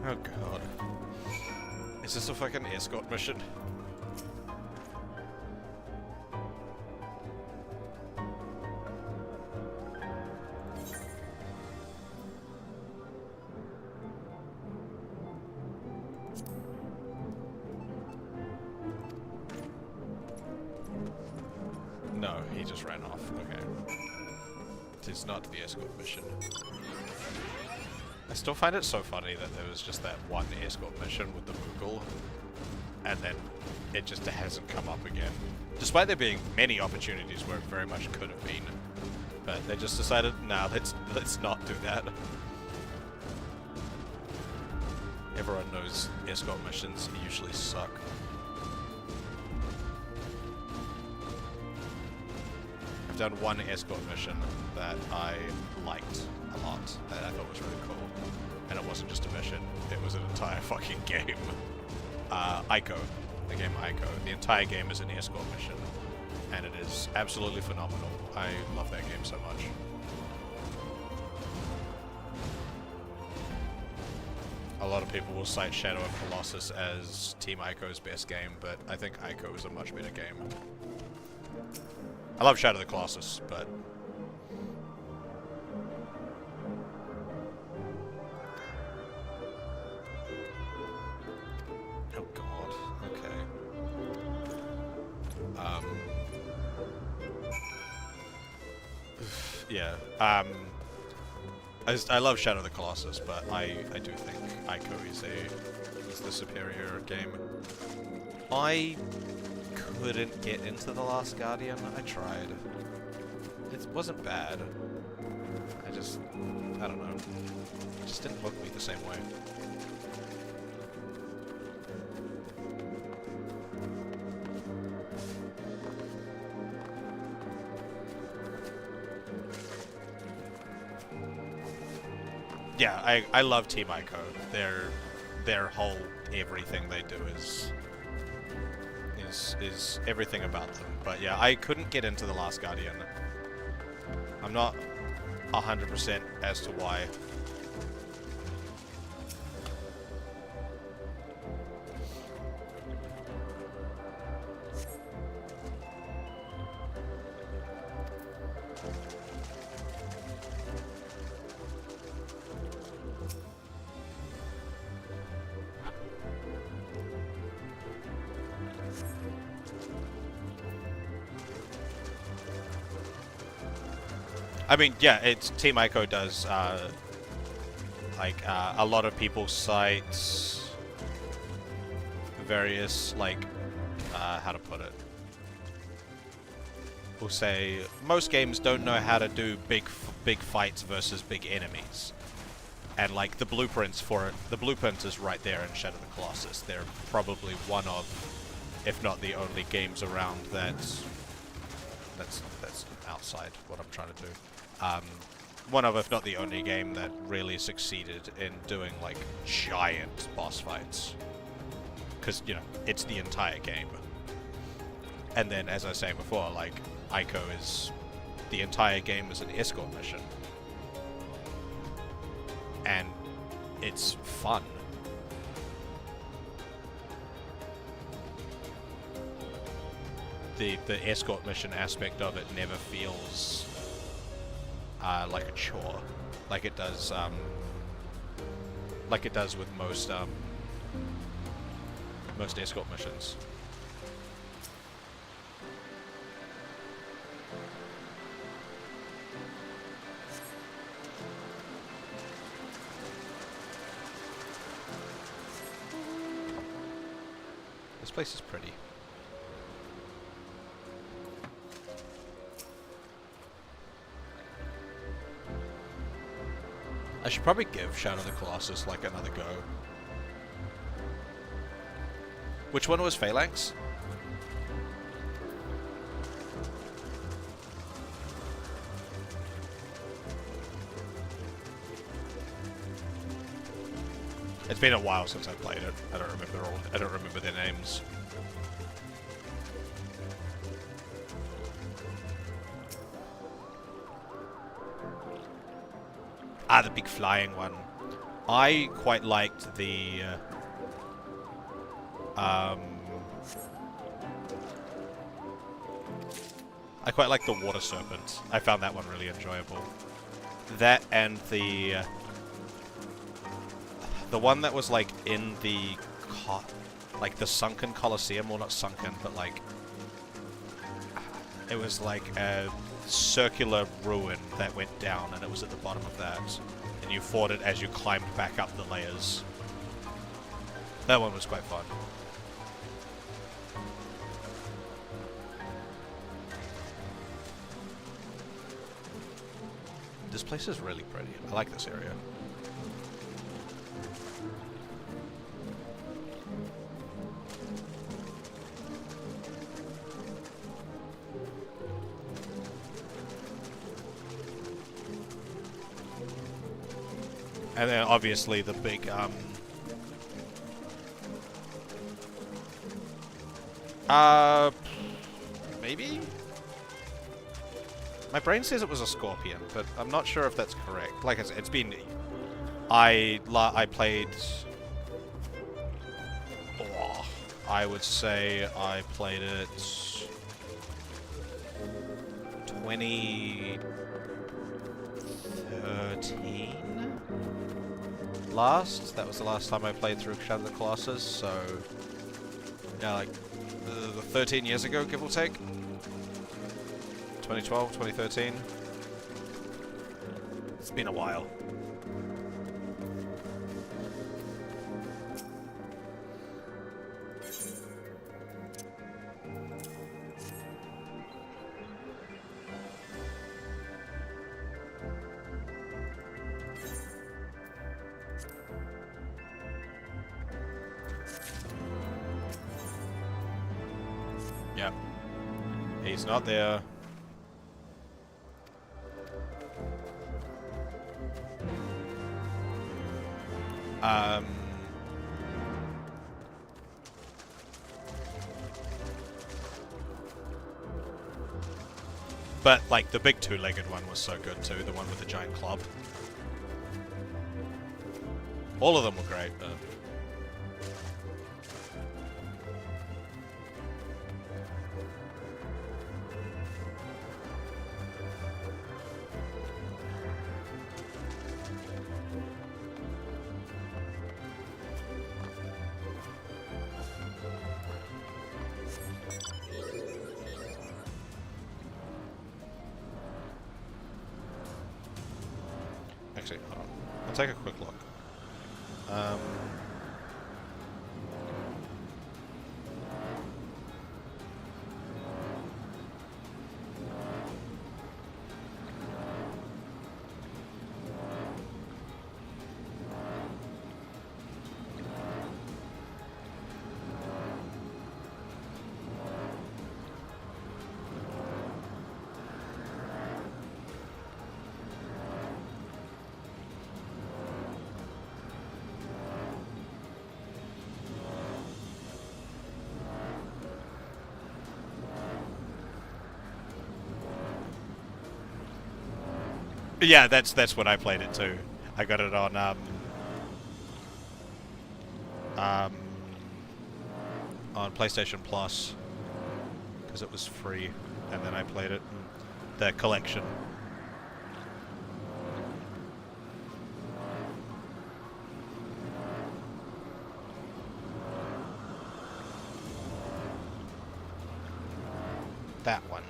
Oh god. Is this a fucking escort mission? No, he just ran off. Okay. It is not the escort mission. I still find it so funny that there was just that one escort mission with the Moogle, and then it just hasn't come up again. Despite there being many opportunities where it very much could have been. But they just decided, nah, let's not do that. Everyone knows escort missions usually suck. I've done one escort mission that I liked a lot, that I thought was really cool. And it wasn't just a mission, it was an entire fucking game. Ico. The game Ico. The entire game is an escort mission. And it is absolutely phenomenal. I love that game so much. A lot of people will cite Shadow of Colossus as Team Ico's best game, but I think Ico is a much better game. I love Shadow of the Colossus, but... Oh god, okay. Yeah, I love Shadow of the Colossus, but I do think Ico is the superior game. I couldn't get into The Last Guardian. I tried. It wasn't bad. I don't know. It just didn't hook me the same way. Yeah, I love Team Ico. Their whole everything they do is everything about them. But yeah, I couldn't get into The Last Guardian. I'm not 100% as to why. I mean, yeah, it's Team Ico does, a lot of people cite various, how to put it? We'll say, most games don't know how to do big fights versus big enemies. And, the blueprints for it, the blueprint is right there in Shadow of the Colossus. They're probably one of, if not the only games around that's outside what I'm trying to do. One of, if not the only game that really succeeded in doing, giant boss fights. Because, it's the entire game. And then, as I was saying before, Ico is... the entire game is an escort mission. And it's fun. The escort mission aspect of it never feels like a chore, like it does with most escort missions. This place is pretty. I should probably give Shadow of the Colossus another go. Which one was Phalanx? It's been a while since I played it. I don't remember their names. Ah, the big flying one. I quite liked the I quite like the water serpent. I found that one really enjoyable. That and the one that was like in the like the sunken Colosseum, well not sunken, but like it was like a circular ruin that went down, and it was at the bottom of that, and you fought it as you climbed back up the layers. That one was quite fun. This place is really pretty. I like this area. And then obviously the big maybe? My brain says it was a scorpion, but I'm not sure if that's correct. Like I said, it's been... I played... Oh, I would say I played it... 2013? That was the last time I played through Shadow of the Colossus, so... Yeah, like... 13 years ago, give or take? 2012, 2013. It's been a while. Yep. He's not there. But, like, the big two-legged one was so good, too. The one with the giant club. All of them were great. Actually, hold on. I'll take a quick look. Yeah, that's when I played it too. I got it on PlayStation Plus because it was free, and then I played it in the collection. That one.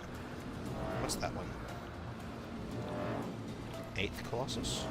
What's that one? 8th Colossus?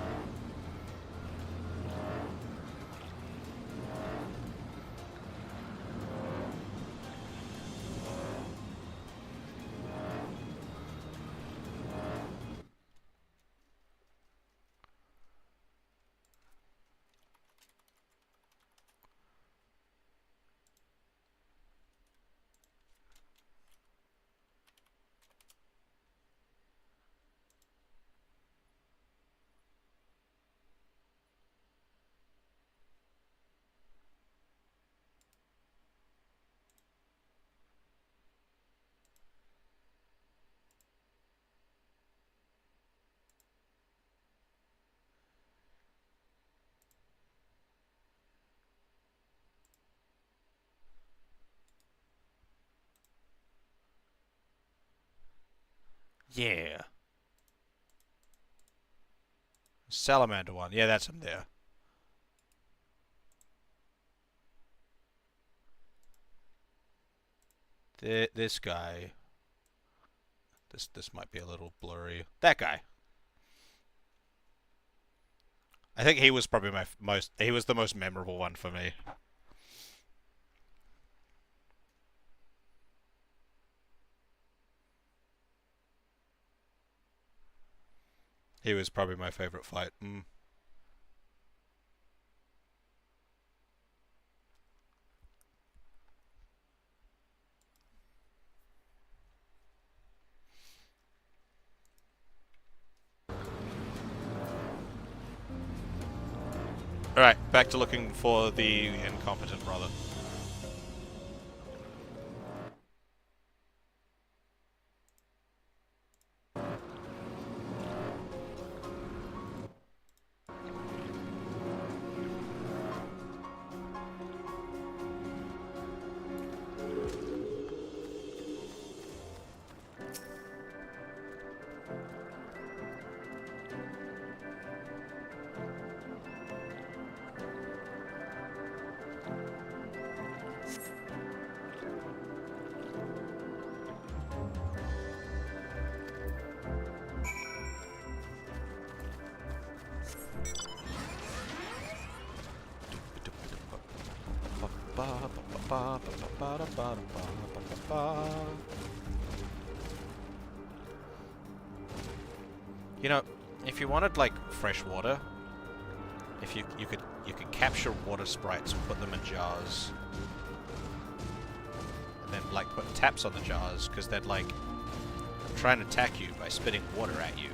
Yeah. Salamander one. Yeah, that's him there. This guy. This might be a little blurry. That guy. I think he was probably he was the most memorable one for me. He was probably my favorite fight. Alright, back to looking for the incompetent brother. You know, if you wanted like fresh water, if you could capture water sprites and put them in jars, and then like put taps on the jars, because they'd like try and attack you by spitting water at you,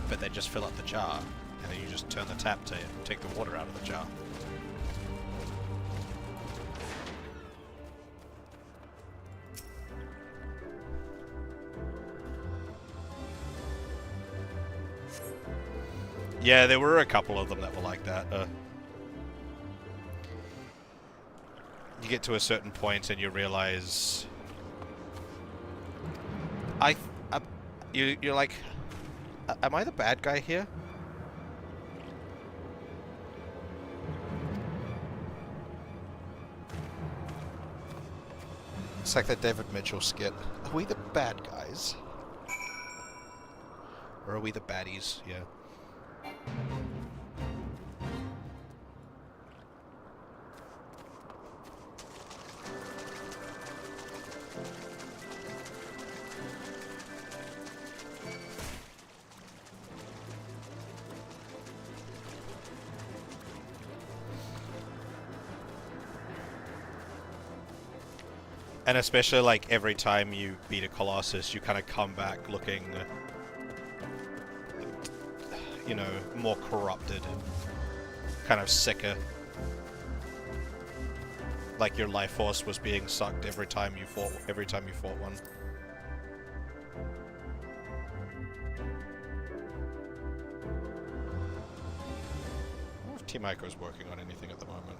but they just fill up the jar, and then you just turn the tap to take the water out of the jar. Yeah, there were a couple of them that were like that. You get to a certain point and you realize, you're like, am I the bad guy here? It's like that David Mitchell skit. Are we the bad guys? Or are we the baddies? Yeah. And especially, like, every time you beat a Colossus, you kind of come back looking, you know, more corrupted, kind of sicker. Like your life force was being sucked every time you fought one. I wonder if Team Ico's working on anything at the moment.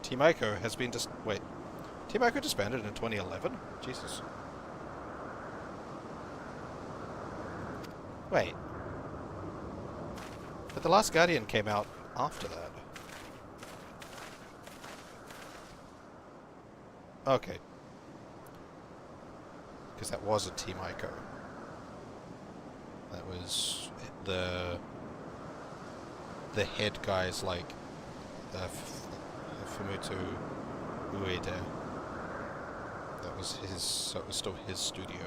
Team Ico has been wait. Team Ico disbanded in 2011? Jesus. Wait. But The Last Guardian came out after that. Okay. Because that was a Team Ico. That was the head guy's like Fumito Ueda. That was his, so it was still his studio.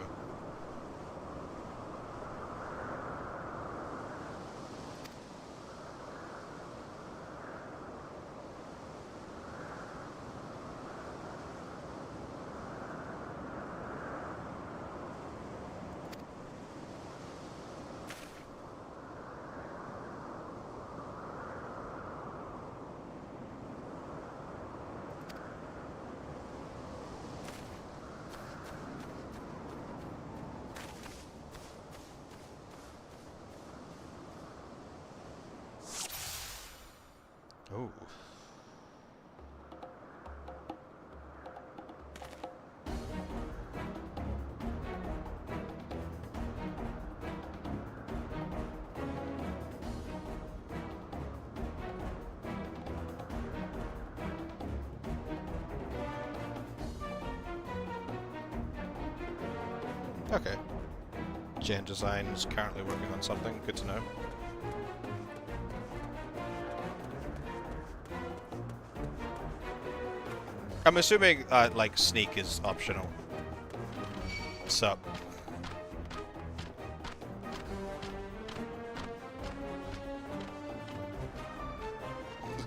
Okay. Gen Design is currently working on something. Good to know. I'm assuming, like, sneak is optional. So.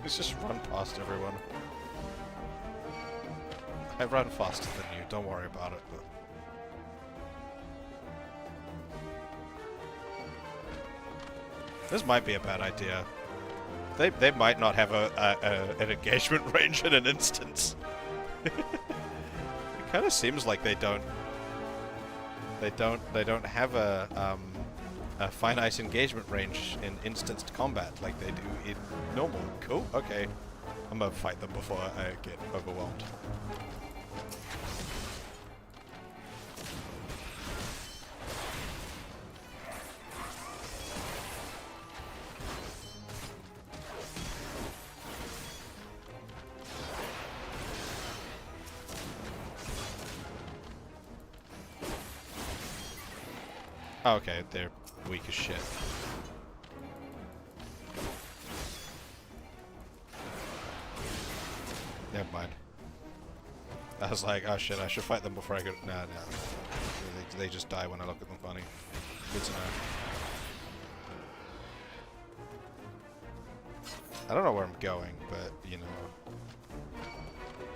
Let's just run past everyone. I run faster than you, don't worry about it. But... This might be a bad idea. They might not have an engagement range in an instance. It kind of seems like they don't have a finite engagement range in instanced combat like they do in normal. Cool. Okay, I'm gonna fight them before I get overwhelmed. Oh, okay, they're weak as shit. Never mind. I was like, oh shit, I should fight them before I go. Nah. They just die when I look at them funny. Good to know. I don't know where I'm going, but, you know.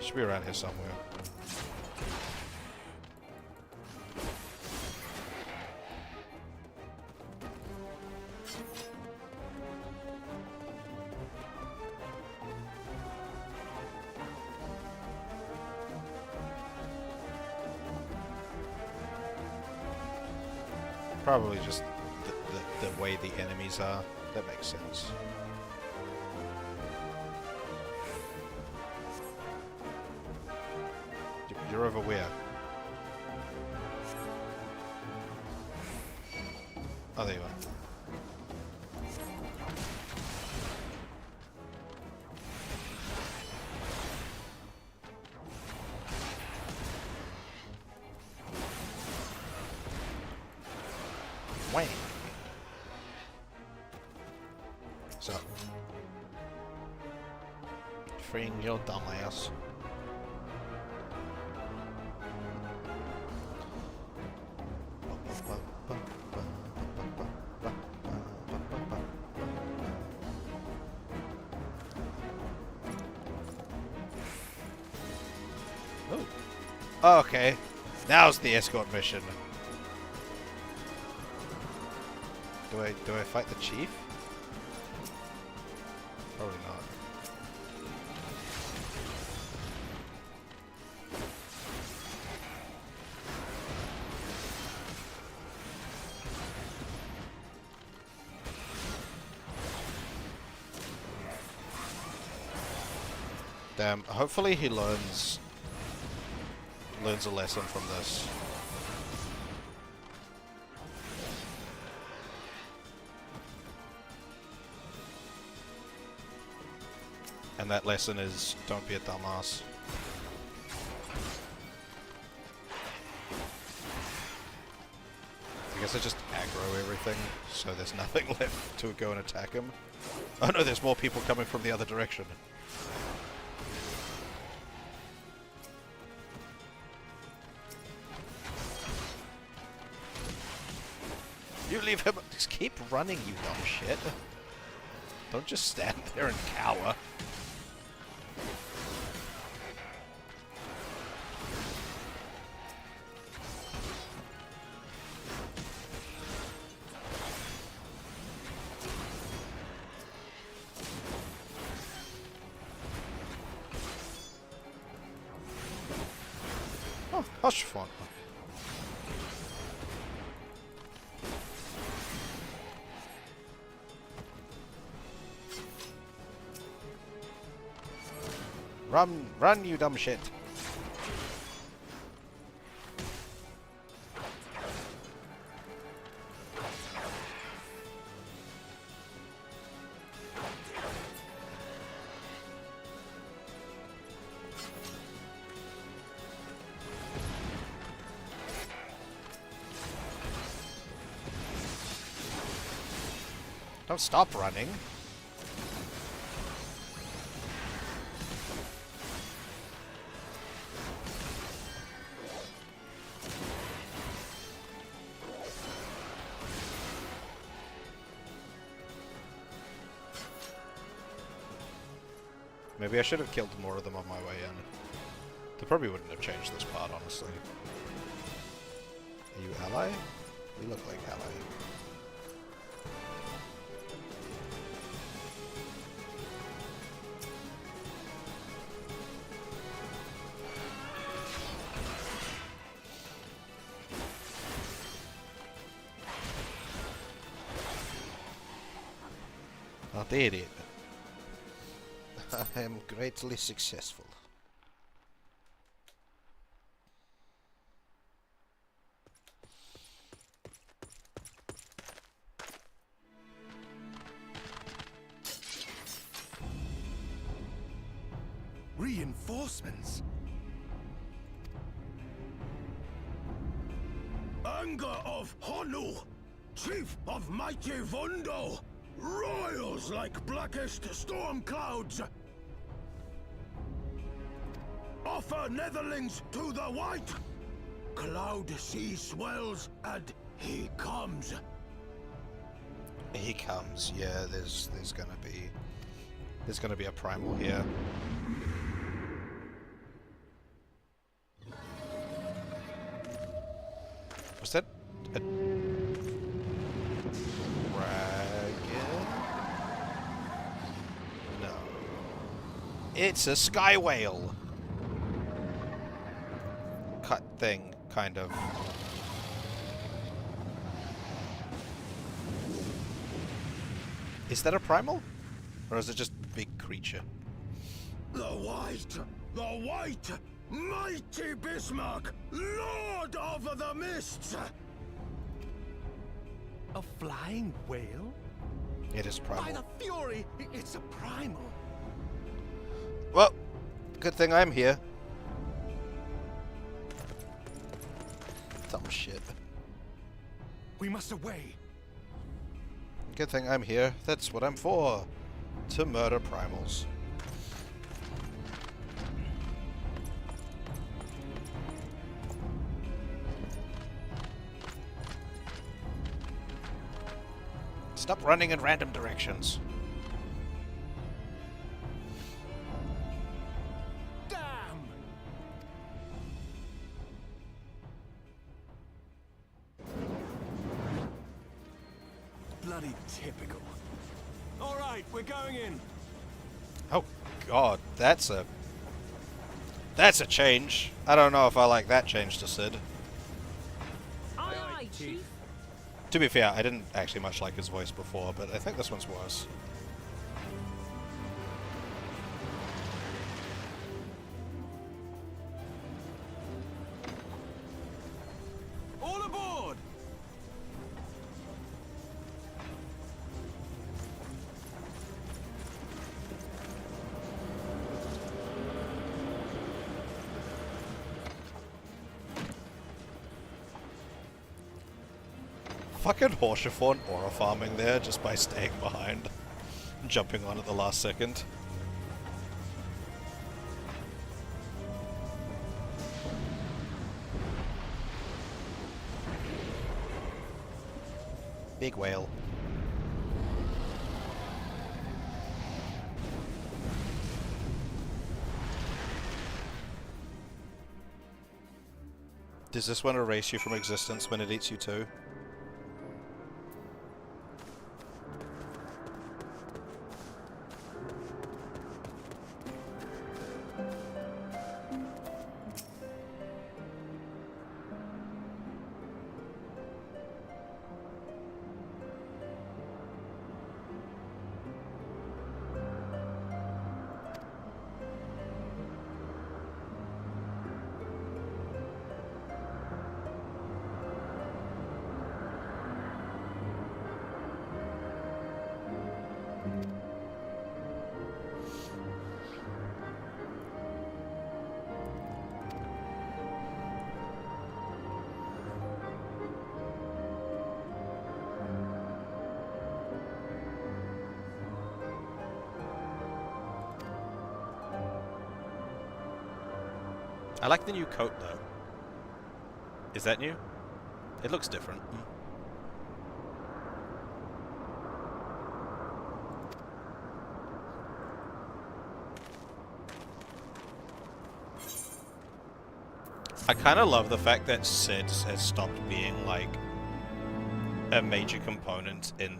Should be around here somewhere. Probably just the way the enemies are. That makes sense. You're over where? Oh, there you are. Wang. So, freeing your dumb ass. Oh, okay. Now's the escort mission. Do I fight the chief? Probably not. Damn, hopefully he learns a lesson from this. And that lesson is, don't be a dumbass. I guess I just aggro everything, so there's nothing left to go and attack him. Oh no, there's more people coming from the other direction. You leave him. Just keep running, you dumb shit. Don't just stand there and cower. Oh, hush fun. Run, you dumb shit. Don't stop running. Maybe I should have killed more of them on my way in. They probably wouldn't have changed this part, honestly. Are you ally? You look like ally. I did it. I am greatly successful. Reinforcements? Anger of Honu, chief of mighty Vondo, roils like blackest storm clouds. Offer netherlings to the white. Cloud sea swells and he comes. He comes. Yeah, there's gonna be a primal here. Was that a dragon? No. It's a sky whale. Cut thing, kind of. Is that a primal? Or is it just a big creature? The white, mighty Bismarck, lord of the mists. A flying whale? It is By primal. the fury, it's a primal. Well, good thing I'm here. Dumb shit. We must away. Good thing I'm here. That's what I'm for. To murder primals. Stop running in random directions. Damn! Bloody typical. All right, we're going in. Oh god, that's a change. I don't know if I like that change to Sid. Aye, aye, Chief. To be fair, I didn't actually much like his voice before, but I think this one's worse. All aboard! Fucking Horshathorn aura farming there just by staying behind. Jumping on at the last second. Big whale. Does this one erase you from existence when it eats you too? I like the new coat, though. Is that new? It looks different. I kind of love the fact that Sid has stopped being, like, a major component in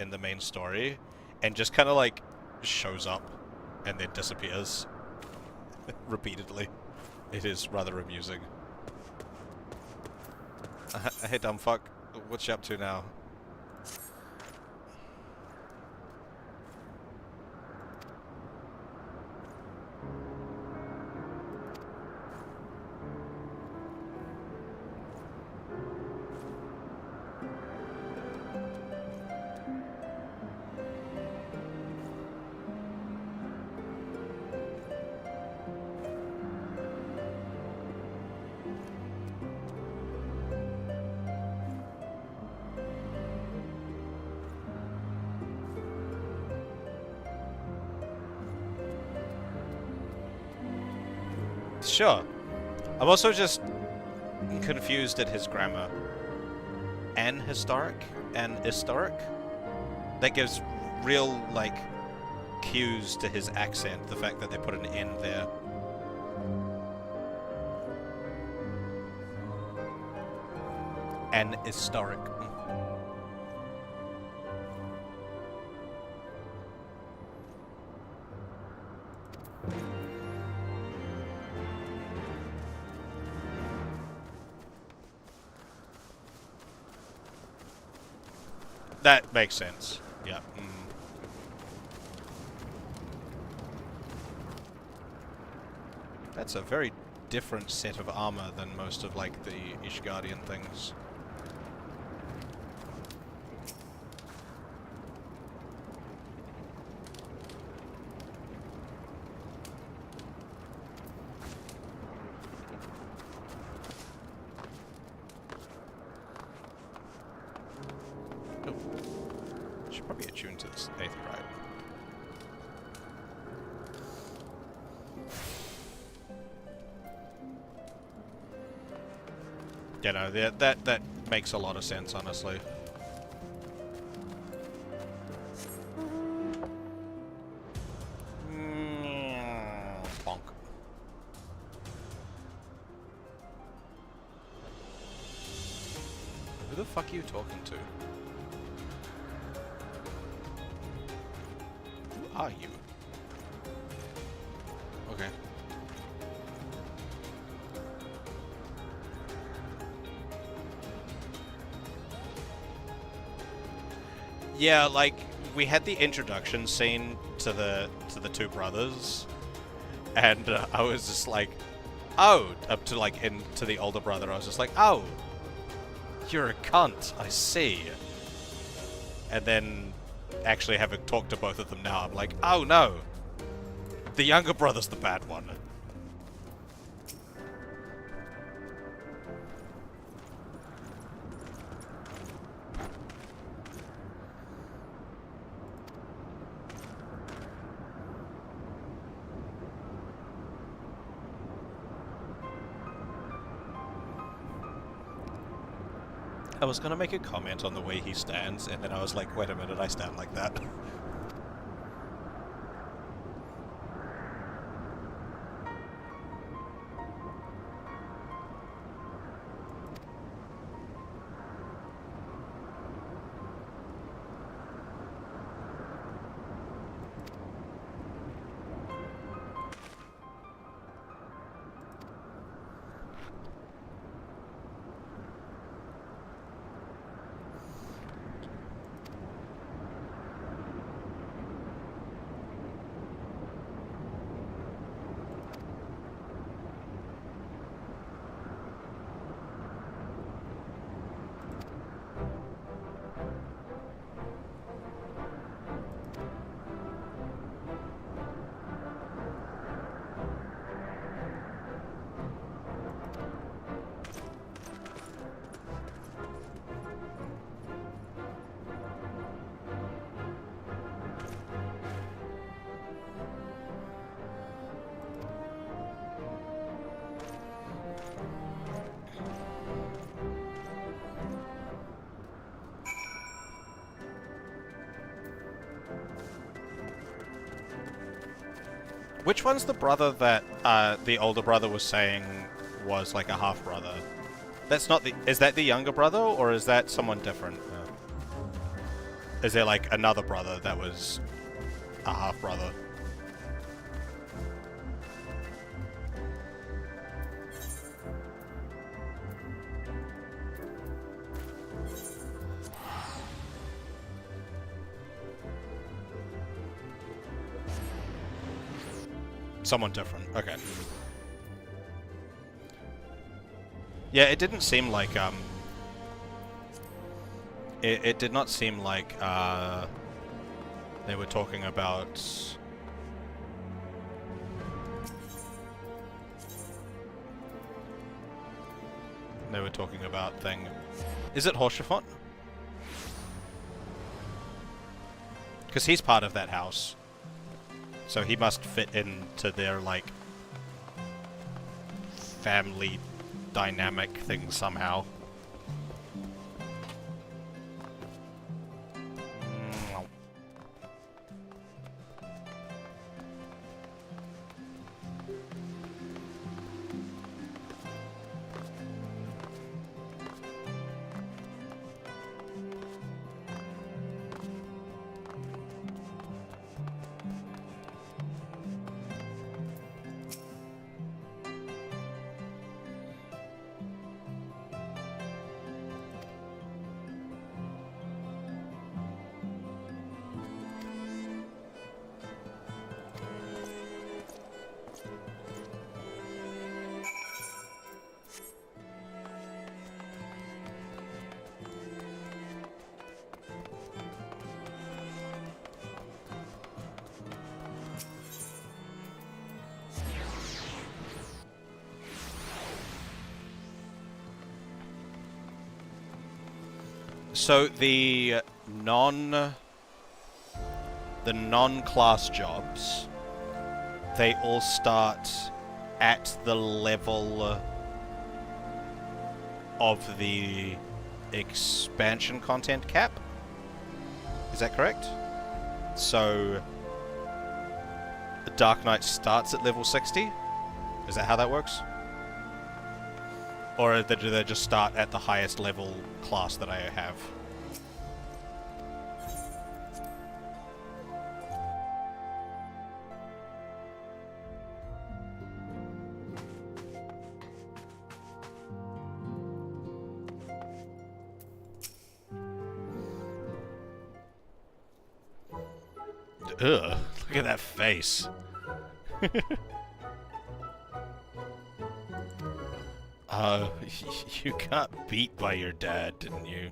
the main story, and just kind of, like, shows up and then disappears repeatedly. It is rather amusing. Hey, dumb fuck. What you up to now? Sure. I'm also just confused at his grammar. Historic and historic? That gives real, like, cues to his accent, the fact that they put an N there. Historic. That makes sense. Yeah. That's a very different set of armor than most of, like, the Ishgardian things. Probably attuned to this 8th pride. Yeah, no, that makes a lot of sense, honestly. Bonk. Who the fuck are you talking to? Are you? Okay. Yeah, like, we had the introduction scene to the two brothers, and I was just like, oh, up to, like, to the older brother, I was just like, oh, you're a cunt, I see. And then actually having talked to both of them now, I'm like, oh no, the younger brother's the bad one. I was gonna make a comment on the way he stands, and then I was like, wait a minute, I stand like that. Which one's the brother that the older brother was saying was like a half brother? That's not the. Is that the younger brother, or is that someone different? Is there like another brother that was a half brother? Someone different. Okay. Yeah, it didn't seem like it did not seem like they were talking about thing. Is it Horshafont? Because he's part of that house. So he must fit into their, like, family dynamic thing somehow. So the non-class jobs, they all start at the level of the expansion content cap. Is that correct? So Dark Knight starts at level 60? Is that how that works? Or do they just start at the highest level class that I have? Ugh, look at that face. You got beat by your dad, didn't you?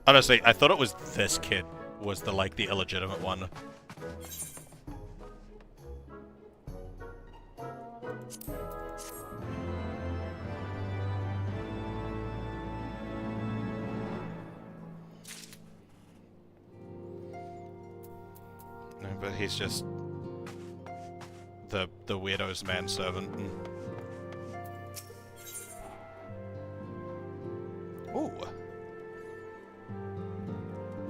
Honestly, I thought it was this kid was the illegitimate one. No, but he's just the weirdo's manservant. Ooh.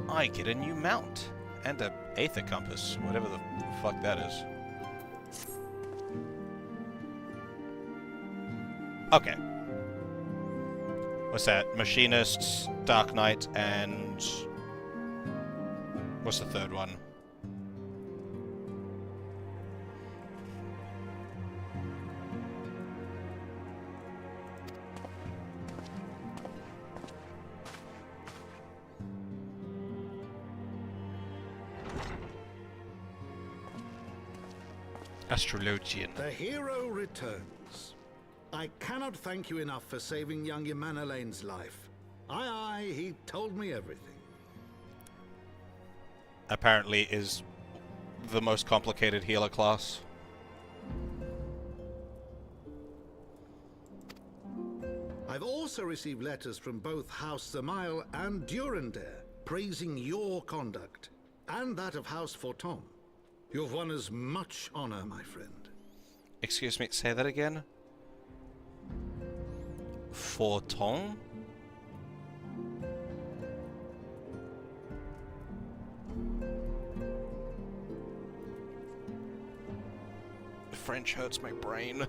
I get a new mount and a Aether compass, whatever the fuck that is. Okay. What's that? Machinists, Dark Knight, and what's the third one? Astrologian. The hero returns. I cannot thank you enough for saving young Imanolane's life. Aye, he told me everything. Apparently is the most complicated healer class. I've also received letters from both House Zamail and Durandare praising your conduct, and that of House Fortom. You've won as much honor, my friend. Excuse me, say that again? Forton? French hurts my brain.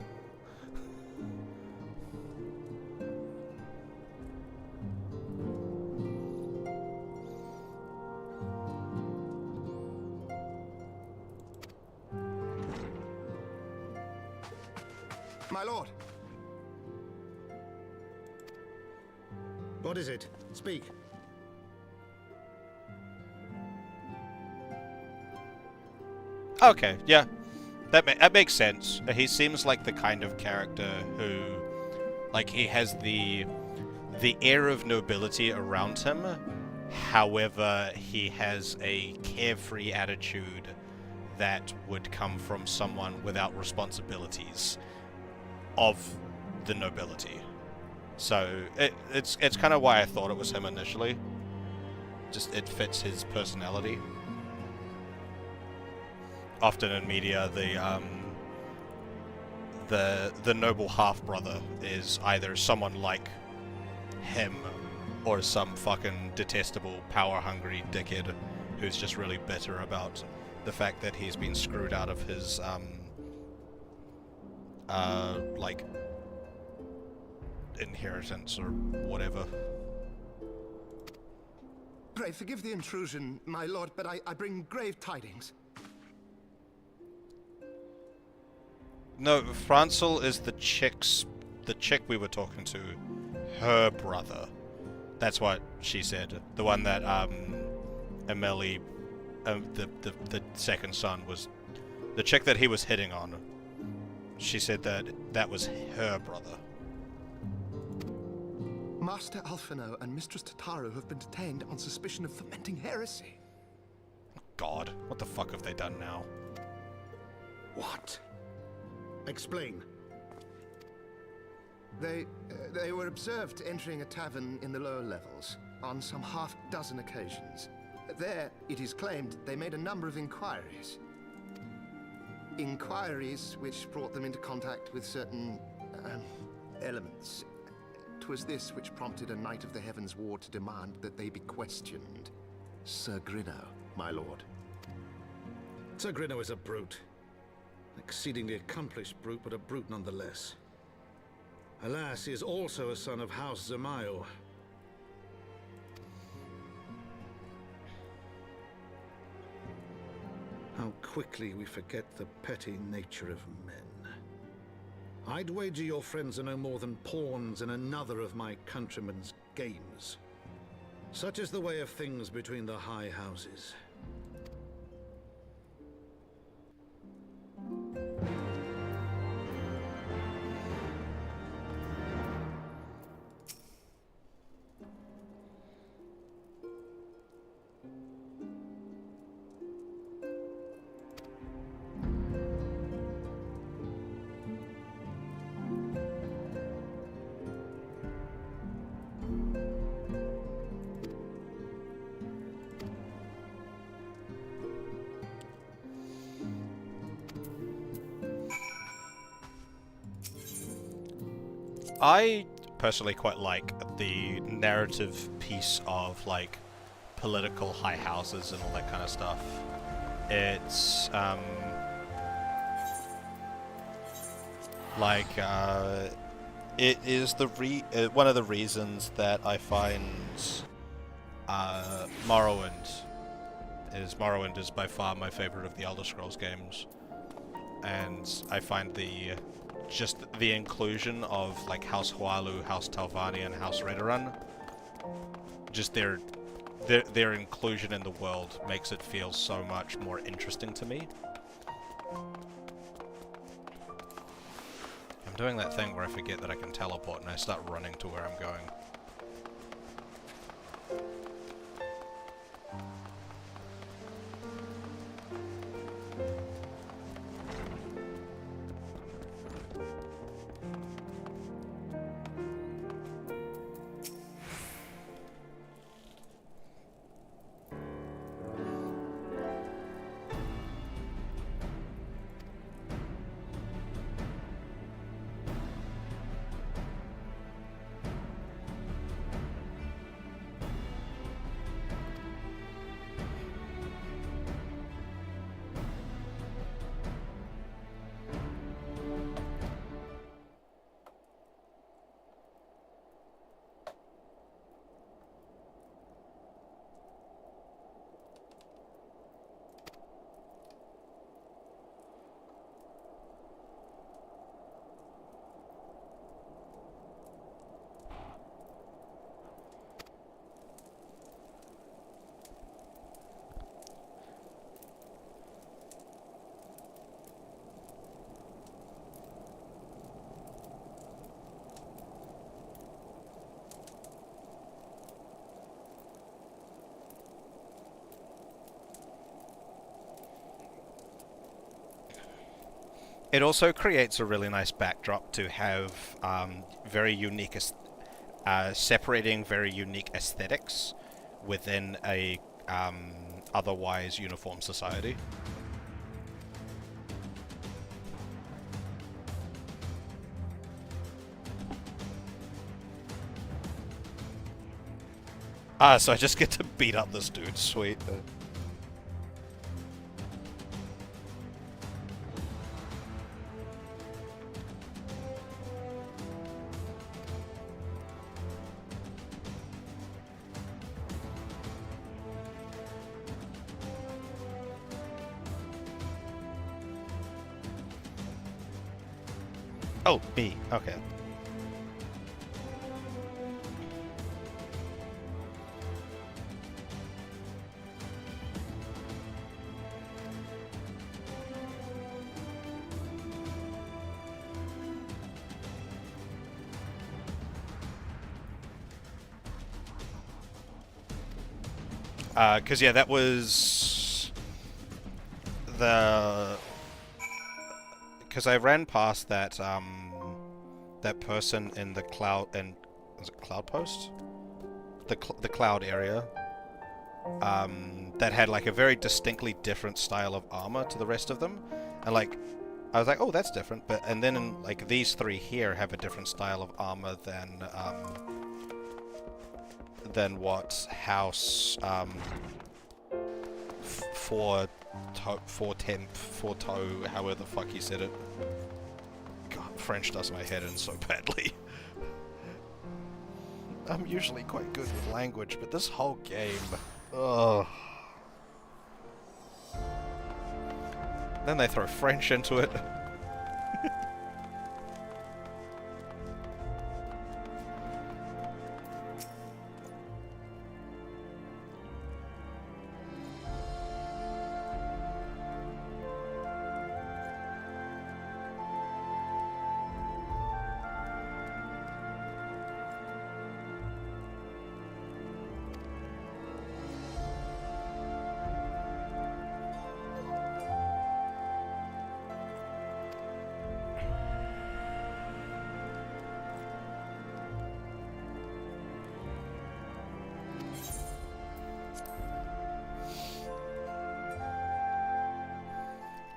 My lord! What is it? Speak. Okay, yeah. That makes sense. He seems like the kind of character who, like, he has the air of nobility around him. However, he has a carefree attitude that would come from someone without responsibilities of the nobility. So it's kind of why I thought it was him initially. Just it fits his personality. Often in media, the noble half-brother is either someone like him or some fucking detestable, power-hungry dickhead who's just really bitter about the fact that he's been screwed out of his, like, inheritance or whatever. Pray forgive the intrusion, my lord, but I bring grave tidings. No, Francel is the chick we were talking to, her brother. That's what she said. The one that, Amelie, the second son was, the chick that he was hitting on. She said that was her brother. Master Alphino and Mistress Tataru have been detained on suspicion of fomenting heresy. God, what the fuck have they done now? What? Explain. They were observed entering a tavern in the lower levels on some half-dozen occasions. There, it is claimed, they made a number of inquiries. Inquiries which brought them into contact with certain elements. 'Twas this which prompted a knight of the Heavensward to demand that they be questioned. Sir Grinno, my lord. Sir Grinno is a brute. Exceedingly accomplished brute, but a brute nonetheless. Alas, he is also a son of House Zamayo. How quickly we forget the petty nature of men. I'd wager your friends are no more than pawns in another of my countrymen's games. Such is the way of things between the high houses. I personally quite like the narrative piece of, like, political high houses and all that kind of stuff. It's, it is one of the reasons that I find, Morrowind is by far my favorite of the Elder Scrolls games. And I find just the inclusion of, like, House Hualu, House Talvani, and House Redoran, just their inclusion in the world makes it feel so much more interesting to me. I'm doing that thing where I forget that I can teleport and I start running to where I'm going. It also creates a really nice backdrop to have very unique, separating very unique aesthetics within a otherwise uniform society. So I just get to beat up this dude. Sweet. Oh, B. Okay. Because yeah, that was the... Because I ran past that that person in the cloud, and was it Cloud Post? The cloud area. That had like a very distinctly different style of armor to the rest of them, and like I was like, oh, that's different. And then like these three here have a different style of armor than what House 4 toe, however the fuck he said it. God, French does my head in so badly. I'm usually quite good with language, but this whole game, ugh. Then they throw French into it.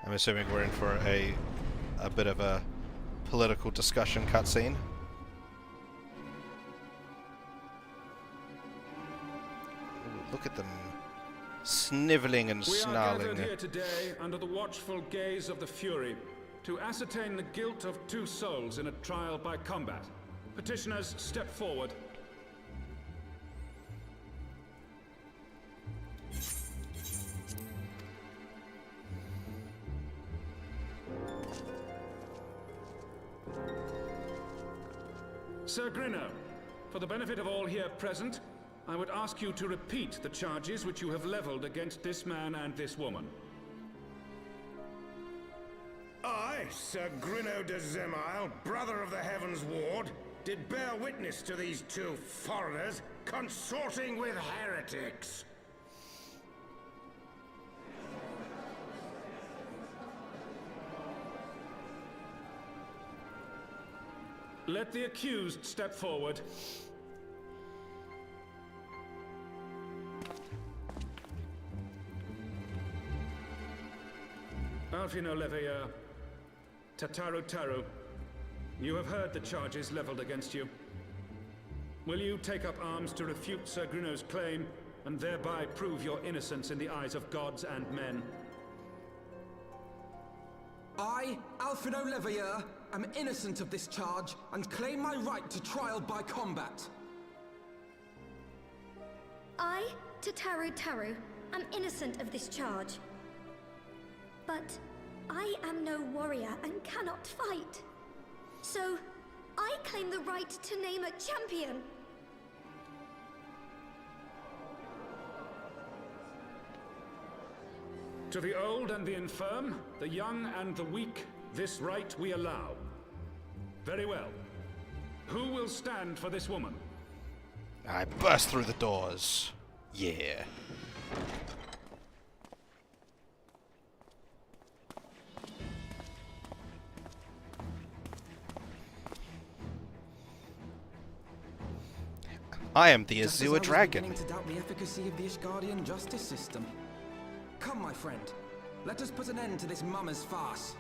I'm assuming we're in for a bit of a political discussion cutscene. Look at them sniveling and snarling. We are gathered here today under the watchful gaze of the Fury to ascertain the guilt of 2 souls in a trial by combat. Petitioners, step forward. Sir Grinno, for the benefit of all here present, I would ask you to repeat the charges which you have leveled against this man and this woman. I, Sir Grinno de Zemile, brother of the Heavensward, did bear witness to these 2 foreigners consorting with heretics. Let the accused step forward. Alfino Leveilleur, Tataru Taru, you have heard the charges leveled against you. Will you take up arms to refute Sir Grinno's claim, and thereby prove your innocence in the eyes of gods and men? I, Alfino Leveilleur, am innocent of this charge and claim my right to trial by combat. I, Tataru Taru, am innocent of this charge. But I am no warrior and cannot fight. So, I claim the right to name a champion. To the old and the infirm, the young and the weak, this right we allow. Very well. Who will stand for this woman? I burst through the doors. Yeah. I am the Just as I Eorzea was dragon. beginning to doubt the efficacy of the Ishgardian justice system. Come, my friend. Let us put an end to this mummer's farce.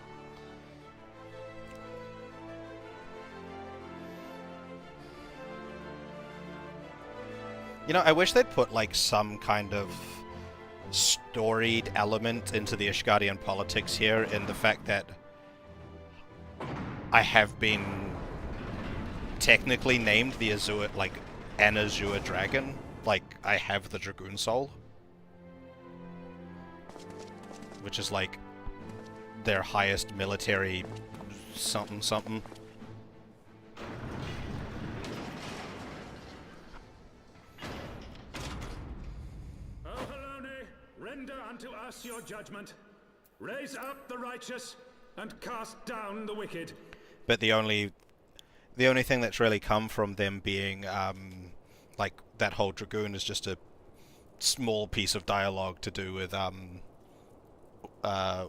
You know, I wish they'd put, like, some kind of storied element into the Ishgardian politics here, in the fact that I have been technically named the Azure, like, an Azure dragon. Like, I have the Dragoon Soul. Which is, like, their highest military something something. Render unto us your judgment. Raise up the righteous and cast down the wicked. But the only thing that's really come from them being like that whole dragoon is just a small piece of dialogue to do with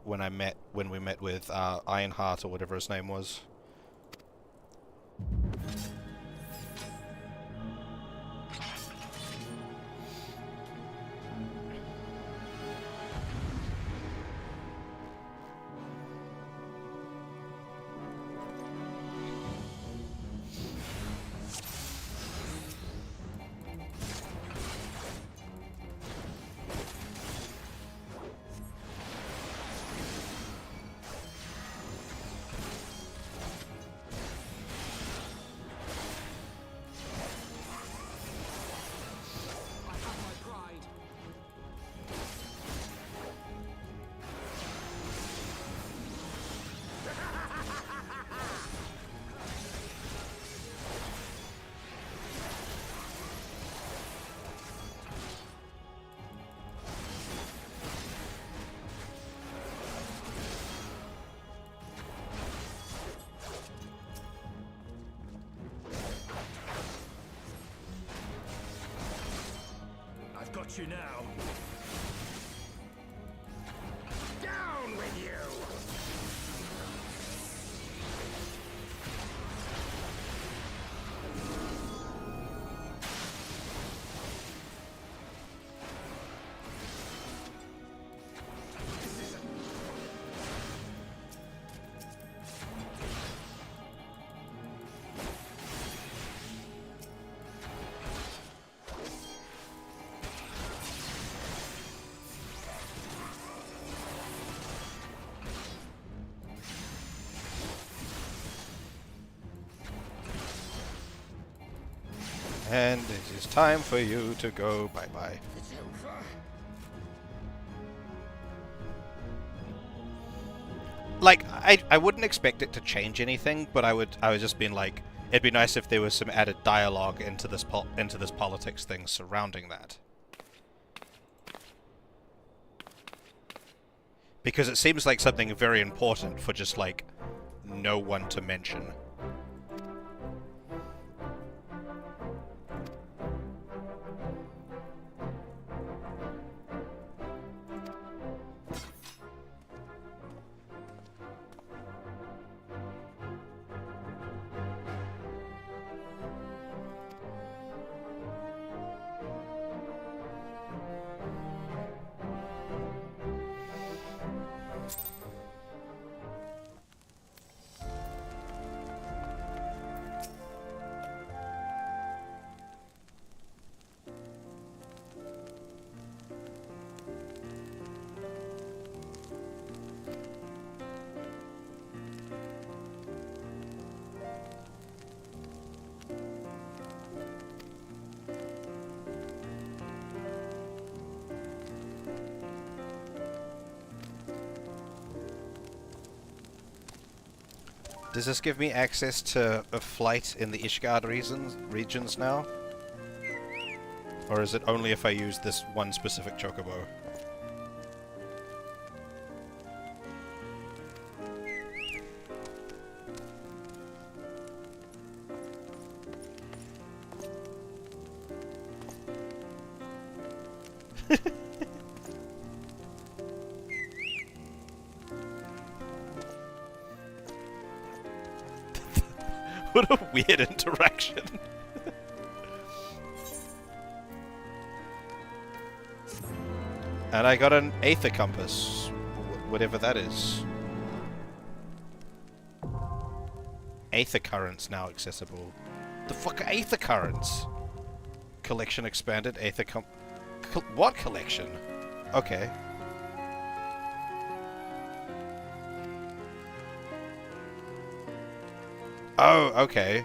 when we met with Ironheart or whatever his name was. Got you now. Down with you! And it is time for you to go bye-bye. It's over. Like, I wouldn't expect it to change anything, but I was just being like, it'd be nice if there was some added dialogue into this politics thing surrounding that. Because it seems like something very important for just, like, no one to mention. Does this give me access to a flight in the Ishgard regions now? Or is it only if I use this one specific chocobo? What a weird interaction. And I got an Aether Compass, whatever that is. Aether Currents now accessible. The fuck are Aether Currents? Collection expanded, what collection? Okay. Oh, okay.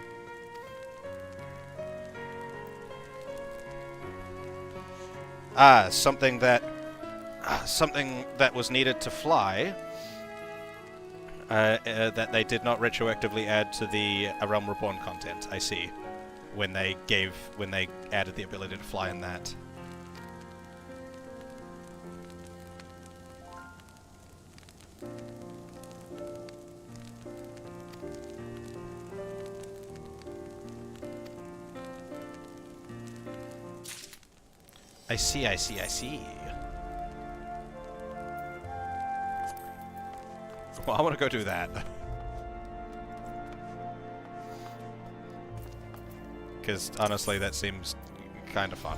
Ah, something that was needed to fly, that they did not retroactively add to the A Realm Reborn content. I see. When they added the ability to fly in that. I see. Well, I want to go do that. Because honestly, that seems kind of fun.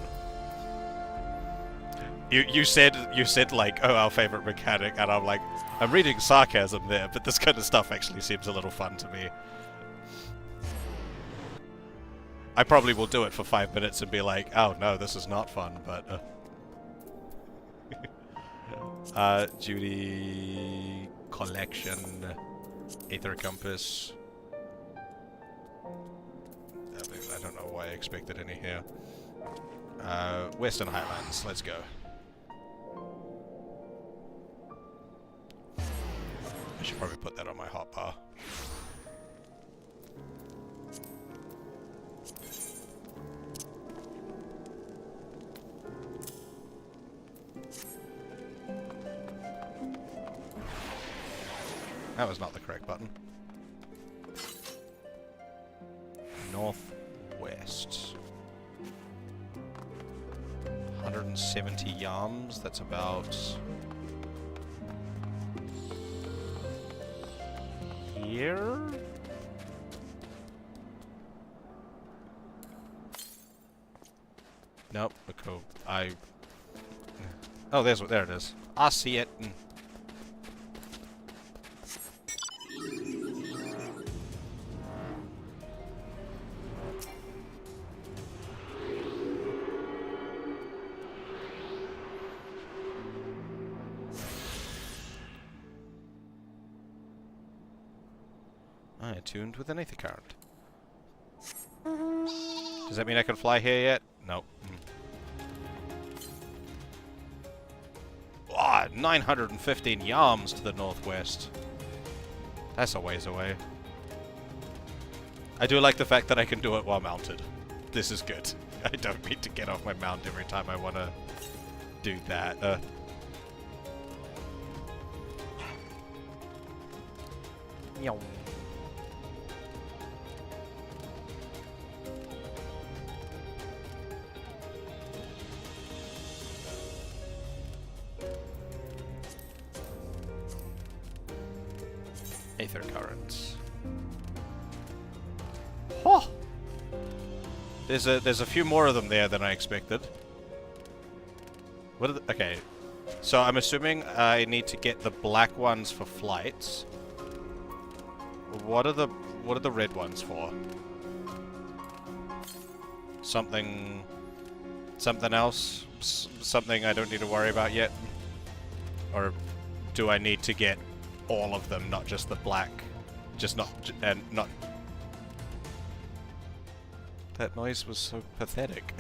You said like, oh, our favorite mechanic, and I'm like, I'm reading sarcasm there, but this kind of stuff actually seems a little fun to me. I probably will do it for 5 minutes and be like, oh no, this is not fun, but... Judy... Collection... Aether Compass... I don't know why I expected any here. Western Highlands, let's go. I should probably put that on my hotbar. That was not the correct button. Northwest. 170 yams, that's about... here? Nope, cool. Oh, there it is. I see it. I attuned with an Aether Current. Does that mean I can fly here yet? Nope. Oh, 915 yams to the northwest. That's a ways away. I do like the fact that I can do it while mounted. This is good. I don't need to get off my mount every time I want to do that. Meow. Aether Currents. Oh! There's a few more of them there than I expected. What are the, okay. So I'm assuming I need to get the black ones for flights. What are the red ones for? Something else? Something I don't need to worry about yet? Or do I need to get all of them, not just the black? Not... That noise was so pathetic.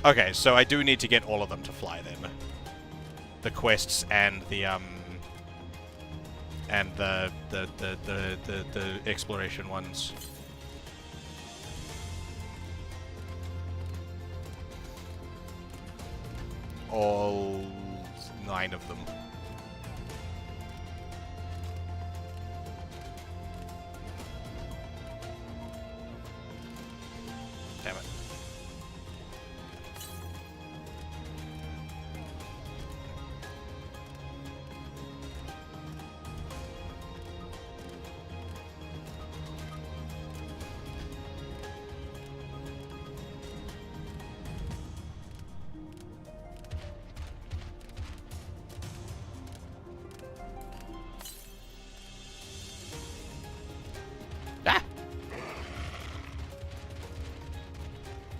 Okay, so I do need to get all of them to fly then. The quests and the exploration ones. All 9 of them. Damn it.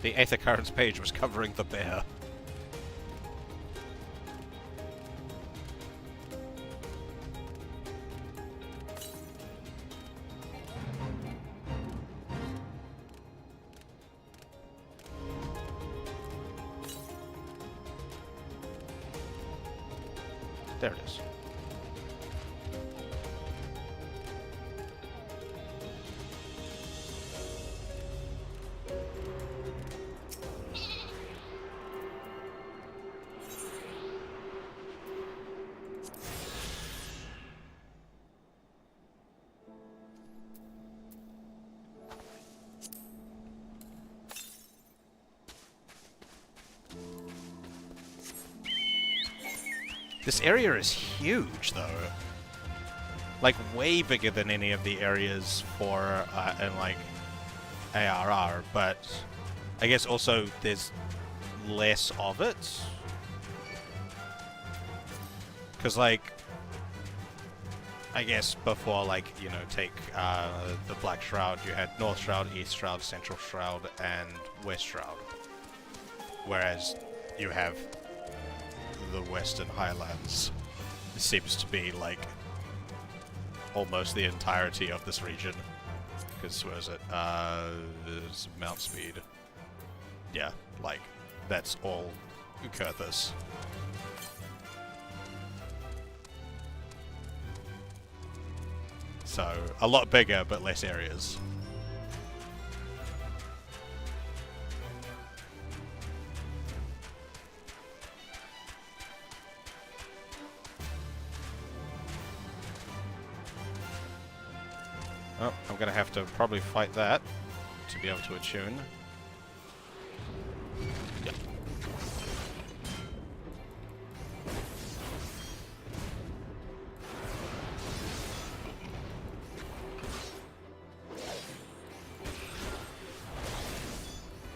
The Aether Currents page was covering the bear. There it is. This area is huge, though. Like, way bigger than any of the areas for, in, like, ARR, but I guess also there's less of it. Because, like, I guess before, like, you know, take the Black Shroud, you had North Shroud, East Shroud, Central Shroud, and West Shroud. Whereas you have the Western Highlands. It seems to be, like, almost the entirety of this region. Because, where is it? It's Mount Speed. Yeah, like, that's all Kurthus. So, a lot bigger, but less areas. Oh, I'm gonna have to probably fight that to be able to attune. Yep.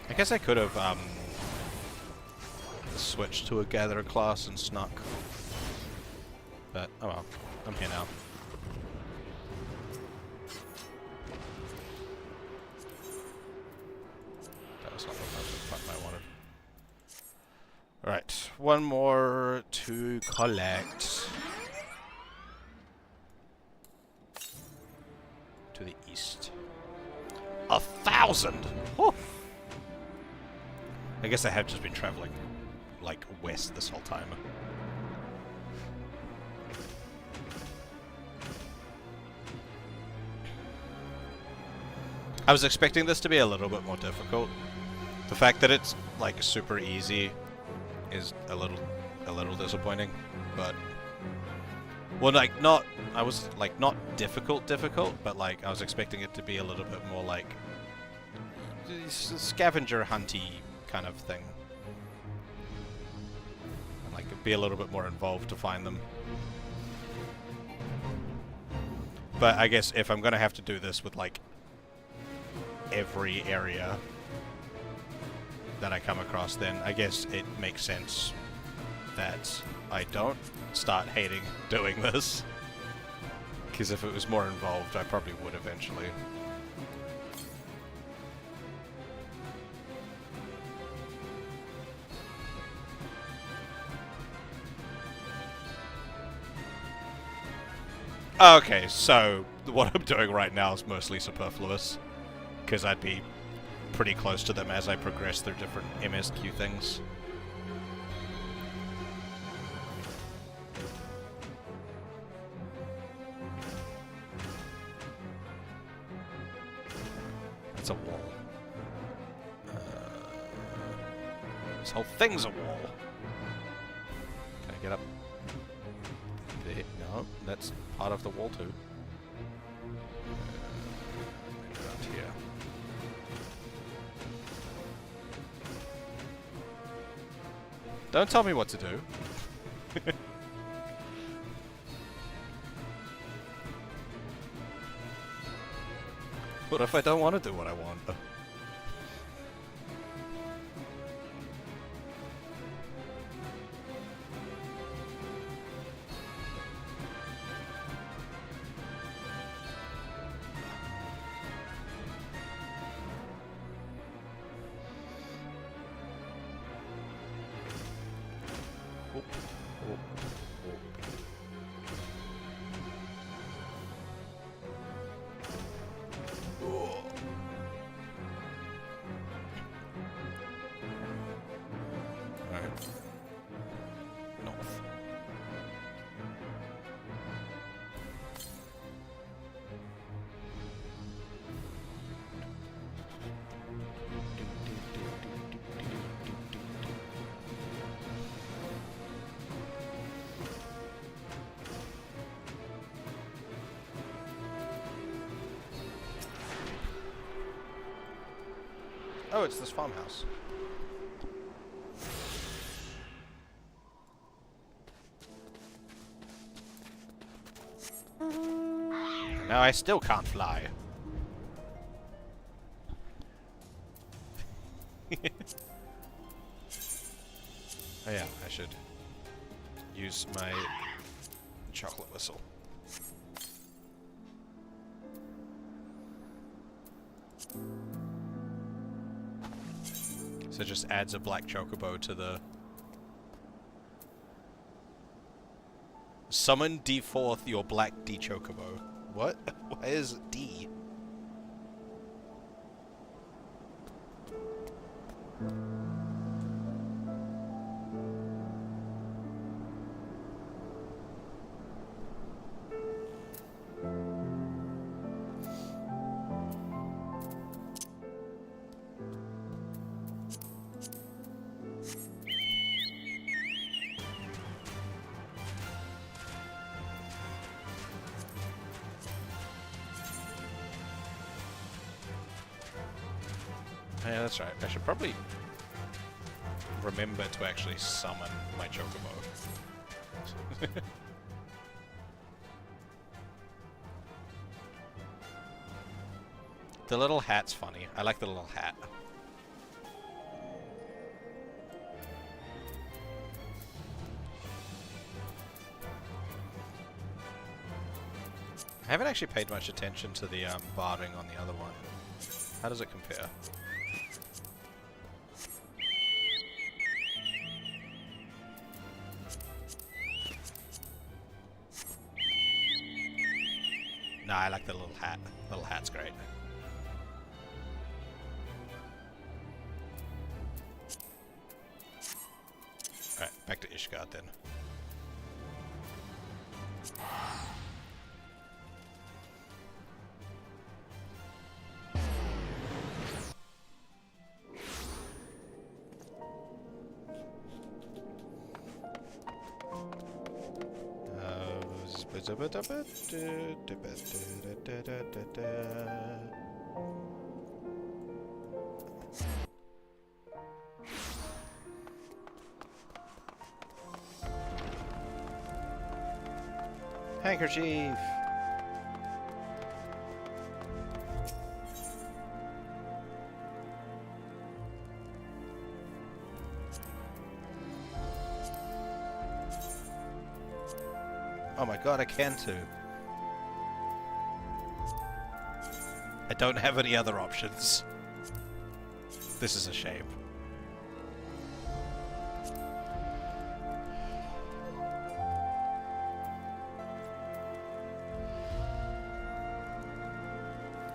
I guess I could have switched to a gatherer class and snuck. But, oh well, I'm here now. Alright, one more to collect. To the east. 1,000! Whew. I guess I have just been traveling, like, west this whole time. I was expecting this to be a little bit more difficult. The fact that it's, like, super easy is a little disappointing, but well, like, not, I was like, not difficult, but like I was expecting it to be a little bit more like scavenger hunty kind of thing, and like be a little bit more involved to find them. But I guess if I'm gonna have to do this with like every area that I come across, then I guess it makes sense that I don't start hating doing this. Because if it was more involved, I probably would eventually. Okay, so what I'm doing right now is mostly superfluous. Because I'd be pretty close to them as I progress through different MSQ things. That's a wall. This whole thing's a wall. Can I get up there? No, that's part of the wall too. Around here. Don't tell me what to do. What if I don't want to do what I want? Oop, oop, oop. Alright. North. Oh, it's this farmhouse. Now I still can't fly. Oh yeah, I should use my chocolate whistle. So it just adds a black chocobo to the... Summon D4th your black D chocobo. What? Why is it D? Yeah, that's right. I should probably remember to actually summon my chocobo. The little hat's funny. I like the little hat. I haven't actually paid much attention to the barding on the other one. How does it compare? No, I like the little hat. Little hat's great. Alright, back to Ishgard then. Handkerchief! Oh my god, I can too. I don't have any other options. This is a shame.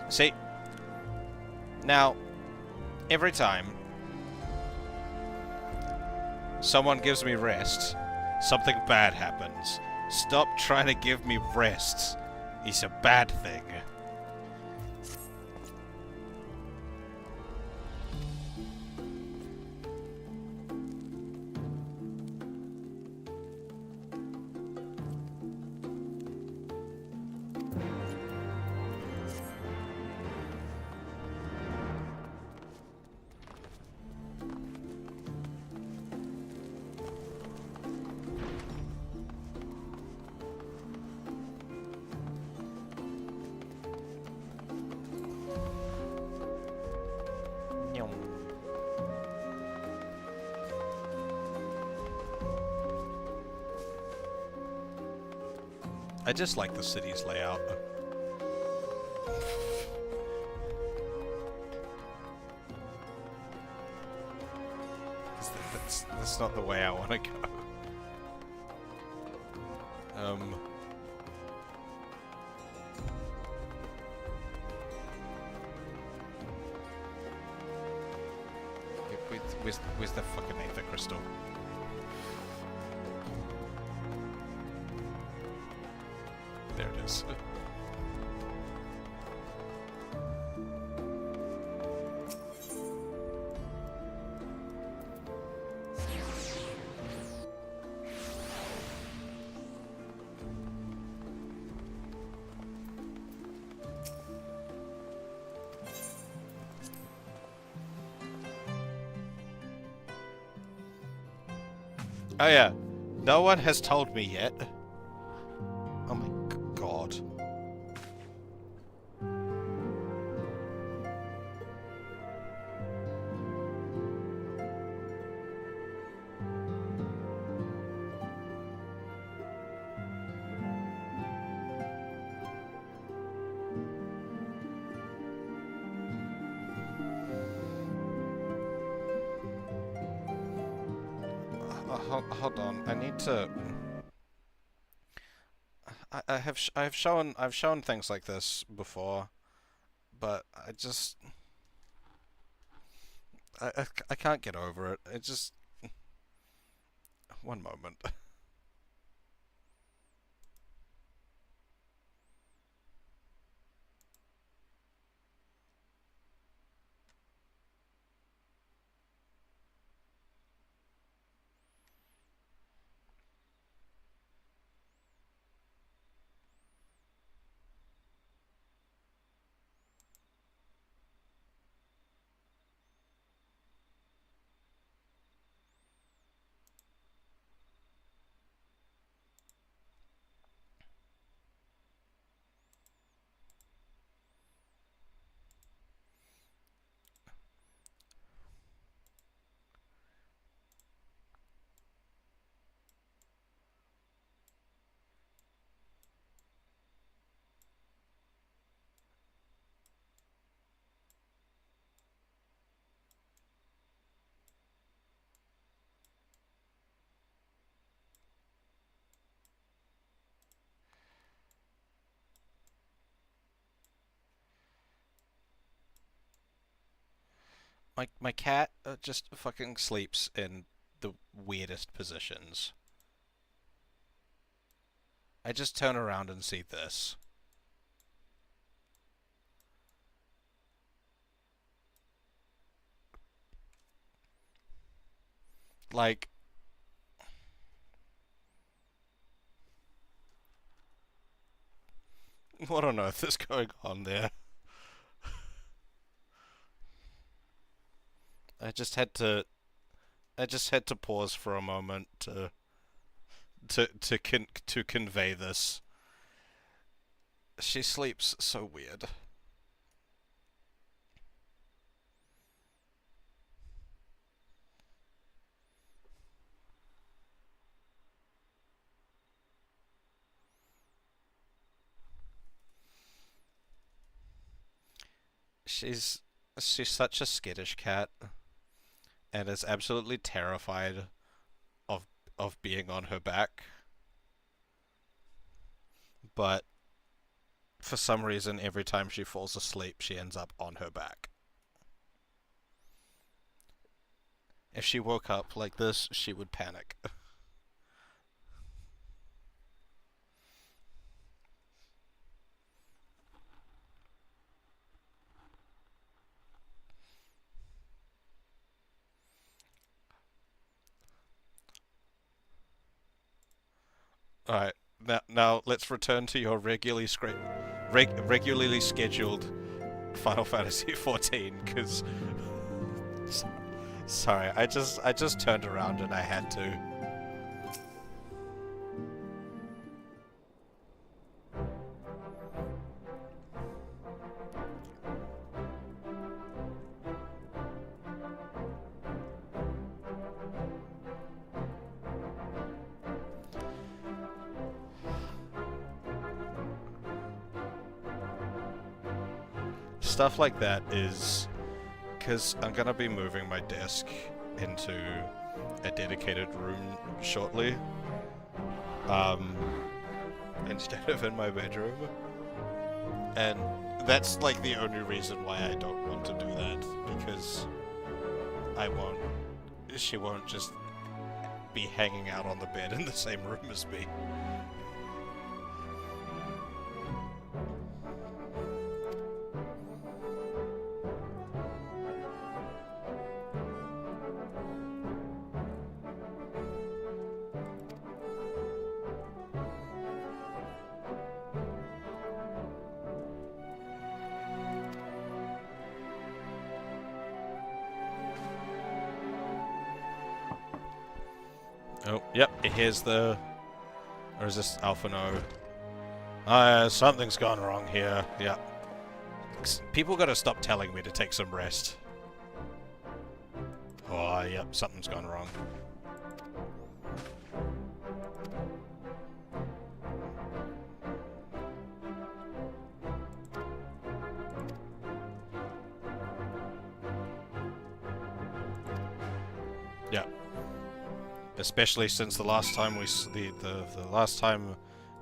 See? Now, every time someone gives me rest, something bad happens. Stop trying to give me rest. It's a bad thing. I just like the city's layout. That's not the way I want to go. Where's the fucking Aether Crystal? There it is. Oh yeah, no one has told me yet. Oh my god. Hold on, I need to. I've shown things like this before, but I can't get over it. It just one moment. My cat just fucking sleeps in the weirdest positions. I just turn around and see this. Like, what on earth is going on there? I just had to pause for a moment to convey this. She sleeps so weird. She's such a skittish cat, and is absolutely terrified of being on her back. But for some reason, every time she falls asleep, she ends up on her back. If she woke up like this, she would panic. Alright, now let's return to your regularly scheduled Final Fantasy XIV, because... Sorry, I just turned around and I had to. Stuff like that is because I'm gonna be moving my desk into a dedicated room shortly. instead of in my bedroom. And that's like the only reason why I don't want to do that, because she won't just be hanging out on the bed in the same room as me. Oh, yep, here's the... Or is this Alpha No? Something's gone wrong here, yep. People gotta stop telling me to take some rest. Oh, yep, something's gone wrong. Yeah. Especially since the last time the last time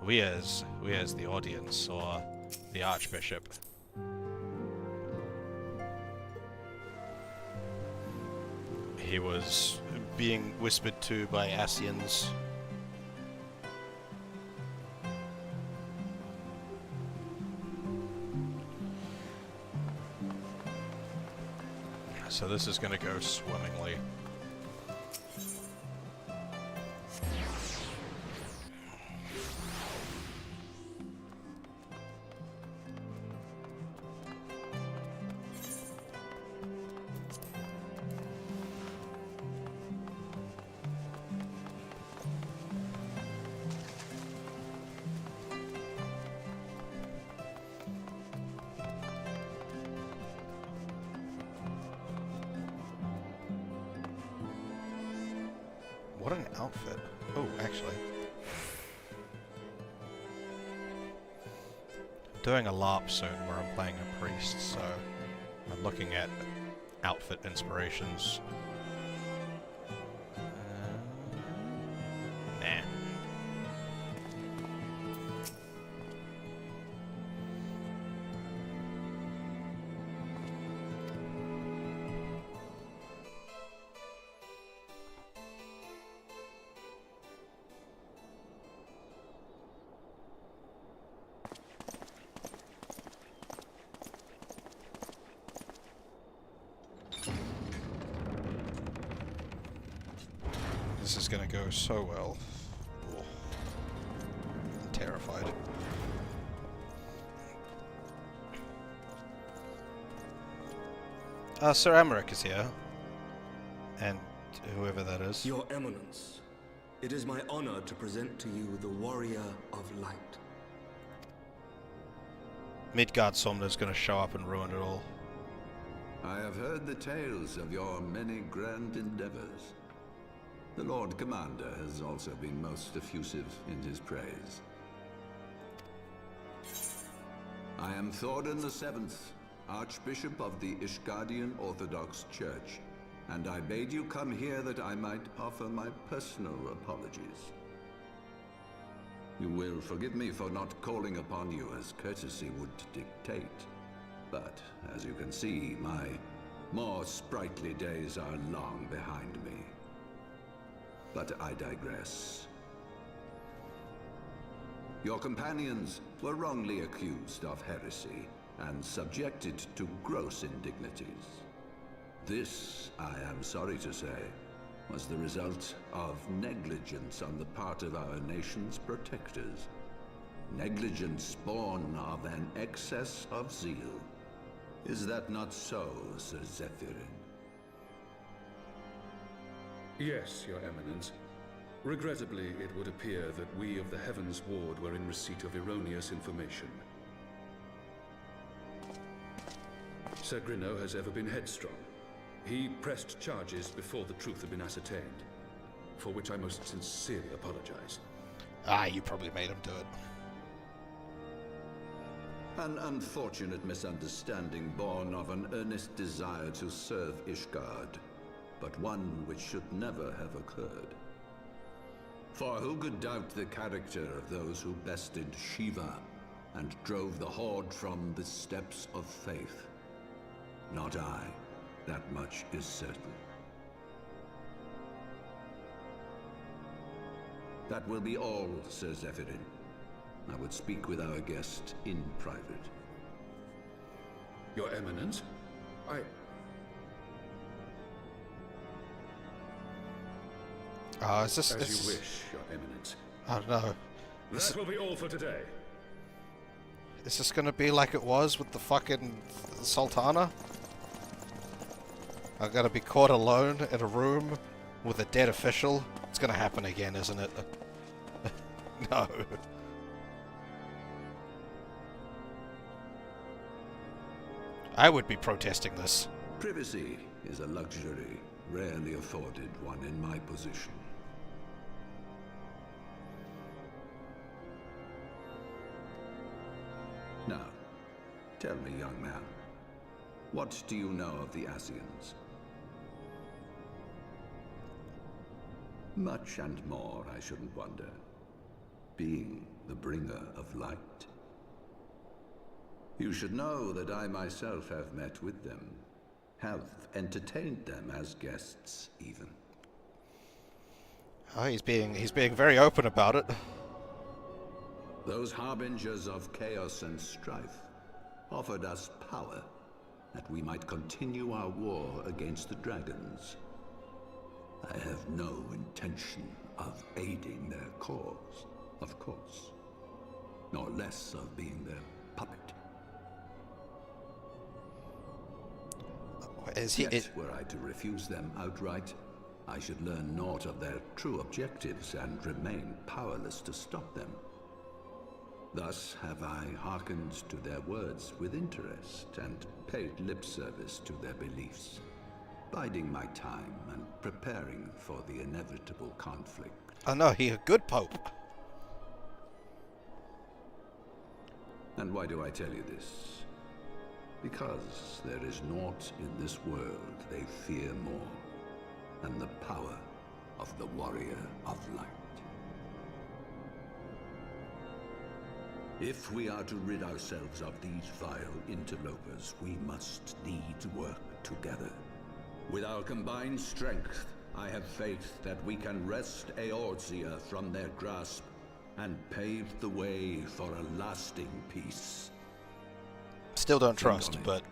we as the audience saw the Archbishop. He was being whispered to by Ascians. So this is going to go swimmingly. What an outfit. Oh, actually. I'm doing a LARP soon where I'm playing a priest, so I'm looking at outfit inspirations. Nah. This is gonna go so well. Oh, I'm terrified. Sir Amaric is here. And whoever that is. Your Eminence, it is my honor to present to you the Warrior of Light. Midgard Somna's gonna show up and ruin it all. I have heard the tales of your many grand endeavors. The Lord Commander has also been most effusive in his praise. I am Thorin VII, Archbishop of the Ishgardian Orthodox Church, and I bade you come here that I might offer my personal apologies. You will forgive me for not calling upon you as courtesy would dictate, but as you can see, my more sprightly days are long behind me. But I digress. Your companions were wrongly accused of heresy and subjected to gross indignities. This, I am sorry to say, was the result of negligence on the part of our nation's protectors. Negligence born of an excess of zeal. Is that not so, Sir Zephyrin? Yes, Your Eminence. Regrettably, it would appear that we of the Heavensward were in receipt of erroneous information. Sir Grinno has ever been headstrong. He pressed charges before the truth had been ascertained, for which I most sincerely apologize. Ah, you probably made him do it. An unfortunate misunderstanding born of an earnest desire to serve Ishgard, but one which should never have occurred. For who could doubt the character of those who bested Shiva and drove the Horde from the steps of faith? Not I. That much is certain. That will be all, Sir Zephyrin. I would speak with our guest in private. Your Eminence? Is this... As you wish, Your Eminence. I don't know. That will be all for today. Is this gonna be like it was with the fucking Sultana? I'm gonna be caught alone in a room with a dead official? It's gonna happen again, isn't it? No. I would be protesting this. Privacy is a luxury rarely afforded one in my position. Now, tell me, young man, what do you know of the Asians? Much and more, I shouldn't wonder. Being the bringer of light. You should know that I myself have met with them, have entertained them as guests, even. Oh, he's being very open about it. Those harbingers of chaos and strife offered us power, that we might continue our war against the dragons. I have no intention of aiding their cause, of course, nor less of being their puppet. Yet, were I to refuse them outright, I should learn naught of their true objectives and remain powerless to stop them. Thus have I hearkened to their words with interest and paid lip service to their beliefs, biding my time and preparing for the inevitable conflict. Oh no, he a good pope. And why do I tell you this? Because there is naught in this world they fear more than the power of the Warrior of Light. If we are to rid ourselves of these vile interlopers, we must needs work together. With our combined strength, I have faith that we can wrest Eorzea from their grasp and pave the way for a lasting peace. Still don't trust, but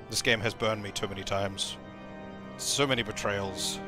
this game has burned me too many times. So many betrayals.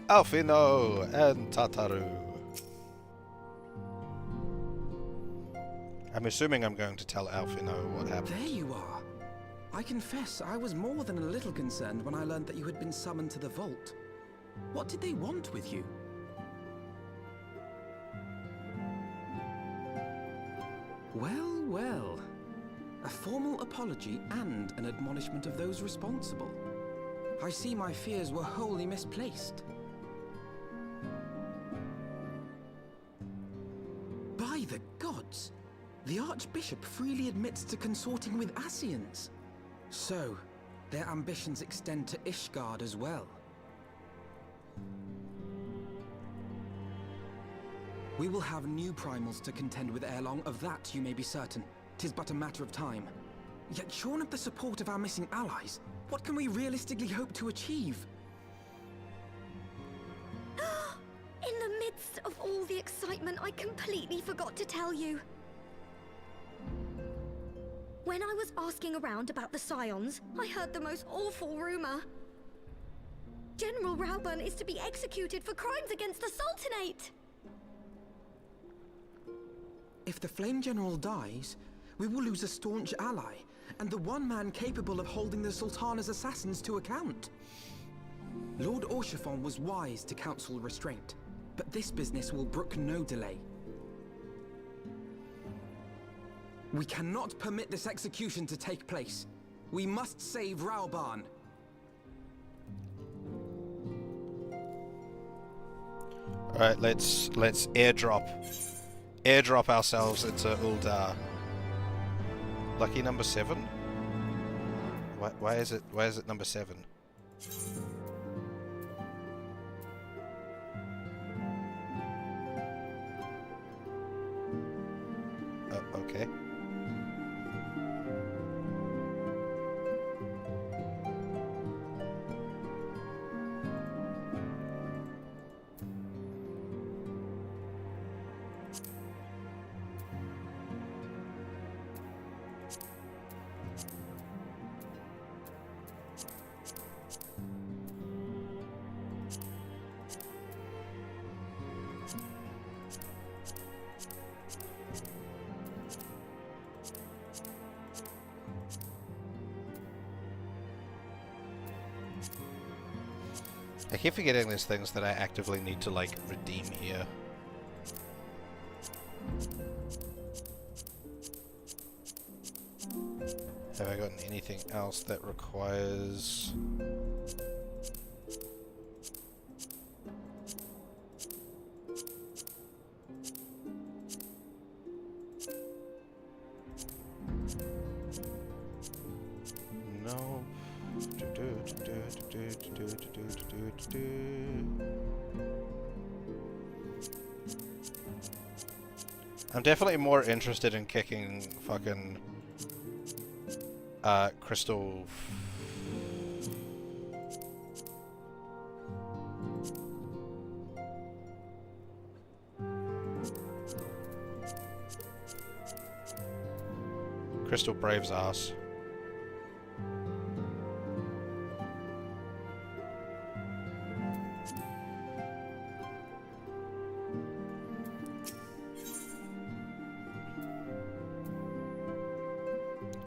Alfino and Tataru. I'm assuming I'm going to tell Alfino what happened. There you are. I confess, I was more than a little concerned when I learned that you had been summoned to the vault. What did they want with you? Well, well. A formal apology and an admonishment of those responsible. I see my fears were wholly misplaced. By the gods! The Archbishop freely admits to consorting with Asians. So, their ambitions extend to Ishgard as well. We will have new primals to contend with ere long, of that you may be certain. 'Tis but a matter of time. Yet shorn of the support of our missing allies, what can we realistically hope to achieve? In the midst of all the excitement, I completely forgot to tell you. When I was asking around about the Scions, I heard the most awful rumor. General Rauburn is to be executed for crimes against the Sultanate! If the Flame General dies, we will lose a staunch ally, and the one man capable of holding the Sultana's assassins to account. Lord Orchefon was wise to counsel restraint, but this business will brook no delay. We cannot permit this execution to take place. We must save Rauburn. Alright, let's airdrop ourselves into Uldar. Lucky number 7? Why is it number 7? Okay. I keep forgetting there's things that I actively need to, like, redeem here. Have I gotten anything else that requires... No. I'm definitely more interested in kicking fucking Crystal. Crystal Brave's ass.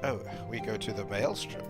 Oh, we go to the Maelstrom.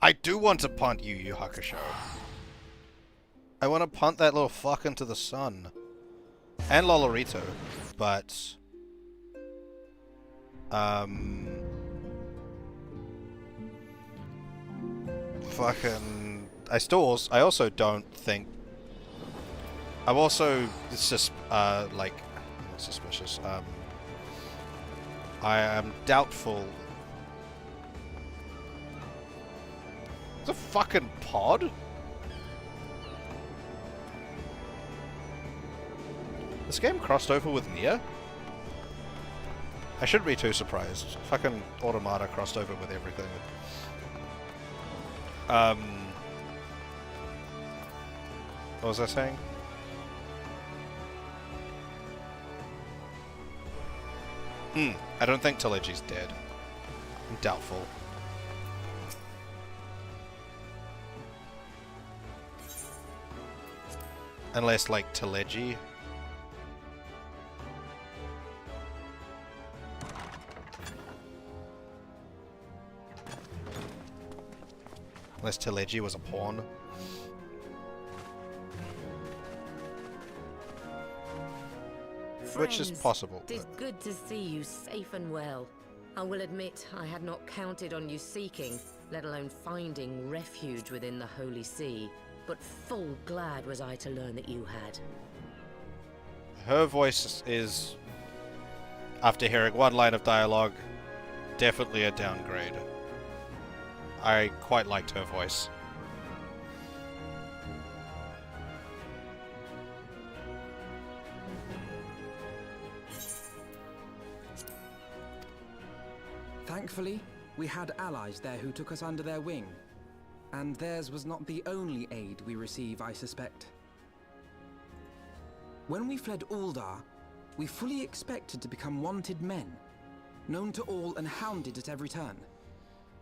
I do want to punt Yu Yu Hakusho. I want to punt that little fuck into the sun. And Lolorito. But... fucking... I also don't think... I'm also... It's just, like... Not suspicious. I am doubtful... It's a fucking pod? This game crossed over with Nier? I shouldn't be too surprised. Fucking Automata crossed over with everything. What was I saying? I don't think Telegi's dead. I'm doubtful. Unless, like, Telegi. Unless Telegi was a pawn. Which is possible. It is good to see you safe and well. I will admit I had not counted on you seeking, let alone finding refuge within the Holy See, but full glad was I to learn that you had. Her voice is, after hearing one line of dialogue, definitely a downgrade. I quite liked her voice. Thankfully, we had allies there who took us under their wing. And theirs was not the only aid we receive, I suspect. When we fled Uldar, we fully expected to become wanted men, known to all and hounded at every turn.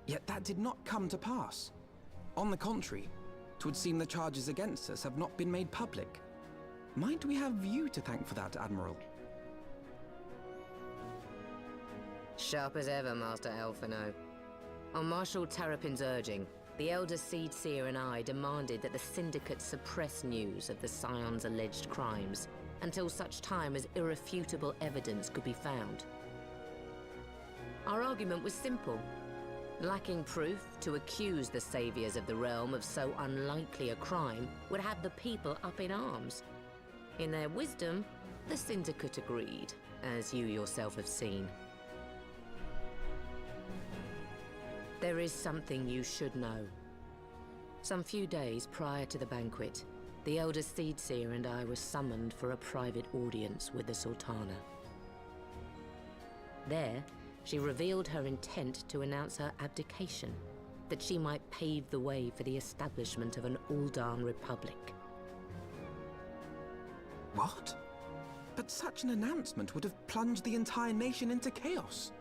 Yet that did not come to pass. On the contrary, 'twould seem the charges against us have not been made public. Might we have you to thank for that, Admiral? Sharp as ever, Master Alphino. On Marshal Terrapin's urging, the Elder Seed Seer and I demanded that the Syndicate suppress news of the Scion's alleged crimes until such time as irrefutable evidence could be found. Our argument was simple. Lacking proof, to accuse the saviors of the realm of so unlikely a crime would have the people up in arms. In their wisdom, the Syndicate agreed, as you yourself have seen. There is something you should know. Some few days prior to the banquet, the Elder Seedseer and I were summoned for a private audience with the Sultana. There, she revealed her intent to announce her abdication, that she might pave the way for the establishment of an Uldan Republic. What? But such an announcement would have plunged the entire nation into chaos.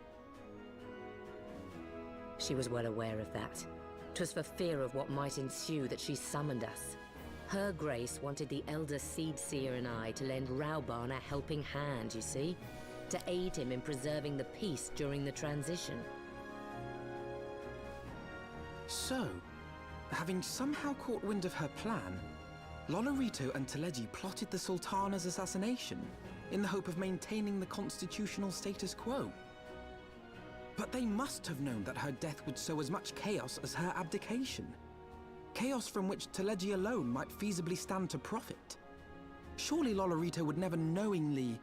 She was well aware of that. 'Twas for fear of what might ensue that she summoned us. Her Grace wanted the Elder Seedseer and I to lend Rauban a helping hand, you see? To aid him in preserving the peace during the transition. So, having somehow caught wind of her plan, Lolorito and Teleji plotted the Sultana's assassination in the hope of maintaining the constitutional status quo. But they must have known that her death would sow as much chaos as her abdication. Chaos from which Teleji alone might feasibly stand to profit. Surely Lolorito would never knowingly...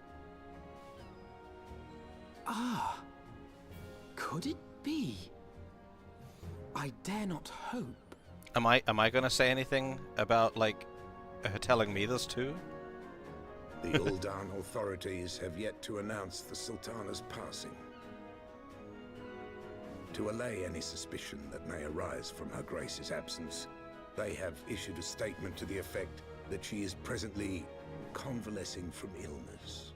Ah, could it be? I dare not hope. Am I gonna say anything about, like, her telling me this too? The Uldan authorities have yet to announce the Sultana's passing. To allay any suspicion that may arise from Her Grace's absence, they have issued a statement to the effect that she is presently convalescing from illness.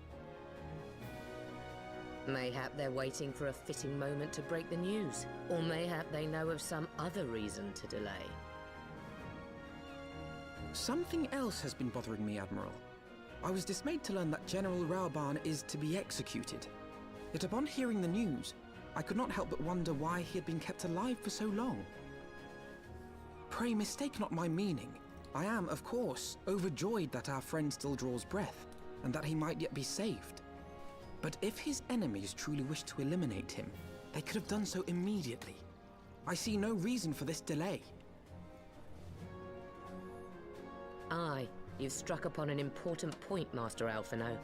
Mayhap they're waiting for a fitting moment to break the news, or mayhap they know of some other reason to delay. Something else has been bothering me, Admiral. I was dismayed to learn that General Rauban is to be executed. Yet upon hearing the news, I could not help but wonder why he had been kept alive for so long. Pray mistake not my meaning. I am, of course, overjoyed that our friend still draws breath, and that he might yet be saved. But if his enemies truly wished to eliminate him, they could have done so immediately. I see no reason for this delay. Aye, you've struck upon an important point, Master Alphino.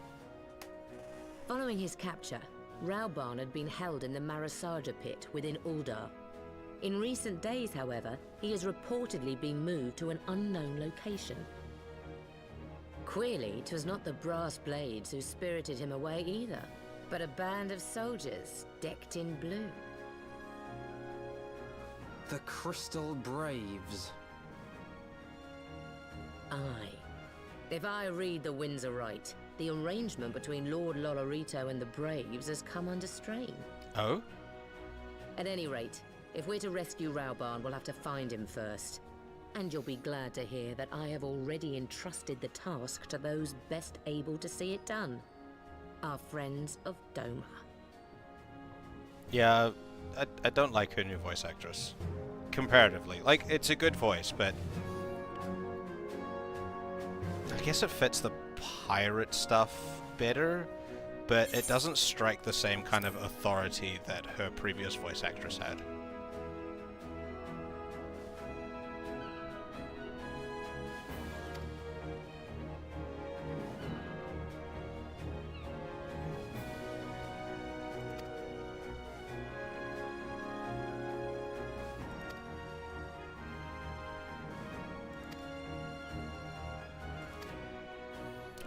Following his capture, Rauban had been held in the Marasaja pit within Uldar. In recent days, however, he has reportedly been moved to an unknown location. Queerly, 'twas not the Brass Blades who spirited him away either, but a band of soldiers decked in blue. The Crystal Braves. Aye. If I read the winds aright, the arrangement between Lord Lolorito and the Braves has come under strain. Oh? At any rate, if we're to rescue Rauban, we'll have to find him first. And you'll be glad to hear that I have already entrusted the task to those best able to see it done. Our friends of Doma. Yeah, I don't like her new voice actress. Comparatively. Like, it's a good voice, but... I guess it fits the pirate stuff better. but it doesn't strike the same kind of authority that her previous voice actress had.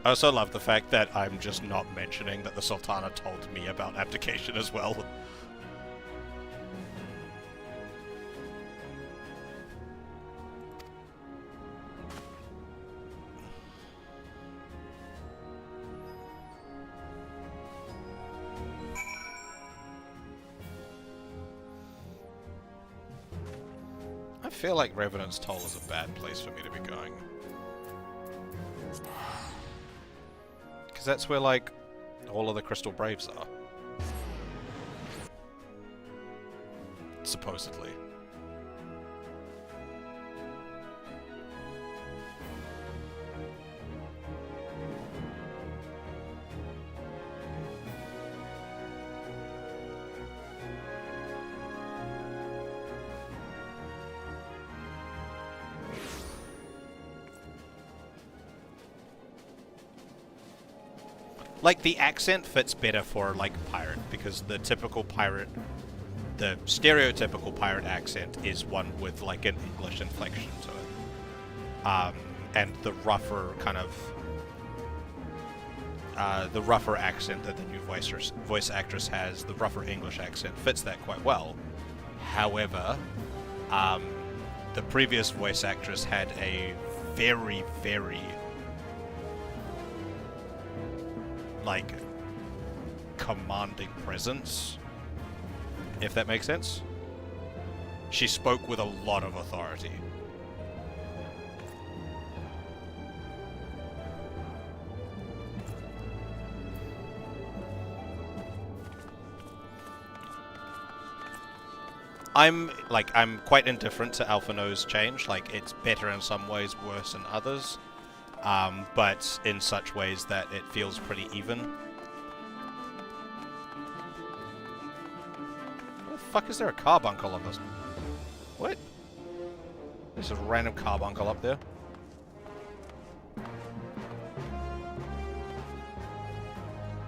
I also love the fact that I'm just not mentioning that the Sultana told me about abdication as well. I feel like Revenant's Toll is a bad place for me to be going. That's where, like, all of the Crystal Braves are. Supposedly. Like, the accent fits better for, like, pirate, because the typical pirate, the stereotypical pirate accent is one with, like, an English inflection to it. And the rougher kind of, the rougher accent that the new voice actress has, the rougher English accent, fits that quite well. However, the previous voice actress had a very, very, like, commanding presence, if that makes sense. She spoke with a lot of authority. I'm quite indifferent to Alphino's change. Like, it's better in some ways, worse in others. But in such ways that it feels pretty even. Where the fuck is there a carbuncle on this? What? There's a random carbuncle up there.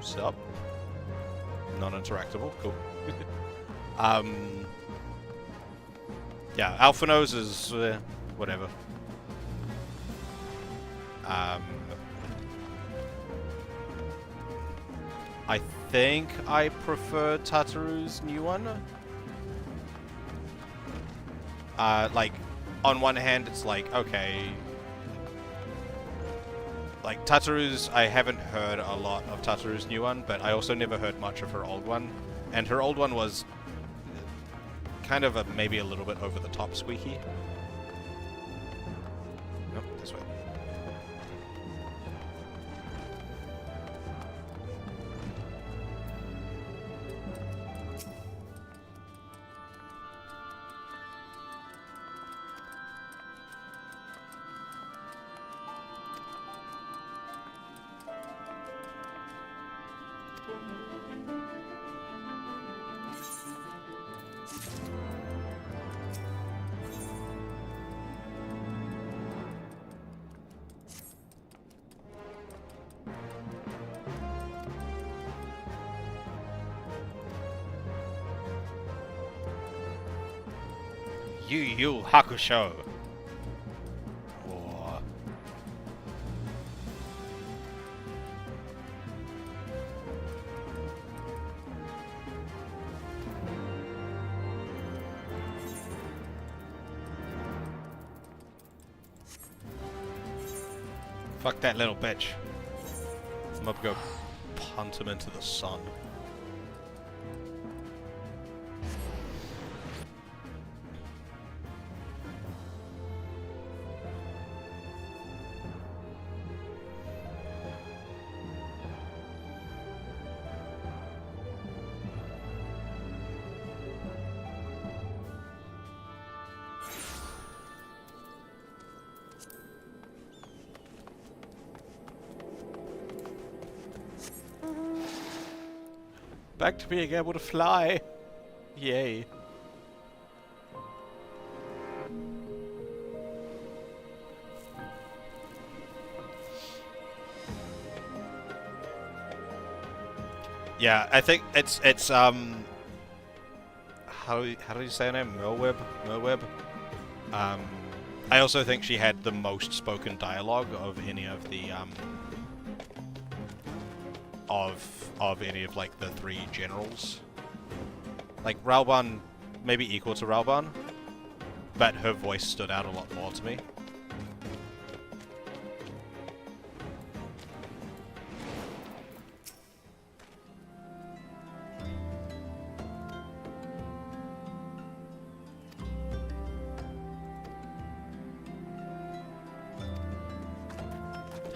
Sup? Non-interactable, cool. Yeah, Alphino's is whatever. I think I prefer Tataru's new one. Like, on one hand, it's like, okay. Like, Tataru's, I haven't heard a lot of Tataru's new one, but I also never heard much of her old one. And her old one was kind of maybe a little bit over the top squeaky. Nope, this way. Yu Yu Hakusho. Oh. Fuck that little bitch. I'm about to go punt him into the sun. Back to being able to fly. Yay. Yeah, I think it's how do you say her name? Merweb. I also think she had the most spoken dialogue of any of the of any of like the 3 generals. Like Ralban, maybe equal to Ralban, but her voice stood out a lot more to me.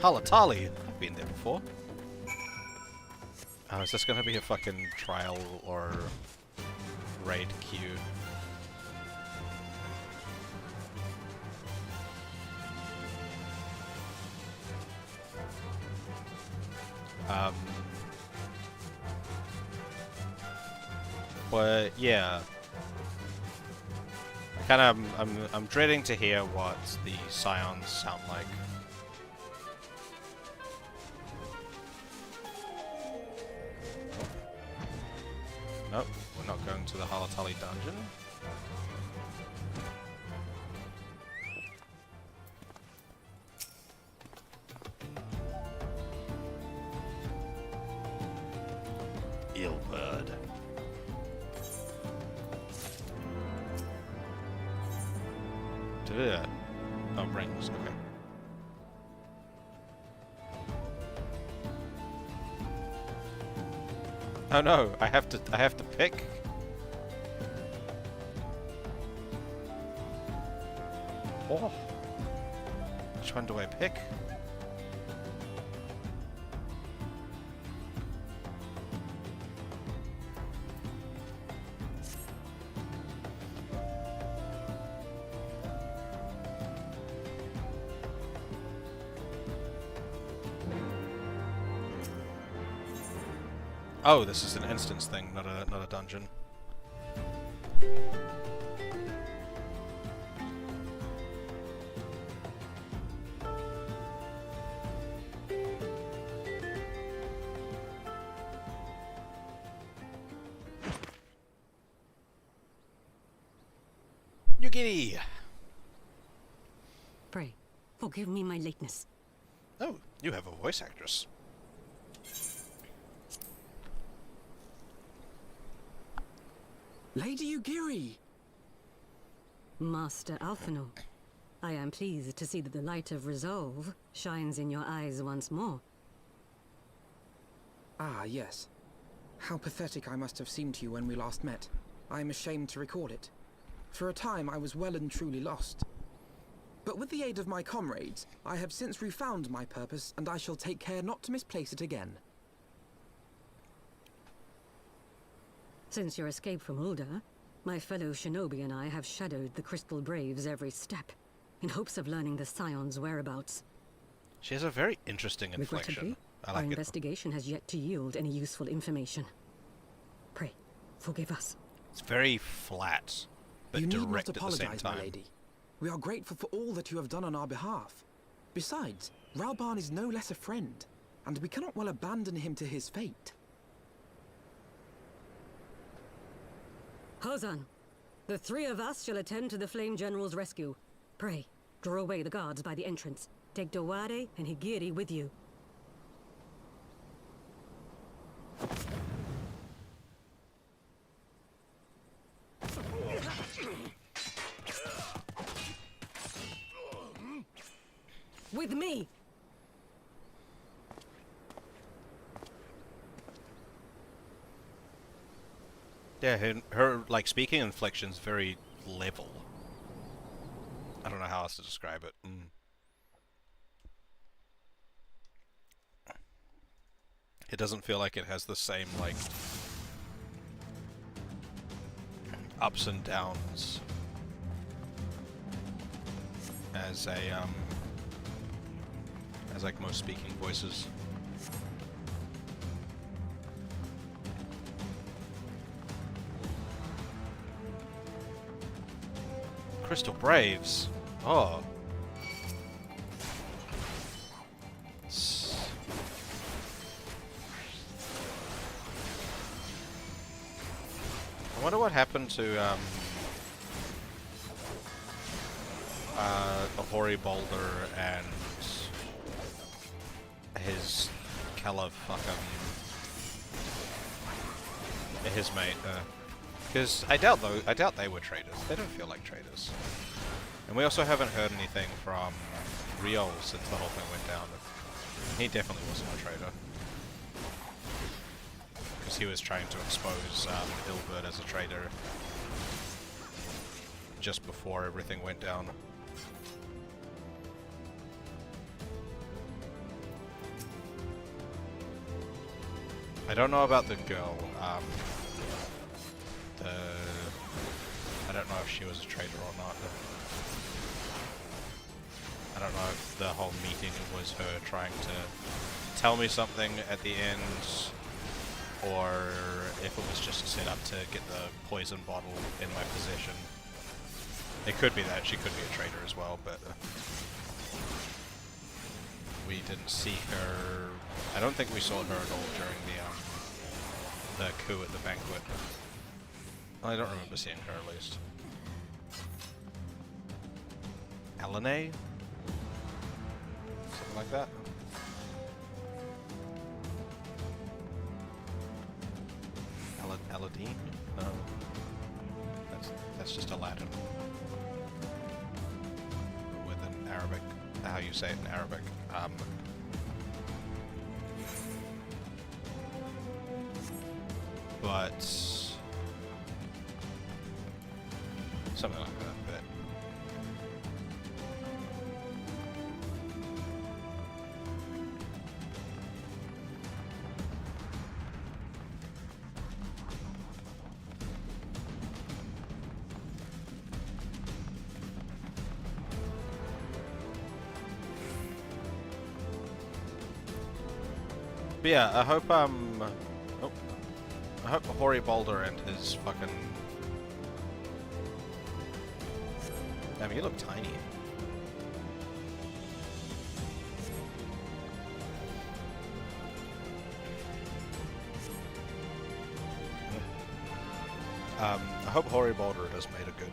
Halatali! I've been there before. Oh, is this gonna be a fucking trial or raid queue? But yeah, I'm dreading to hear what the Scions sound like. Nope, we're not going to the Halatali dungeon. Ill bird. Oh, rings, okay. Oh no, I have to pick. Oh. Which one do I pick? Oh, this is an instance thing, not a dungeon. Yugiri! Pray, forgive me my lateness. Oh, you have a voice actress. Lady Yugiri! Master Alphinaud, I am pleased to see that the light of resolve shines in your eyes once more. Ah, yes. How pathetic I must have seemed to you when we last met. I am ashamed to recall it. For a time I was well and truly lost. But with the aid of my comrades, I have since refound my purpose, and I shall take care not to misplace it again. Since your escape from Ul'dah, my fellow shinobi and I have shadowed the Crystal Braves every step, in hopes of learning the Scion's whereabouts. She has a very interesting inflection. I like our it. investigation has yet to yield any useful information. Pray, forgive us. It's very flat, but you need not direct at the same apologize, time. my lady. We are grateful for all that you have done on our behalf. Besides, Ralban is no less a friend, and we cannot well abandon him to his fate. Hozan, the 3 of us shall attend to the Flame General's rescue. Pray, draw away the guards by the entrance. Take Dawade and Higiri with you. With me! Yeah, her like speaking inflection's very level. I don't know how else to describe it. It doesn't feel like it has the same like ups and downs as as like most speaking voices. Crystal Braves. Oh. I wonder what happened to the Hoary Boulder and his his mate. Because I doubt they were traders. They don't feel like traders. And we also haven't heard anything from Riol since the whole thing went down. He definitely wasn't a trader. Because he was trying to expose Ilbert as a traitor just before everything went down. I don't know about the girl. I don't know if she was a traitor or not. I don't know if the whole meeting was her trying to tell me something at the end, or if it was just set up to get the poison bottle in my possession. It could be that. She could be a traitor as well, but we didn't see her. I don't think we saw her at all during the coup at the banquet. I don't remember seeing her at least. Elene? Something like that. Aladine? No. That's just a Latin. With an Arabic, how you say it in Arabic. But something like that. But yeah, I hope I hope Hoary Boulder and his fucking... Damn, you look tiny. I hope Hoary Boulder does Mater good.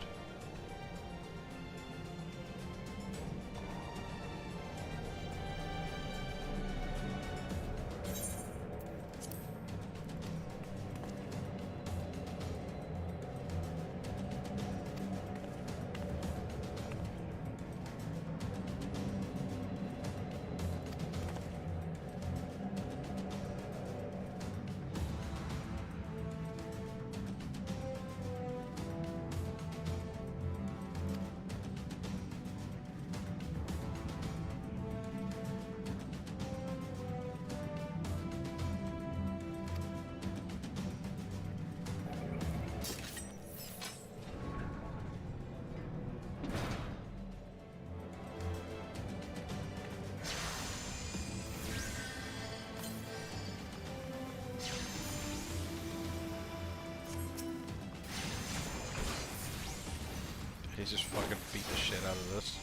He just fucking beat the shit out of this.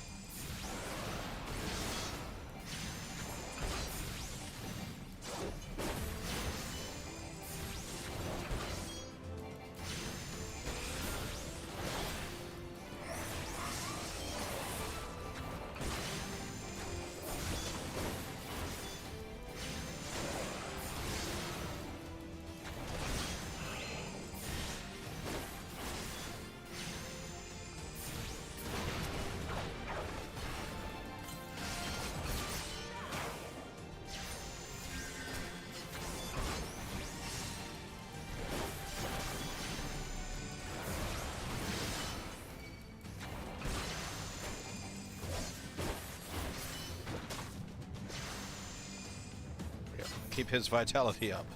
Keep his vitality up.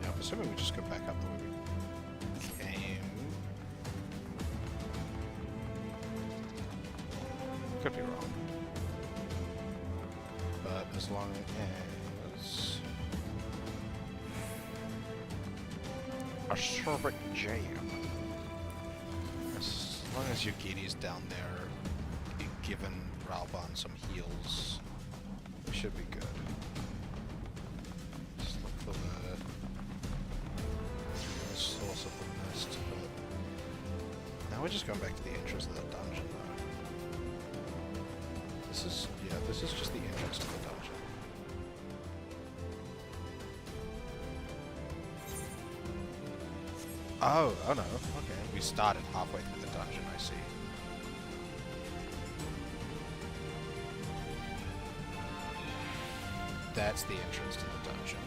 Yeah, I'm assuming we just go back up the way we Could be wrong. But as long as... a sherbet jam. As long as Yugiri's down there, giving Ralban some heals, we should be good. Just look for the source of the mist, but now we're just going back to the entrance of the dungeon though. This is just the entrance to the dungeon. Oh no, okay. We started halfway through the dungeon, I see. That's the entrance to the dungeon.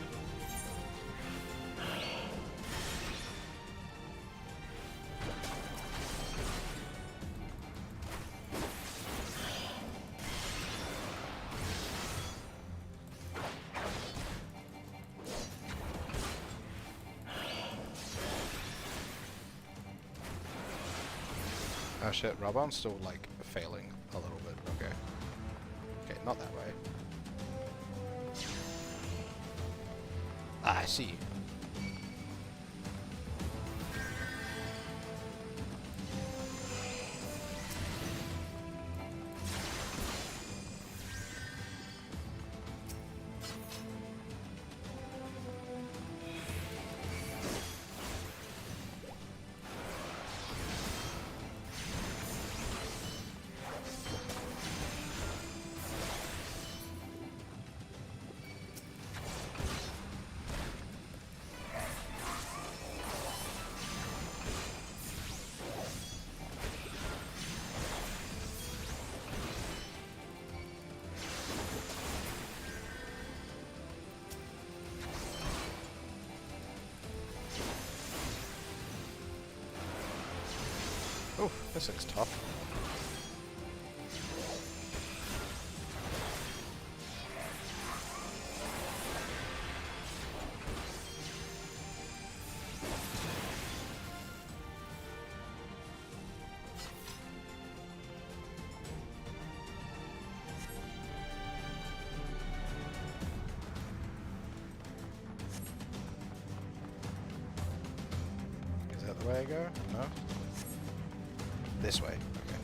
Oh shit, Ralban's still like failing a little bit. Okay. Okay, not that way. Ah, I see. Oh, this looks tough. Is that the way I go? No? This way. Okay.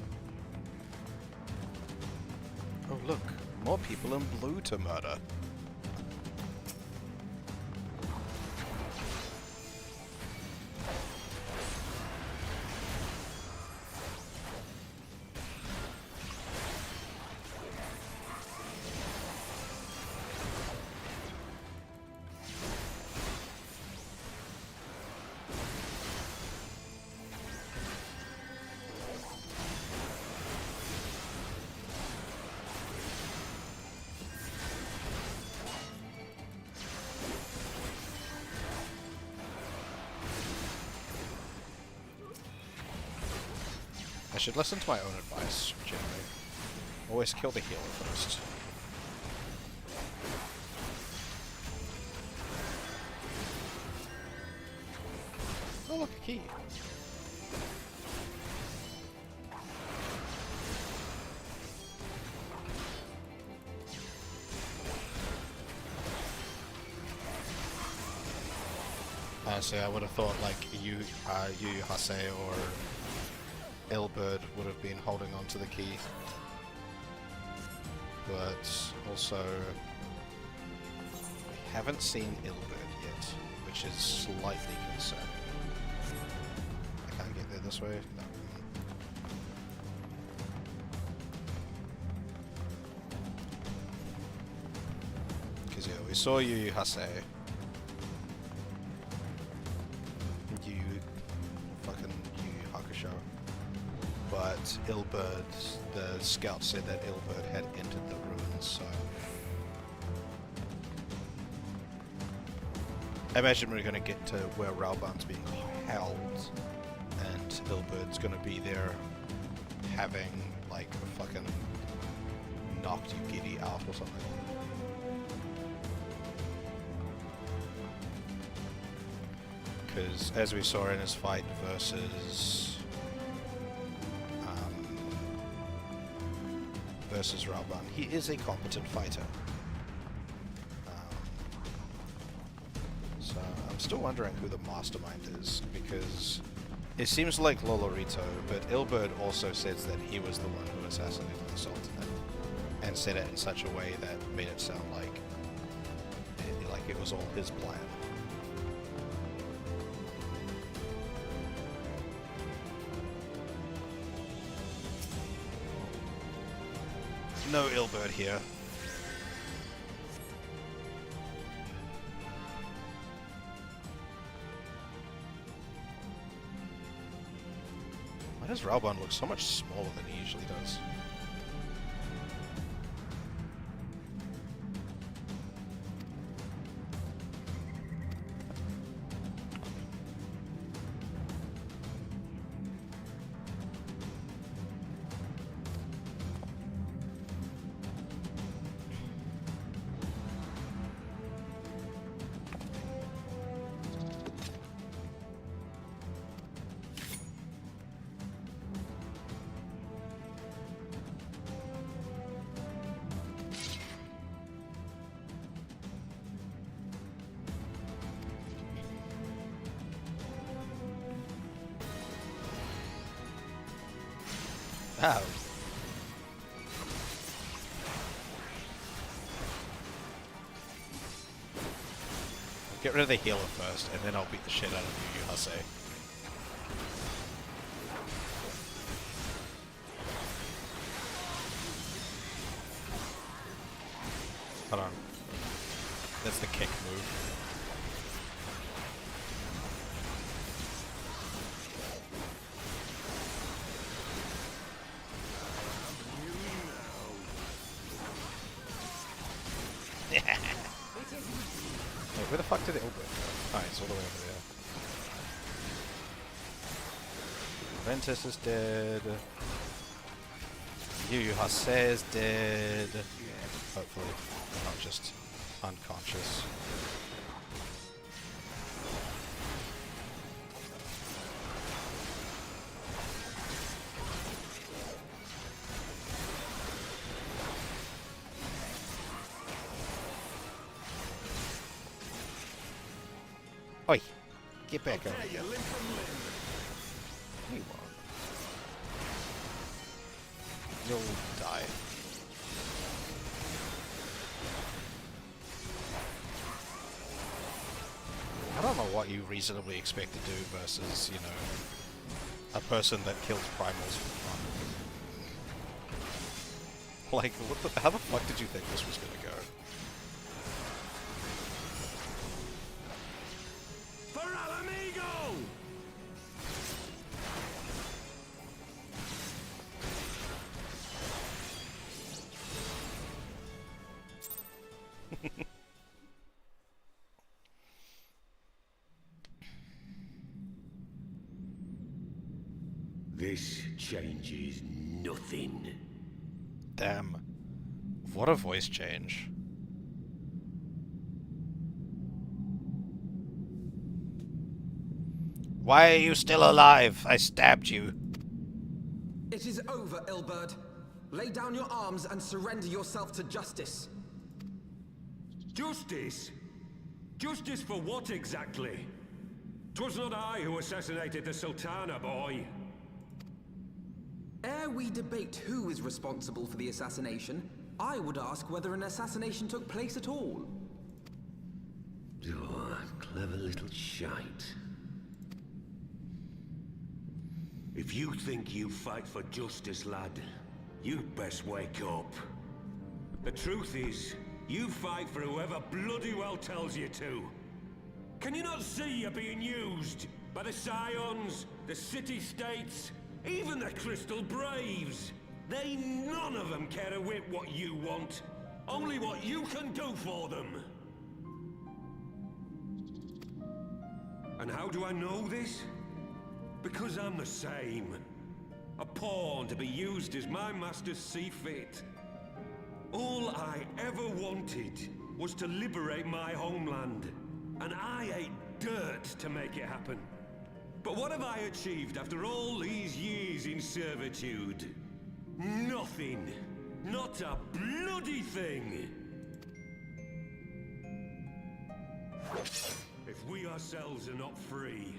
Oh look, more people in blue to murder. I should listen to my own advice, generally. Always kill the healer first. Oh look, a key. Honestly, I would have thought like you Hase or Ilberd would have been holding on to the key, but also we haven't seen Ilberd yet, which is slightly concerning. I can't get there this way? No. Because yeah, we saw Yu Hase. But Ilberd, the scout said that Ilberd had entered the ruins, so... I imagine we're going to get to where Ralban's being held, and Ilberd's going to be there having, like, fucking knocked Yugiri out or something. Because, as we saw in his fight versus... versus Ralban. He is a competent fighter. So I'm still wondering who the mastermind is, because it seems like Lolorito, but Ilberd also says that he was the one who assassinated the Sultan, and said it in such a way that made it sound like it was all his plan. No Ilberd here. Why does Ralban look so much smaller than he usually does? Oh. Get rid of the healer first, and then I'll beat the shit out of you, Eorzea. Hold on. That's the kick move. Where the fuck did it open? Oh, it's all the way over there. Ventus is dead. Eorzea is dead. Hopefully, they're not just unconscious. Oi! Get back over here. You won't. You'll die. I don't know what you reasonably expect to do versus, you know, a person that kills primals for fun. Like, how the fuck did you think this was gonna go? This changes nothing. Damn. What a voice change. Why are you still alive? I stabbed you. It is over, Ilberd. Lay down your arms and surrender yourself to justice. Justice? Justice for what exactly? 'Twas not I who assassinated the Sultana, boy. Ere we debate who is responsible for the assassination, I would ask whether an assassination took place at all. Oh, clever little shite. If you think you fight for justice, lad, you'd best wake up. The truth is, you fight for whoever bloody well tells you to. Can you not see you're being used by the Scions, the city-states, even the Crystal Braves? They none of them care a whit what you want, only what you can do for them. And how do I know this? Because I'm the same. A pawn to be used as my masters see fit. All I ever wanted was to liberate my homeland, and I ate dirt to make it happen. But what have I achieved after all these years in servitude? Nothing. Not a bloody thing! If we ourselves are not free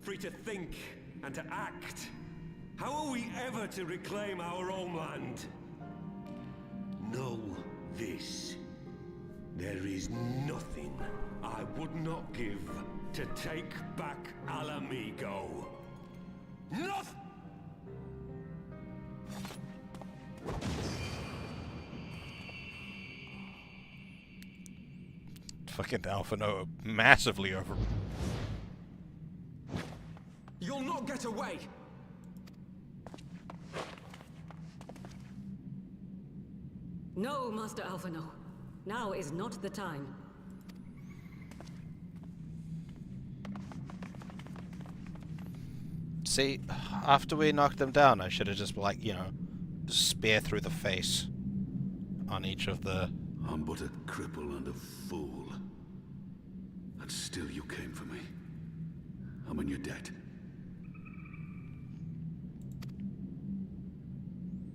to think and to act, how are we ever to reclaim our homeland? Know this. There is nothing I would not give to take back Alamigo. Nothing! Fucking Alphino massively over. You'll not get away! No, Master Alphino. Now is not the time. See, after we knocked them down, I should have just, like, you know, spear through the face on each of the... I'm but a cripple and a fool. And still you came for me. I'm in your debt.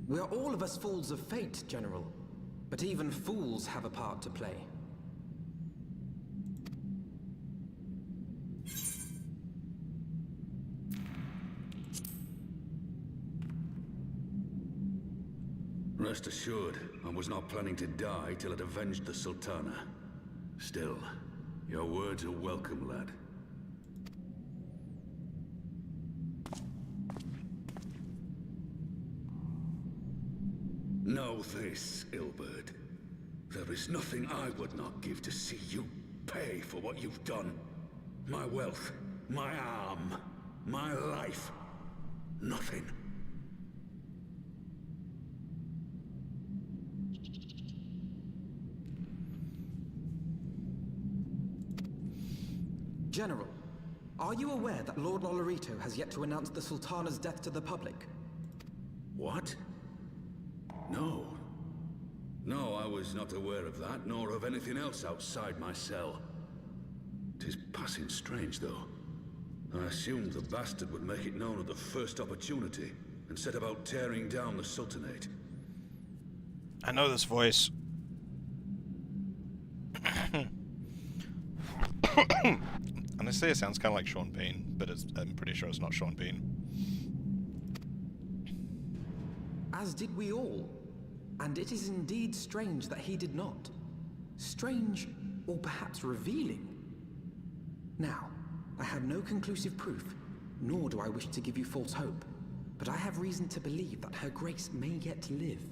We are all of us fools of fate, General. But even fools have a part to play. Rest assured, I was not planning to die till I'd avenged the Sultana. Still, your words are welcome, lad. Know this, Ilberd. There is nothing I would not give to see you pay for what you've done. My wealth, my arm, my life. Nothing. General, are you aware that Lord Lolorito has yet to announce the Sultana's death to the public? What? No. No, I was not aware of that, nor of anything else outside my cell. 'Tis passing strange, though. I assumed the bastard would make it known at the first opportunity, and set about tearing down the Sultanate. I know this voice. Honestly, it sounds kind of like Sean Bean, but I'm pretty sure it's not Sean Bean. As did we all. And it is indeed strange that he did not. Strange, or perhaps revealing. Now, I have no conclusive proof, nor do I wish to give you false hope, but I have reason to believe that Her Grace may yet live.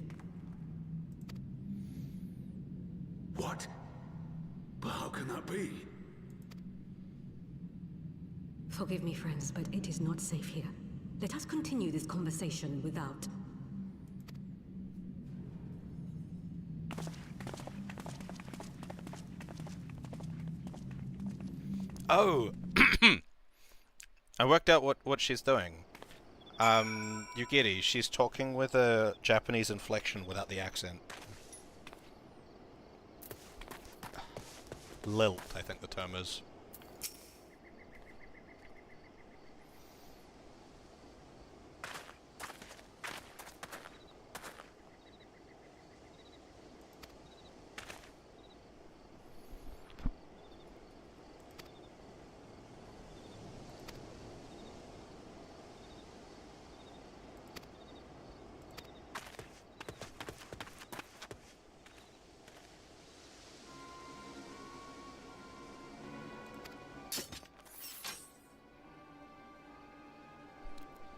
What? But how can that be? Forgive me, friends, but it is not safe here. Let us continue this conversation without... Oh! I worked out what she's doing. Yugiri, she's talking with a Japanese inflection without the accent. Lilt, I think the term is.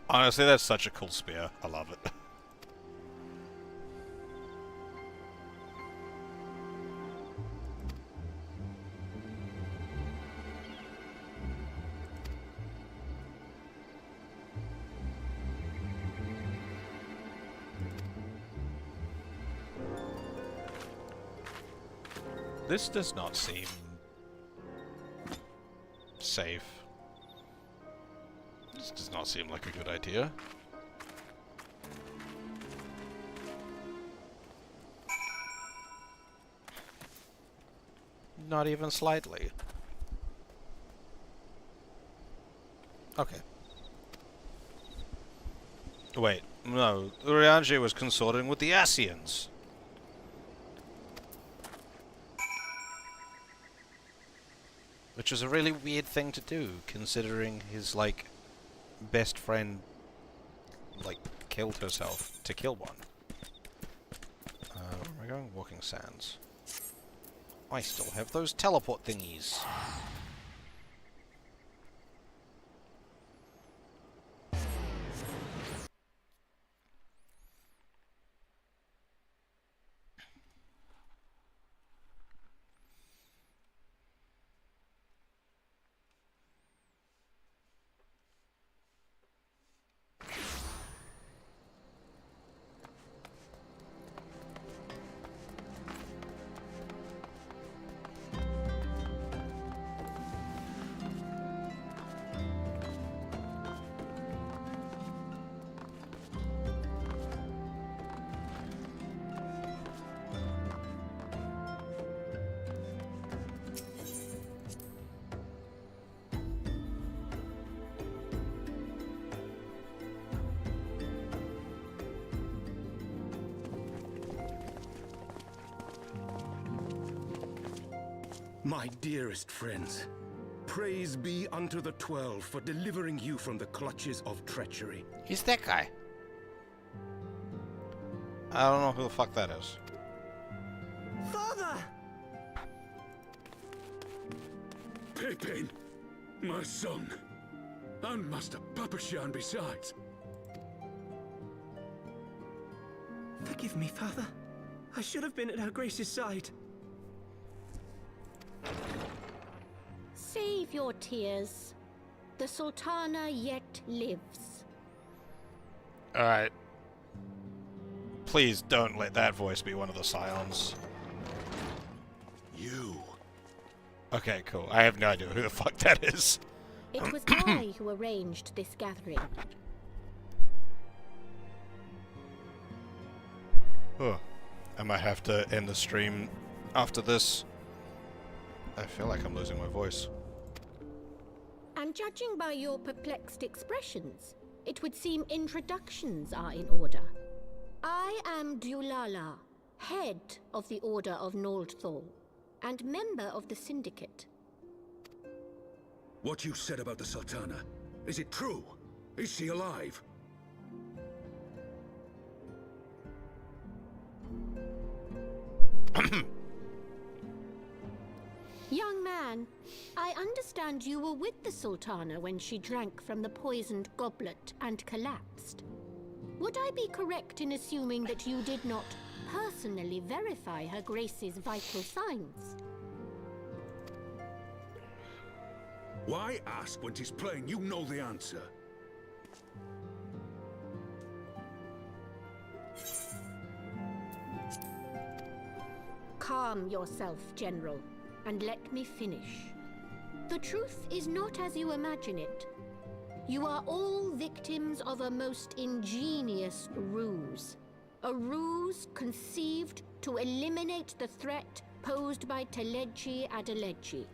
Honestly, that's such a cool spear. I love it. This does not seem safe. This does not seem like a good idea. Not even slightly. Okay. Wait, No, Urianger was consorting with the Asians. Which was a really weird thing to do, considering his, like, best friend, like, killed herself to kill one. Where am I going? Walking Sands. I still have those teleport thingies. My dearest friends, praise be unto the 12 for delivering you from the clutches of treachery. He's that guy. I don't know who the fuck that is. Father! Pippin, my son, and Master Papashan besides. Forgive me, Father. I should have been at Her Grace's side. Save your tears. The Sultana yet lives. Alright. Please don't let that voice be one of the Scions. You. Okay, cool. I have no idea who the fuck that is. It was I who arranged this gathering. Oh. I might have to end the stream after this. I feel like I'm losing my voice. And judging by your perplexed expressions, it would seem introductions are in order. I am Dulala, head of the Order of Noldthal, and member of the Syndicate. What you said about the Sultana, is it true? Is she alive? Young man, I understand you were with the Sultana when she drank from the poisoned goblet and collapsed. Would I be correct in assuming that you did not personally verify Her Grace's vital signs? Why ask when 'tis plain you know the answer? Calm yourself, General, and let me finish. The truth is not as you imagine it. You are all victims of a most ingenious ruse. A ruse conceived to eliminate the threat posed by Teleji Adeleji.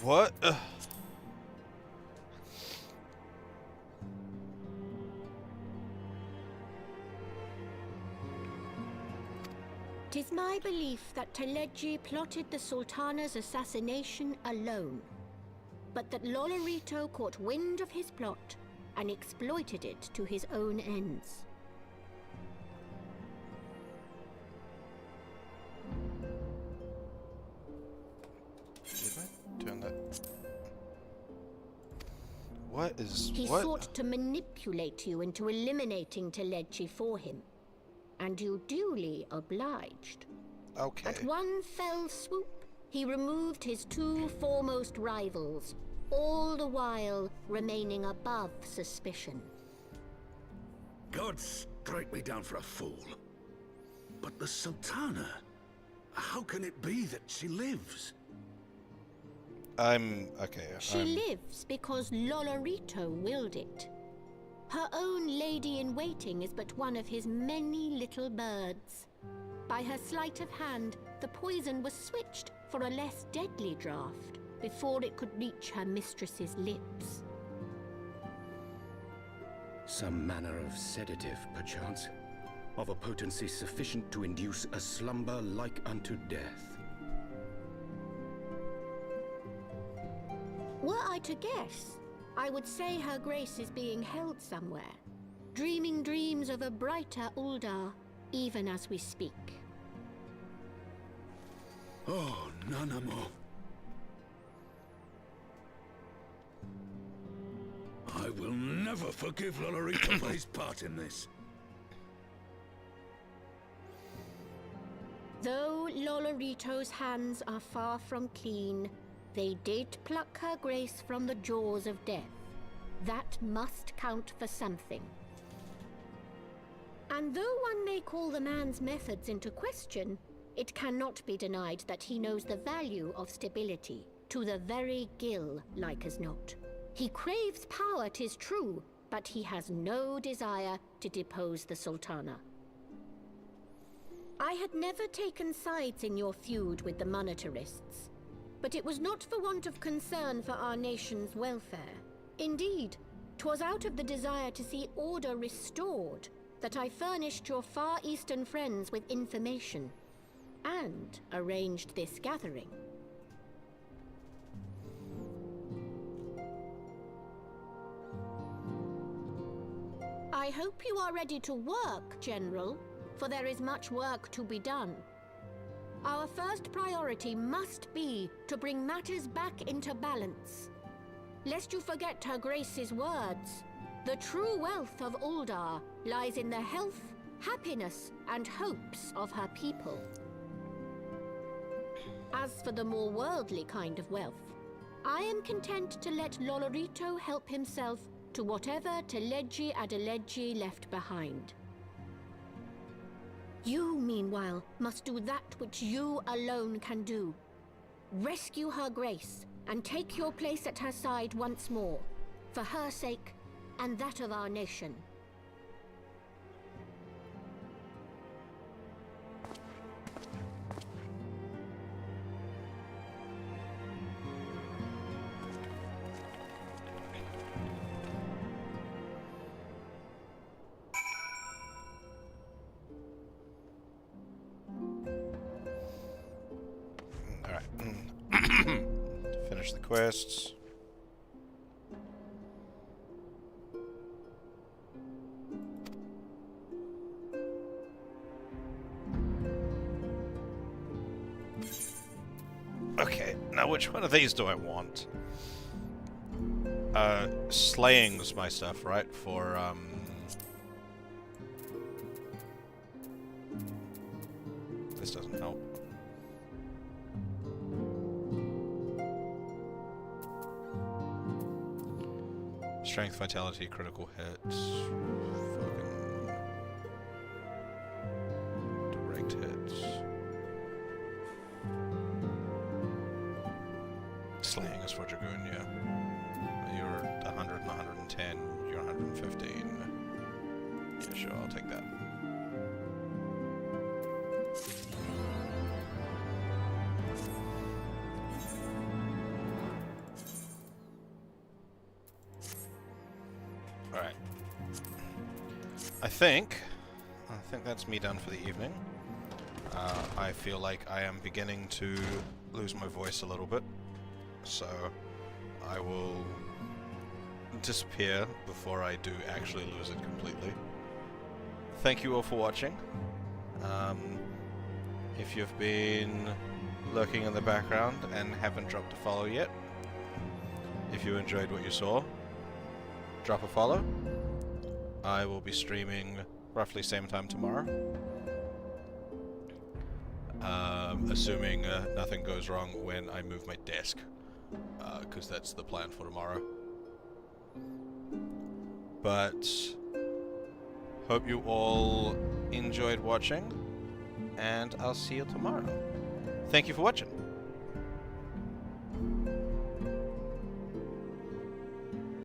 What? Tis my belief that Teleji plotted the Sultana's assassination alone, but that Lolorito caught wind of his plot and exploited it to his own ends. Did I turn that? What is... He what? sought to manipulate you into eliminating Teleji for him, and you duly obliged. Okay. At one fell swoop, he removed his two foremost rivals, all the while remaining above suspicion. God strike me down for a fool. But the Sultana, how can it be that she lives? Okay. She lives because Lolorito willed it. Her own lady-in-waiting is but one of his many little birds. By her sleight of hand, the poison was switched for a less deadly draught before it could reach her mistress's lips. Some manner of sedative, perchance, of a potency sufficient to induce a slumber like unto death. Were I to guess, I would say Her Grace is being held somewhere, dreaming dreams of a brighter Uldar, even as we speak. Oh, Nanamo. I will never forgive Lolorito for his part in this. Though Lolorito's hands are far from clean, they did pluck Her Grace from the jaws of death. That must count for something. And though one may call the man's methods into question, it cannot be denied that he knows the value of stability, to the very gill, like as not. He craves power, 'tis true, but he has no desire to depose the Sultana. I had never taken sides in your feud with the monetarists, but it was not for want of concern for our nation's welfare. Indeed, 'twas out of the desire to see order restored that I furnished your Far Eastern friends with information, and arranged this gathering. I hope you are ready to work, General, for there is much work to be done. Our first priority must be to bring matters back into balance. Lest you forget Her Grace's words, the true wealth of Uldar lies in the health, happiness, and hopes of her people. As for the more worldly kind of wealth, I am content to let Lolorito help himself to whatever Teledji Adeledji left behind. You, meanwhile, must do that which you alone can do. Rescue Her Grace and take your place at her side once more, for her sake and that of our nation. Finish the quests. Okay, now which one of these do I want? Slaying's my stuff, right? For, this doesn't help. Strength, vitality, critical hits. Fucking direct hits. Slaying is for Dragoon, yeah. You're 100 and 110, you're 115. Yeah, sure, I'll take that. Alright. I think that's me done for the evening. I feel like I am beginning to lose my voice a little bit, so I will disappear before I do actually lose it completely. Thank you all for watching. If you've been lurking in the background and haven't dropped a follow yet, if you enjoyed what you saw, drop a follow. I will be streaming roughly same time tomorrow. Assuming nothing goes wrong when I move my desk, because that's the plan for tomorrow. But hope you all enjoyed watching, and I'll see you tomorrow. Thank you for watching.